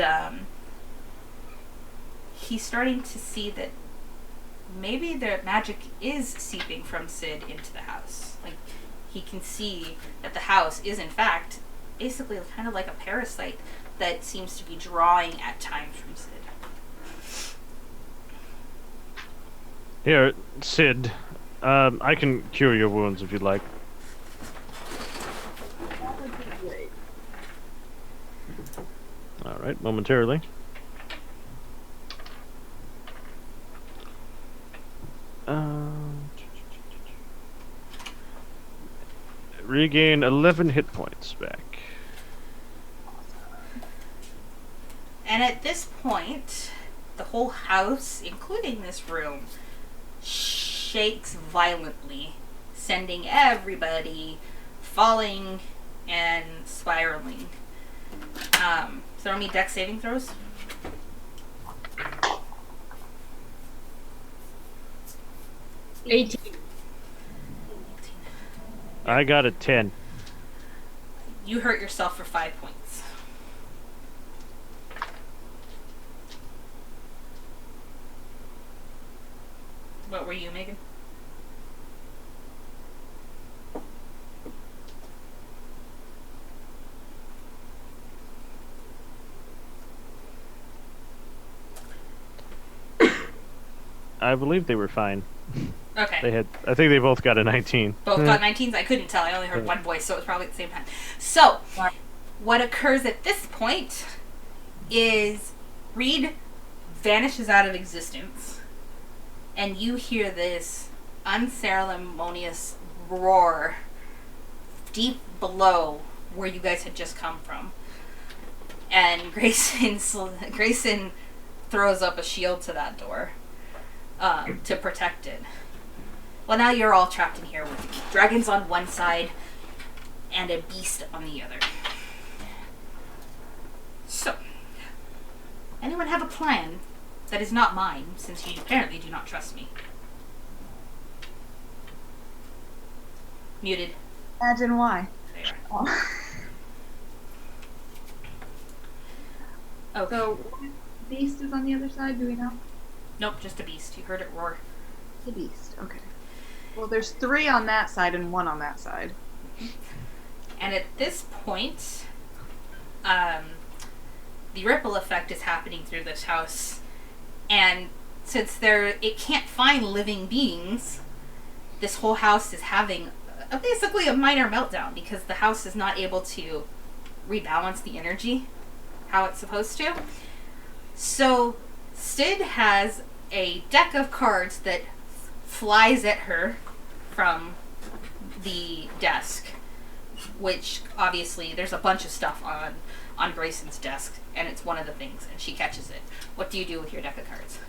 he's starting to see that maybe the magic is seeping from Sid into the house. Like, he can see that the house is in fact basically kind of like a parasite that seems to be drawing at times from Sid. Here, Sid. I can cure your wounds if you'd like. That would be great. All right, momentarily. Regain 11 hit points back. And at this point, the whole house, including this room, shakes violently, sending everybody falling and spiraling. Throw me dex saving throws. $18. I got a 10. You hurt yourself for 5 points. What were you, Megan? I believe they were fine. Okay. I think they both got a 19. Both got 19s? I couldn't tell. I only heard one voice, so it was probably at the same time. So, what occurs at this point is Reed vanishes out of existence, and you hear this unceremonious roar deep below where you guys had just come from. And Grayson throws up a shield to that door to protect it. Well, now you're all trapped in here with dragons on one side and a beast on the other. So, anyone have a plan that is not mine, since you apparently do not trust me? Muted. Imagine why. There. Oh. Okay. So, what beast is on the other side? Do we know? Nope, just a beast. You heard it roar. The beast. Okay. Well, there's 3 on that side and 1 on that side. And at this point, the ripple effect is happening through this house. And since it can't find living beings, this whole house is having basically a minor meltdown because the house is not able to rebalance the energy how it's supposed to. So Sid has a deck of cards that flies at her from the desk, which obviously there's a bunch of stuff on Grayson's desk, and it's one of the things, and she catches it. What do you do with your deck of cards?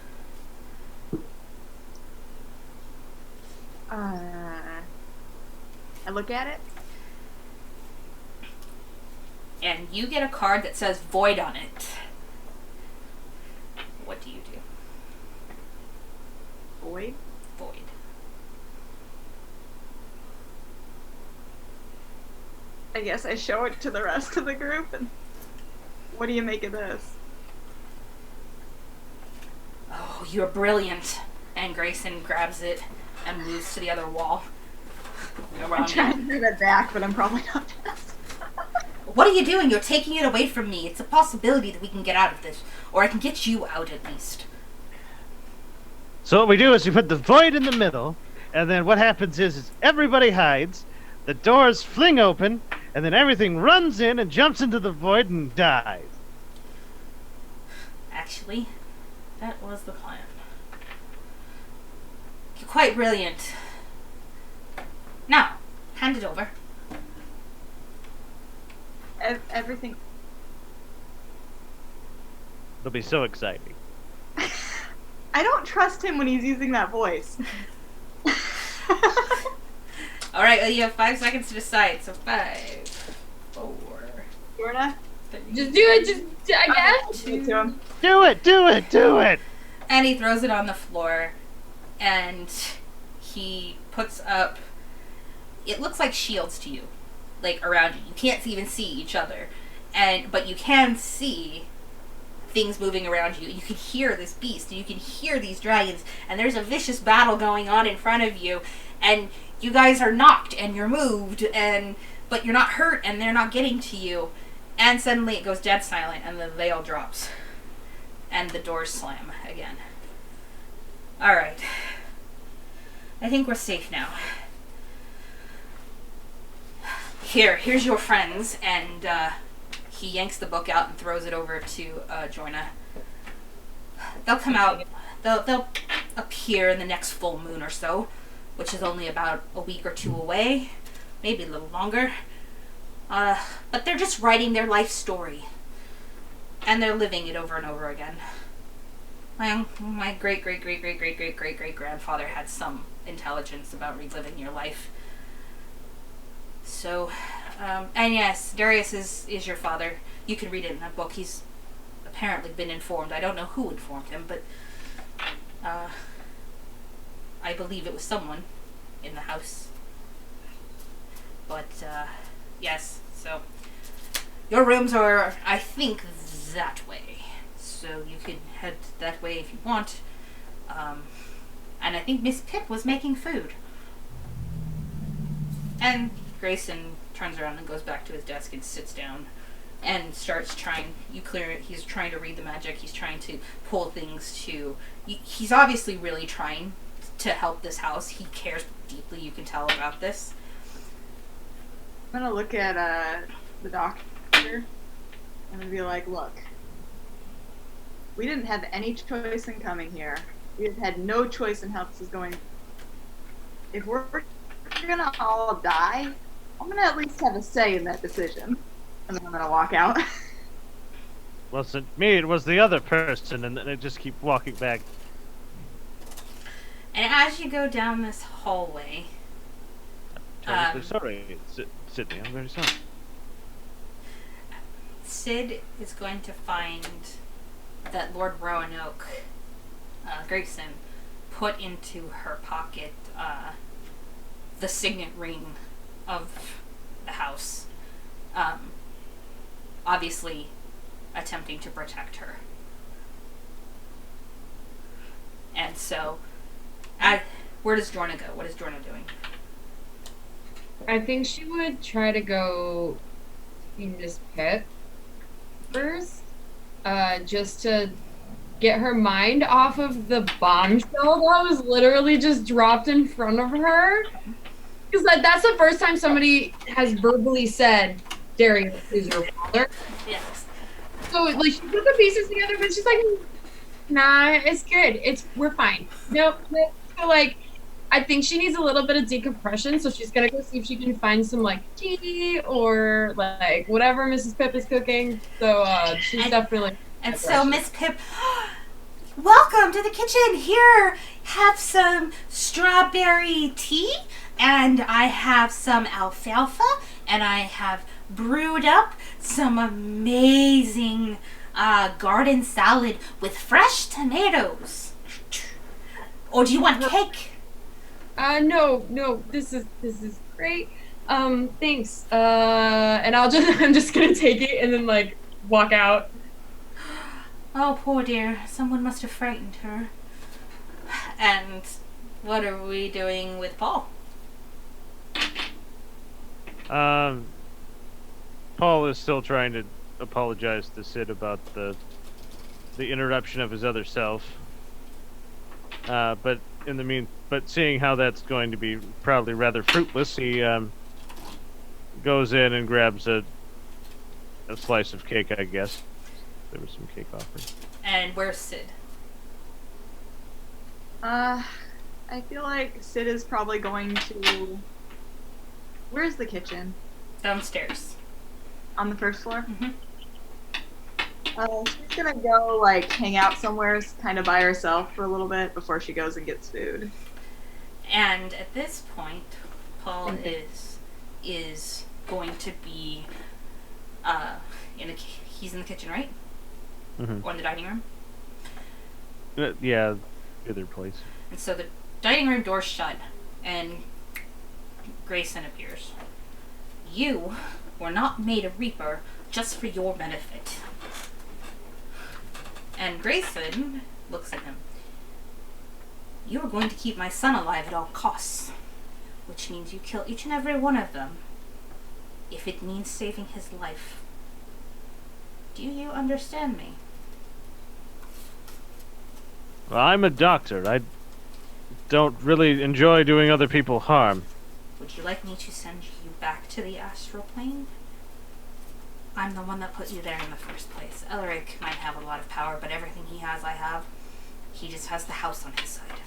I look at it. And you get a card that says void on it. What do you do? Void. Void. I guess I show it to the rest of the group, and what do you make of this? Oh, you're brilliant. And Grayson grabs it and moves to the other wall. I'm trying to move it back, but I'm probably not fast. What are you doing? You're taking it away from me. It's a possibility that we can get out of this. Or I can get you out at least. So what we do is we put the void in the middle, and then what happens is everybody hides, the doors fling open, and then everything runs in and jumps into the void and dies. Actually, that was the plan. You're quite brilliant. Now, hand it over. Everything. It'll be so exciting. I don't trust him when he's using that voice. Alright, well, you have 5 seconds to decide. So 5, 4, Jorna? 3, Just do it, I guess. Give it to him. Do it! Do it! Do it! And he throws it on the floor, and he puts up, it looks like shields to you, like around you. You can't even see each other, but you can see things moving around you. You can hear this beast, and you can hear these dragons, and there's a vicious battle going on in front of you, and you guys are knocked, and you're moved, but you're not hurt, and they're not getting to you. And suddenly it goes dead silent, and the veil drops, and the doors slam again. Alright. I think we're safe now. Here's your friends, and he yanks the book out and throws it over to Joyna. They'll come out. They'll appear in the next full moon or so, which is only about a week or two away, maybe a little longer. But they're just writing their life story, and they're living it over and over again. My great grandfather had some intelligence about reliving your life. So, and yes, Darius is your father. You can read it in that book. He's apparently been informed. I don't know who informed him, but I believe it was someone in the house. But yes, so your rooms are, I think, that way. So you can head that way if you want. And I think Miss Pip was making food. And Grayson turns around and goes back to his desk and sits down and starts trying. He's trying to read the magic. He's trying to pull things to. He's obviously really trying to help this house. He cares deeply. You can tell about this. I'm gonna look at the doctor. I'm gonna be like, look, we didn't have any choice in coming here. We have had no choice in how this is going. If we're gonna all die, I'm gonna at least have a say in that decision. And then I'm gonna walk out. Wasn't me, it was the other person, and then I just keep walking back. And as you go down this hallway, Terribly sorry, Sydney, I'm very sorry. Sid is going to find that Lord Roanoke, Grayson, put into her pocket the signet ring of the house, obviously attempting to protect her. And so, where does Jorna go? What is Jorna doing? I think she would try to go in this pit first, just to get her mind off of the bombshell that was literally just dropped in front of her. Because that's the first time somebody has verbally said, Darius is your father. Yes. So, like, she put the pieces together, but she's like, nah, it's good. We're fine. Nope. So, like, I think she needs a little bit of decompression, so she's gonna go see if she can find some, like, tea or, like, whatever Mrs. Pip is cooking. So, she's definitely... And so Miss Pip, welcome to the kitchen. Here, have some strawberry tea, and I have some alfalfa, and I have brewed up some amazing garden salad with fresh tomatoes. Or do you want cake? No, this is great. Thanks. And I'm just gonna take it and then, like, walk out. Oh, poor dear. Someone must have frightened her. And what are we doing with Paul? Paul is still trying to apologize to Sid about the interruption of his other self. But seeing how that's going to be probably rather fruitless, he goes in and grabs a slice of cake, I guess. There was some cake offered. And where's Sid? I feel like Sid is probably going to... Where's the kitchen? Downstairs. On the first floor? Mm-hmm. She's gonna go, like, hang out somewhere kind of by herself for a little bit before she goes and gets food. And at this point, Paul is going to be he's in the kitchen, right? Mm-hmm. Or in the dining room? Yeah, either place. And so the dining room door's shut, and Grayson appears. You were not made a reaper just for your benefit. And Grayson looks at him. You are going to keep my son alive at all costs, which means you kill each and every one of them, if it means saving his life. Do you understand me? Well, I'm a doctor. I don't really enjoy doing other people harm. Would you like me to send you back to the astral plane? I'm the one that put you there in the first place. Elric might have a lot of power, but everything he has, I have. He just has the house on his side.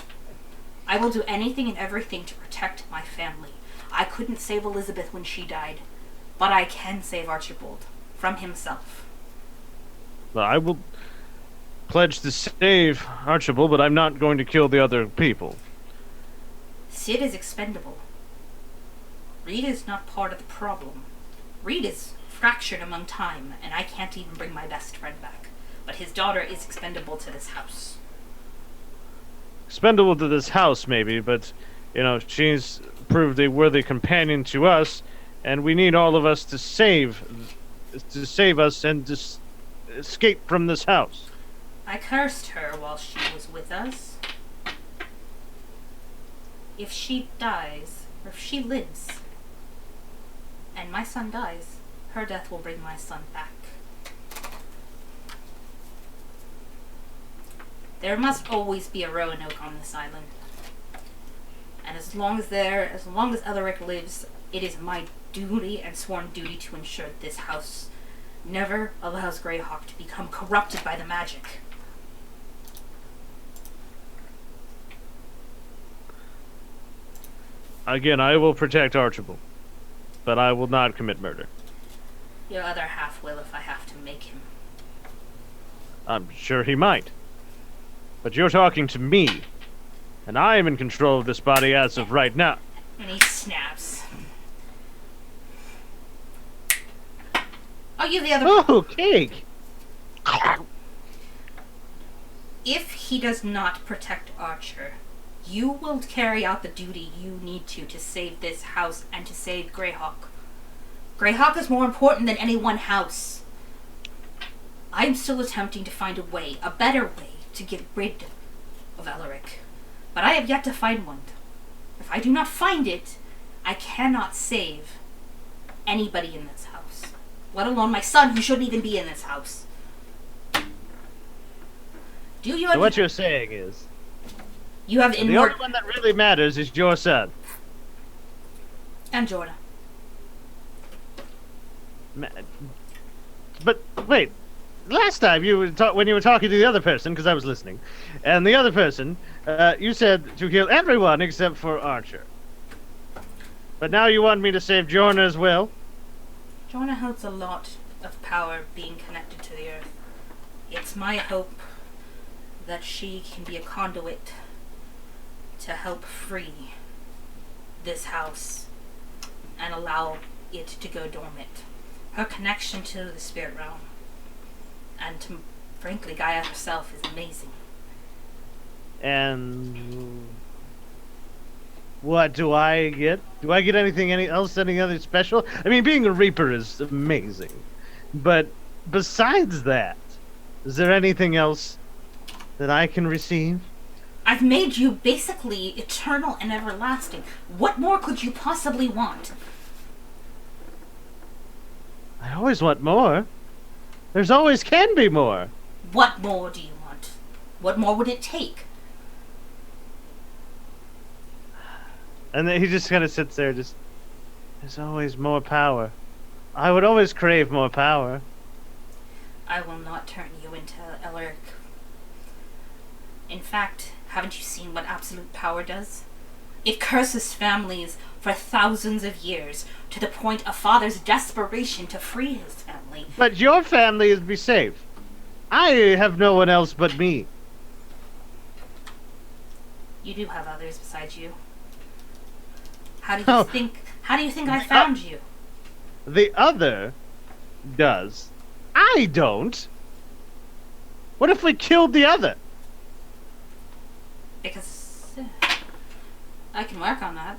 I will do anything and everything to protect my family. I couldn't save Elizabeth when she died, but I can save Archibald from himself. Well, I will pledge to save Archibald, but I'm not going to kill the other people. Sid is expendable. Reed is not part of the problem. Reed is fractured among time, and I can't even bring my best friend back. But his daughter is expendable to this house. Expendable to this house, maybe, but, she's proved a worthy companion to us, and we need all of us to save us and to escape from this house. I cursed her while she was with us. If she dies, or if she lives, and my son dies, her death will bring my son back. There must always be a Roanoke on this island. And as long as Elric lives, it is my duty and sworn duty to ensure that this house never allows Greyhawk to become corrupted by the magic. Again, I will protect Archibald, but I will not commit murder. Your other half will if I have to make him. I'm sure he might. But you're talking to me, and I am in control of this body as of right now. And he snaps. Oh, you the other... Oh, cake! If he does not protect Archer, you will carry out the duty you need to save this house and to save Greyhawk. Greyhawk is more important than any one house. I'm still attempting to find a way, a better way, to get rid of Elric. But I have yet to find one. If I do not find it, I cannot save anybody in this house. Let alone my son, who shouldn't even be in this house. Do you So what you're saying is, you have the only one that really matters is your son. And Jordan. But wait, last time when you were talking to the other person, because I was listening, and the other person, you said to kill everyone except for Archer. But now you want me to save Jorna as well? Jorna holds a lot of power being connected to the earth. It's my hope that she can be a conduit to help free this house and allow it to go dormant. Her connection to the spirit realm and to, frankly, Gaia herself is amazing. And what do I get? Do I get anything other special? I mean, being a Reaper is amazing. But besides that, is there anything else that I can receive? I've made you basically eternal and everlasting. What more could you possibly want? I always want more. There's always can be more. What more do you want? What more would it take? And then he just kind of sits there, there's always more power. I would always crave more power. I will not turn you into Elric. In fact, haven't you seen what absolute power does? It curses families for thousands of years, to the point of father's desperation to free his family. But your family is be safe. I have no one else but me. You do have others besides you. How do you think I found you? The other does. I don't. What if we killed the other? Because I can work on that.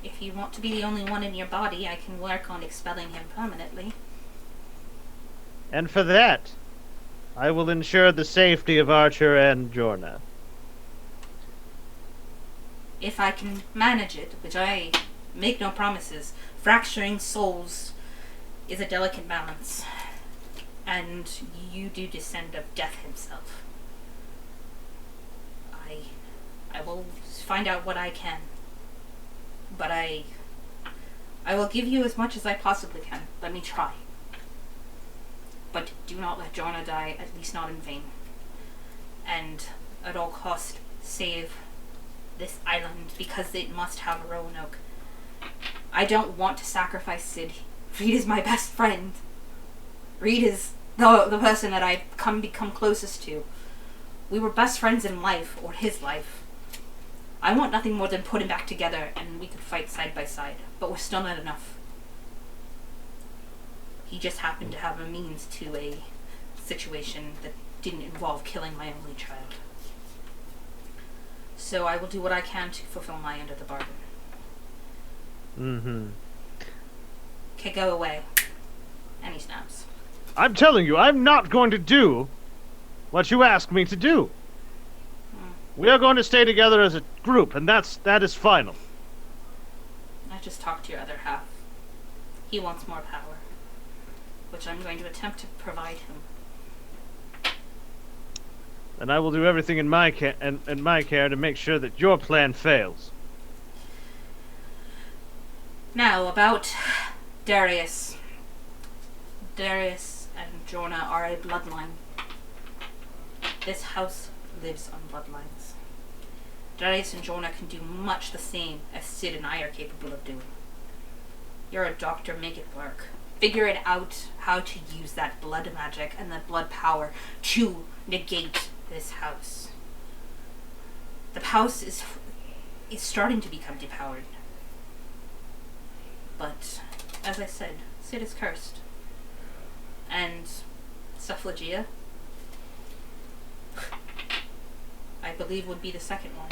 If you want to be the only one in your body, I can work on expelling him permanently. And for that, I will ensure the safety of Archer and Jorna. If I can manage it, which I make no promises, fracturing souls is a delicate balance. And you do descend of Death himself. I will find out what I can. But I will give you as much as I possibly can. Let me try. But do not let Jonah die, at least not in vain. And at all cost, save this island, because it must have Roanoke. I don't want to sacrifice Sid. Reed is my best friend. Reed is the person that I've become closest to. We were best friends in life, or his life. I want nothing more than put him back together and we could fight side by side, but we're still not enough. He just happened to have a means to a situation that didn't involve killing my only child. So I will do what I can to fulfill my end of the bargain. Mm-hmm. Okay, go away. And he snaps. I'm telling you, I'm not going to do what you ask me to do. We are going to stay together as a group, and that is final. I just talked to your other half. He wants more power, which I'm going to attempt to provide him. And I will do everything in my care to make sure that your plan fails. Now, about Darius. Darius and Jonah are a bloodline. This house lives on bloodlines. Darius and Jonah can do much the same as Sid and I are capable of doing. You're a doctor, make it work. Figure it out how to use that blood magic and that blood power to negate this house. The house is starting to become depowered. But, as I said, Sid is cursed. And Cephalogia, I believe, would be the second one.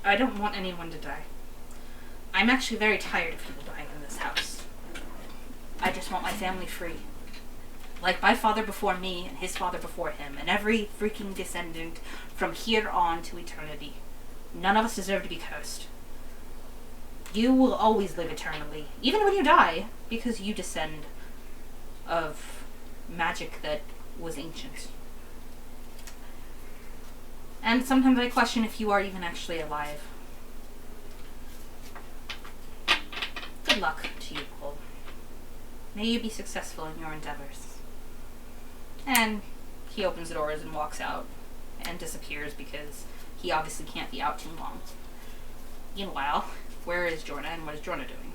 I don't want anyone to die. I'm actually very tired of people dying in this house. I just want my family free. Like my father before me and his father before him, and every freaking descendant from here on to eternity. None of us deserve to be cursed. You will always live eternally, even when you die, because you descend of magic that was ancient. And sometimes I question if you are even actually alive. Good luck to you, Paul. May you be successful in your endeavors. And he opens the doors and walks out and disappears because he obviously can't be out too long. Meanwhile, where is Jorna and what is Jorna doing?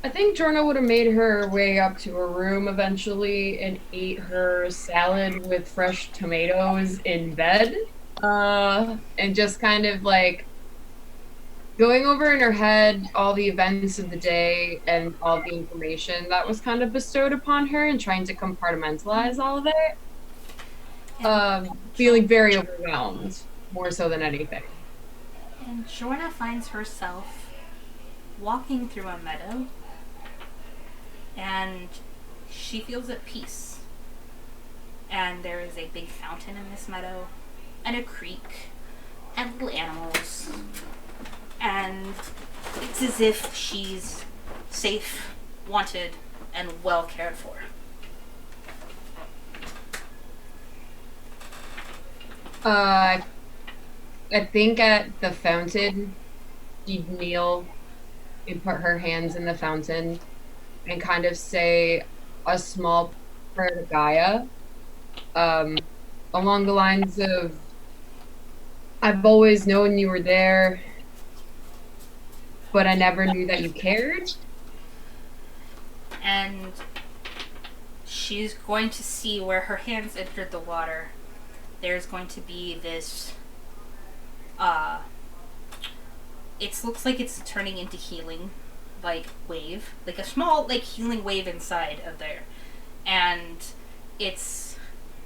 I think Jorna would have made her way up to her room eventually and ate her salad with fresh tomatoes in bed. And just kind of like going over in her head all the events of the day and all the information that was kind of bestowed upon her and trying to compartmentalize all of it. Feeling very overwhelmed, more so than anything. And Jorna finds herself walking through a meadow, and she feels at peace. And there is a big fountain in this meadow, and a creek, and little animals. And it's as if she's safe, wanted, and well cared for. I think at the fountain, she'd kneel and put her hands in the fountain and kind of say a small prayer to Gaia, along the lines of, I've always known you were there, but I never knew that you cared. And she's going to see where her hands entered the water. There's going to be this, it looks like it's turning into healing, like, wave. Like a small, like, healing wave inside of there. And it's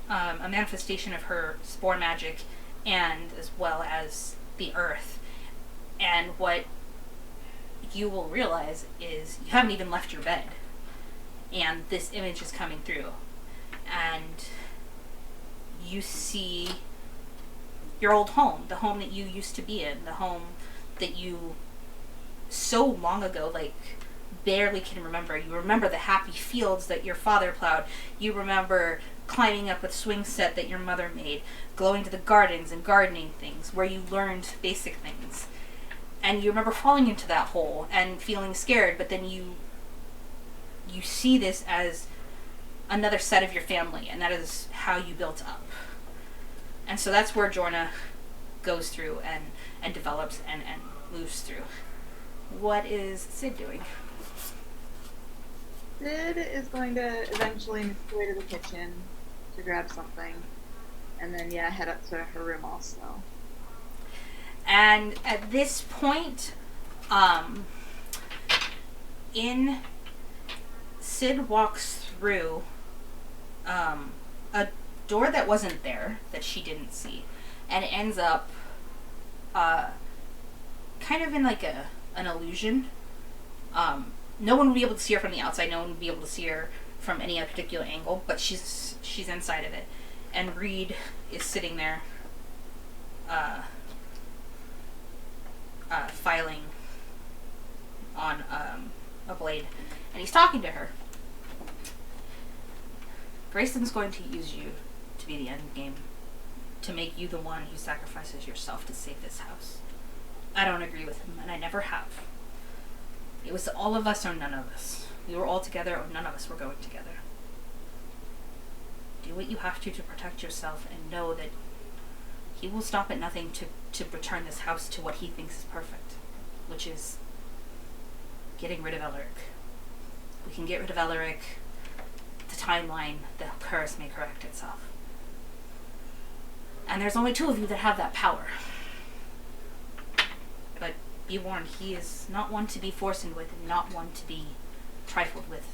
a manifestation of her spore magic and as well as the earth. And what you will realize is you haven't even left your bed. And this image is coming through. And you see your old home, the home that you used to be in, the home that you so long ago, like, barely can remember. You remember the happy fields that your father plowed. You remember climbing up a swing set that your mother made, going to the gardens and gardening things where you learned basic things. And you remember falling into that hole and feeling scared, but then you you see this as another set of your family, and that is how you built up. And so that's where Jorna goes through and develops and moves through. What is Sid doing? Sid is going to eventually make her way to the kitchen to grab something, and then head up to her room also. And at this point, Sid walks through a door that wasn't there, that she didn't see, and ends up kind of in like an illusion. No one would be able to see her from the outside. No one would be able to see her from any particular angle, but she's inside of it. And Reed is sitting there filing on a blade, and he's talking to her. Grayson's going to use you to be the end game, to make you the one who sacrifices yourself to save this house. I don't agree with him, and I never have. It was all of us or none of us. We were all together or none of us were going together. Do what you have to protect yourself, and know that he will stop at nothing to return this house to what he thinks is perfect, which is getting rid of Elric. We can get rid of Elric. The timeline, the curse may correct itself. And there's only 2 of you that have that power. But be warned, he is not one to be forced with, and not one to be trifled with.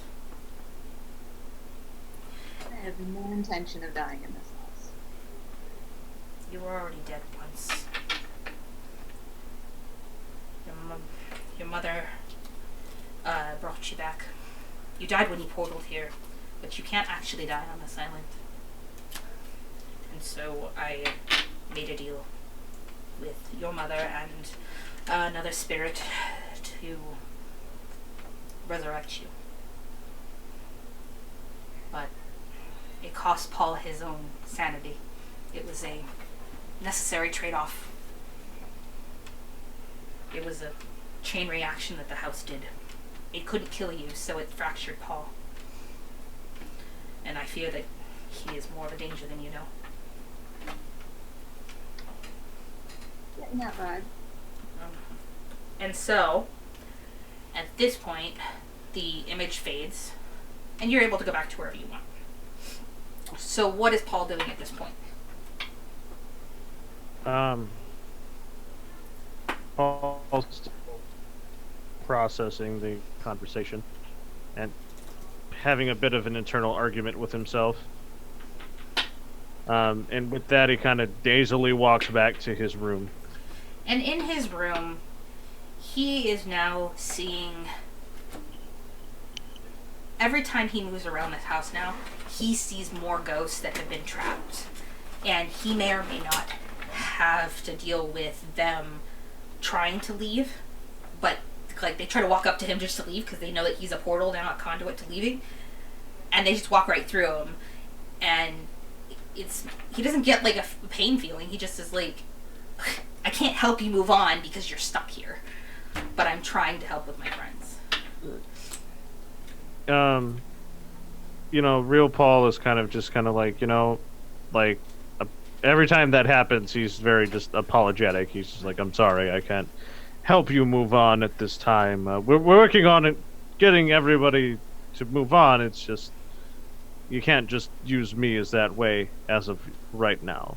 I have no intention of dying in this house. You were already dead once. Your mother brought you back. You died when you portaled here, but you can't actually die on this island. And so I made a deal with your mother and another spirit to resurrect you. But it cost Paul his own sanity. It was a necessary trade-off. It was a chain reaction that the house did. It couldn't kill you, so it fractured Paul. And I fear that he is more of a danger than you know. Getting that vibe. And so, at this point, the image fades, and you're able to go back to wherever you want. So what is Paul doing at this point? Paul's still processing the conversation and having a bit of an internal argument with himself. And with that, he kind of dazedly walks back to his room. And in his room, he is now seeing... Every time he moves around this house now, he sees more ghosts that have been trapped. And he may or may not have to deal with them trying to leave, but like they try to walk up to him just to leave because they know that he's a portal, they're not a conduit to leaving, and they just walk right through him. And he doesn't get like a pain feeling. He just is like, I can't help you move on because you're stuck here, but I'm trying to help with my friends. Real Paul is kind of like, every time that happens, he's very just apologetic. He's just like, I'm sorry, I can't help you move on at this time. We're working on it, getting everybody to move on. It's just, you can't just use me as that way as of right now.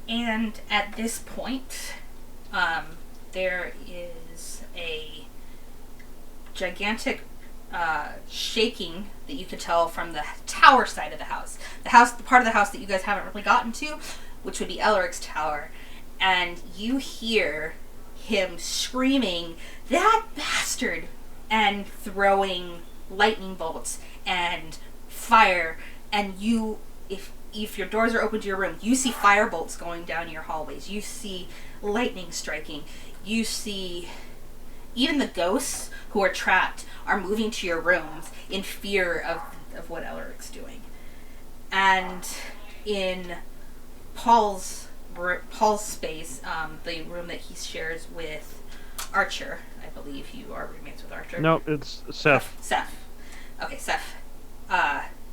And at this point, there is a gigantic shaking that you could tell from the tower side of the house. The part of the house that you guys haven't really gotten to, which would be Elric's tower. And you hear him screaming, "That bastard!" and throwing lightning bolts and fire. And you, if your doors are open to your room, you see fire bolts going down your hallways. You see lightning striking. You see even the ghosts who are trapped are moving to your rooms in fear of what Elric's doing. And in Paul's space, the room that he shares with Archer, I believe you are roommates with Archer. No, it's Seth. Seth. Okay, Seth.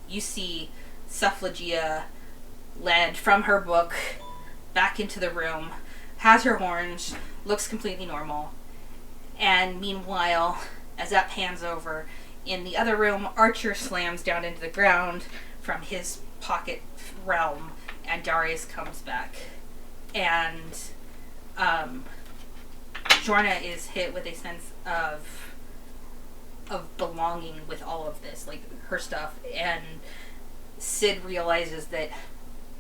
You see Cephalogia led from her book back into the room, has her horns, looks completely normal. And meanwhile, as that pans over, in the other room, Archer slams down into the ground from his pocket realm, and Darius comes back. And Jorna is hit with a sense of belonging with all of this, like her stuff. And Sid realizes that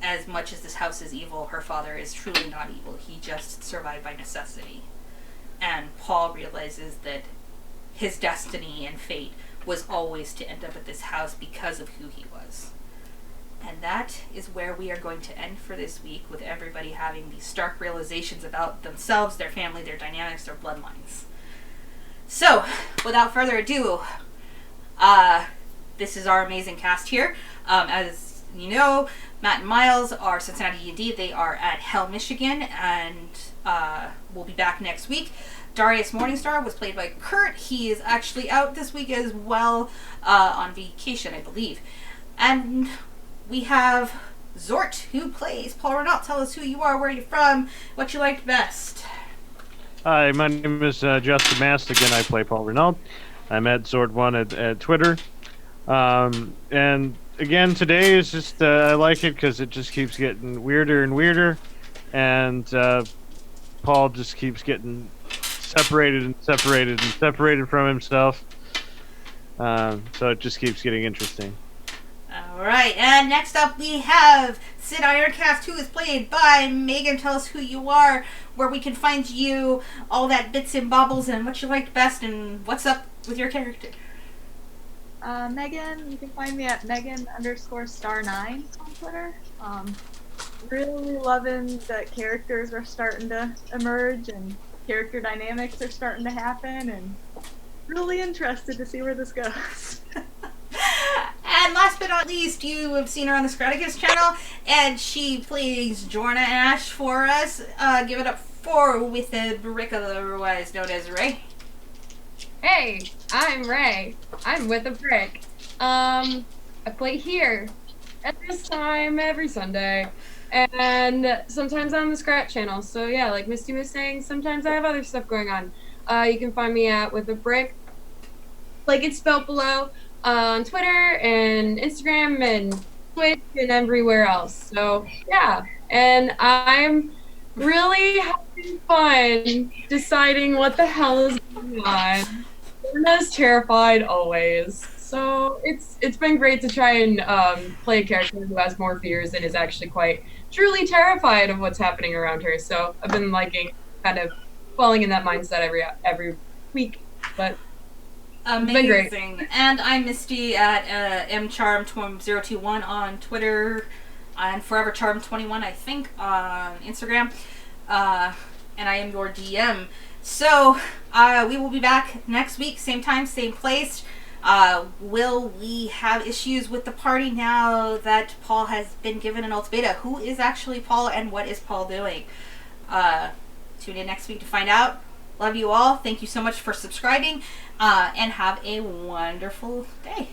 as much as this house is evil, her father is truly not evil. He just survived by necessity. And Paul realizes that his destiny and fate was always to end up at this house because of who he was. And that is where we are going to end for this week, with everybody having these stark realizations about themselves, their family, their dynamics, their bloodlines. So, without further ado, this is our amazing cast here. As you know, Matt and Miles are Cincinnati D&D. They are at Hell, Michigan, and we'll be back next week. Darius Morningstar was played by Kurt. He is actually out this week as well, on vacation, I believe. And we have Zort, who plays Paul Renault. Tell us who you are, where you're from, what you liked best. Hi, my name is Justin Mast. Again, I play Paul Renault. I'm at Zord1 at Twitter. And again, today is just, I like it because it just keeps getting weirder and weirder. And Paul just keeps getting separated from himself. So it just keeps getting interesting. Alright, and next up we have Sid Ironcast, who is played by Megan. Tell us who you are, where we can find you, all that bits and bobbles, and what you liked best, and what's up with your character. Megan, you can find me at Megan_star9 on Twitter. Really loving that characters are starting to emerge and character dynamics are starting to happen, and really interested to see where this goes. And last but not least, you have seen her on the Scraticus channel, and she plays Jorna Ash for us. Give it up for With a Brick, otherwise known as Ray. Hey, I'm Ray. I'm with a brick. I play here at this time every Sunday, and sometimes on the Scrat channel. So yeah, like Misty was saying, sometimes I have other stuff going on. You can find me at With a Brick, like it's spelled below, on Twitter and Instagram and Twitch and everywhere else. So yeah, and I'm really having fun deciding what the hell is going on. I'm as terrified always. So it's been great to try and play a character who has more fears and is actually quite truly terrified of what's happening around her. So I've been liking kind of falling in that mindset every week. But amazing. It's been great. And I'm Misty at mcharm021 on Twitter, and forevercharm21 I think on Instagram, and I am your DM. So we will be back next week, same time, same place. Will we have issues with the party now that Paul has been given an ultimatum? Who is actually Paul, and what is Paul doing? Tune in next week to find out. Love you all. Thank you so much for subscribing, and have a wonderful day.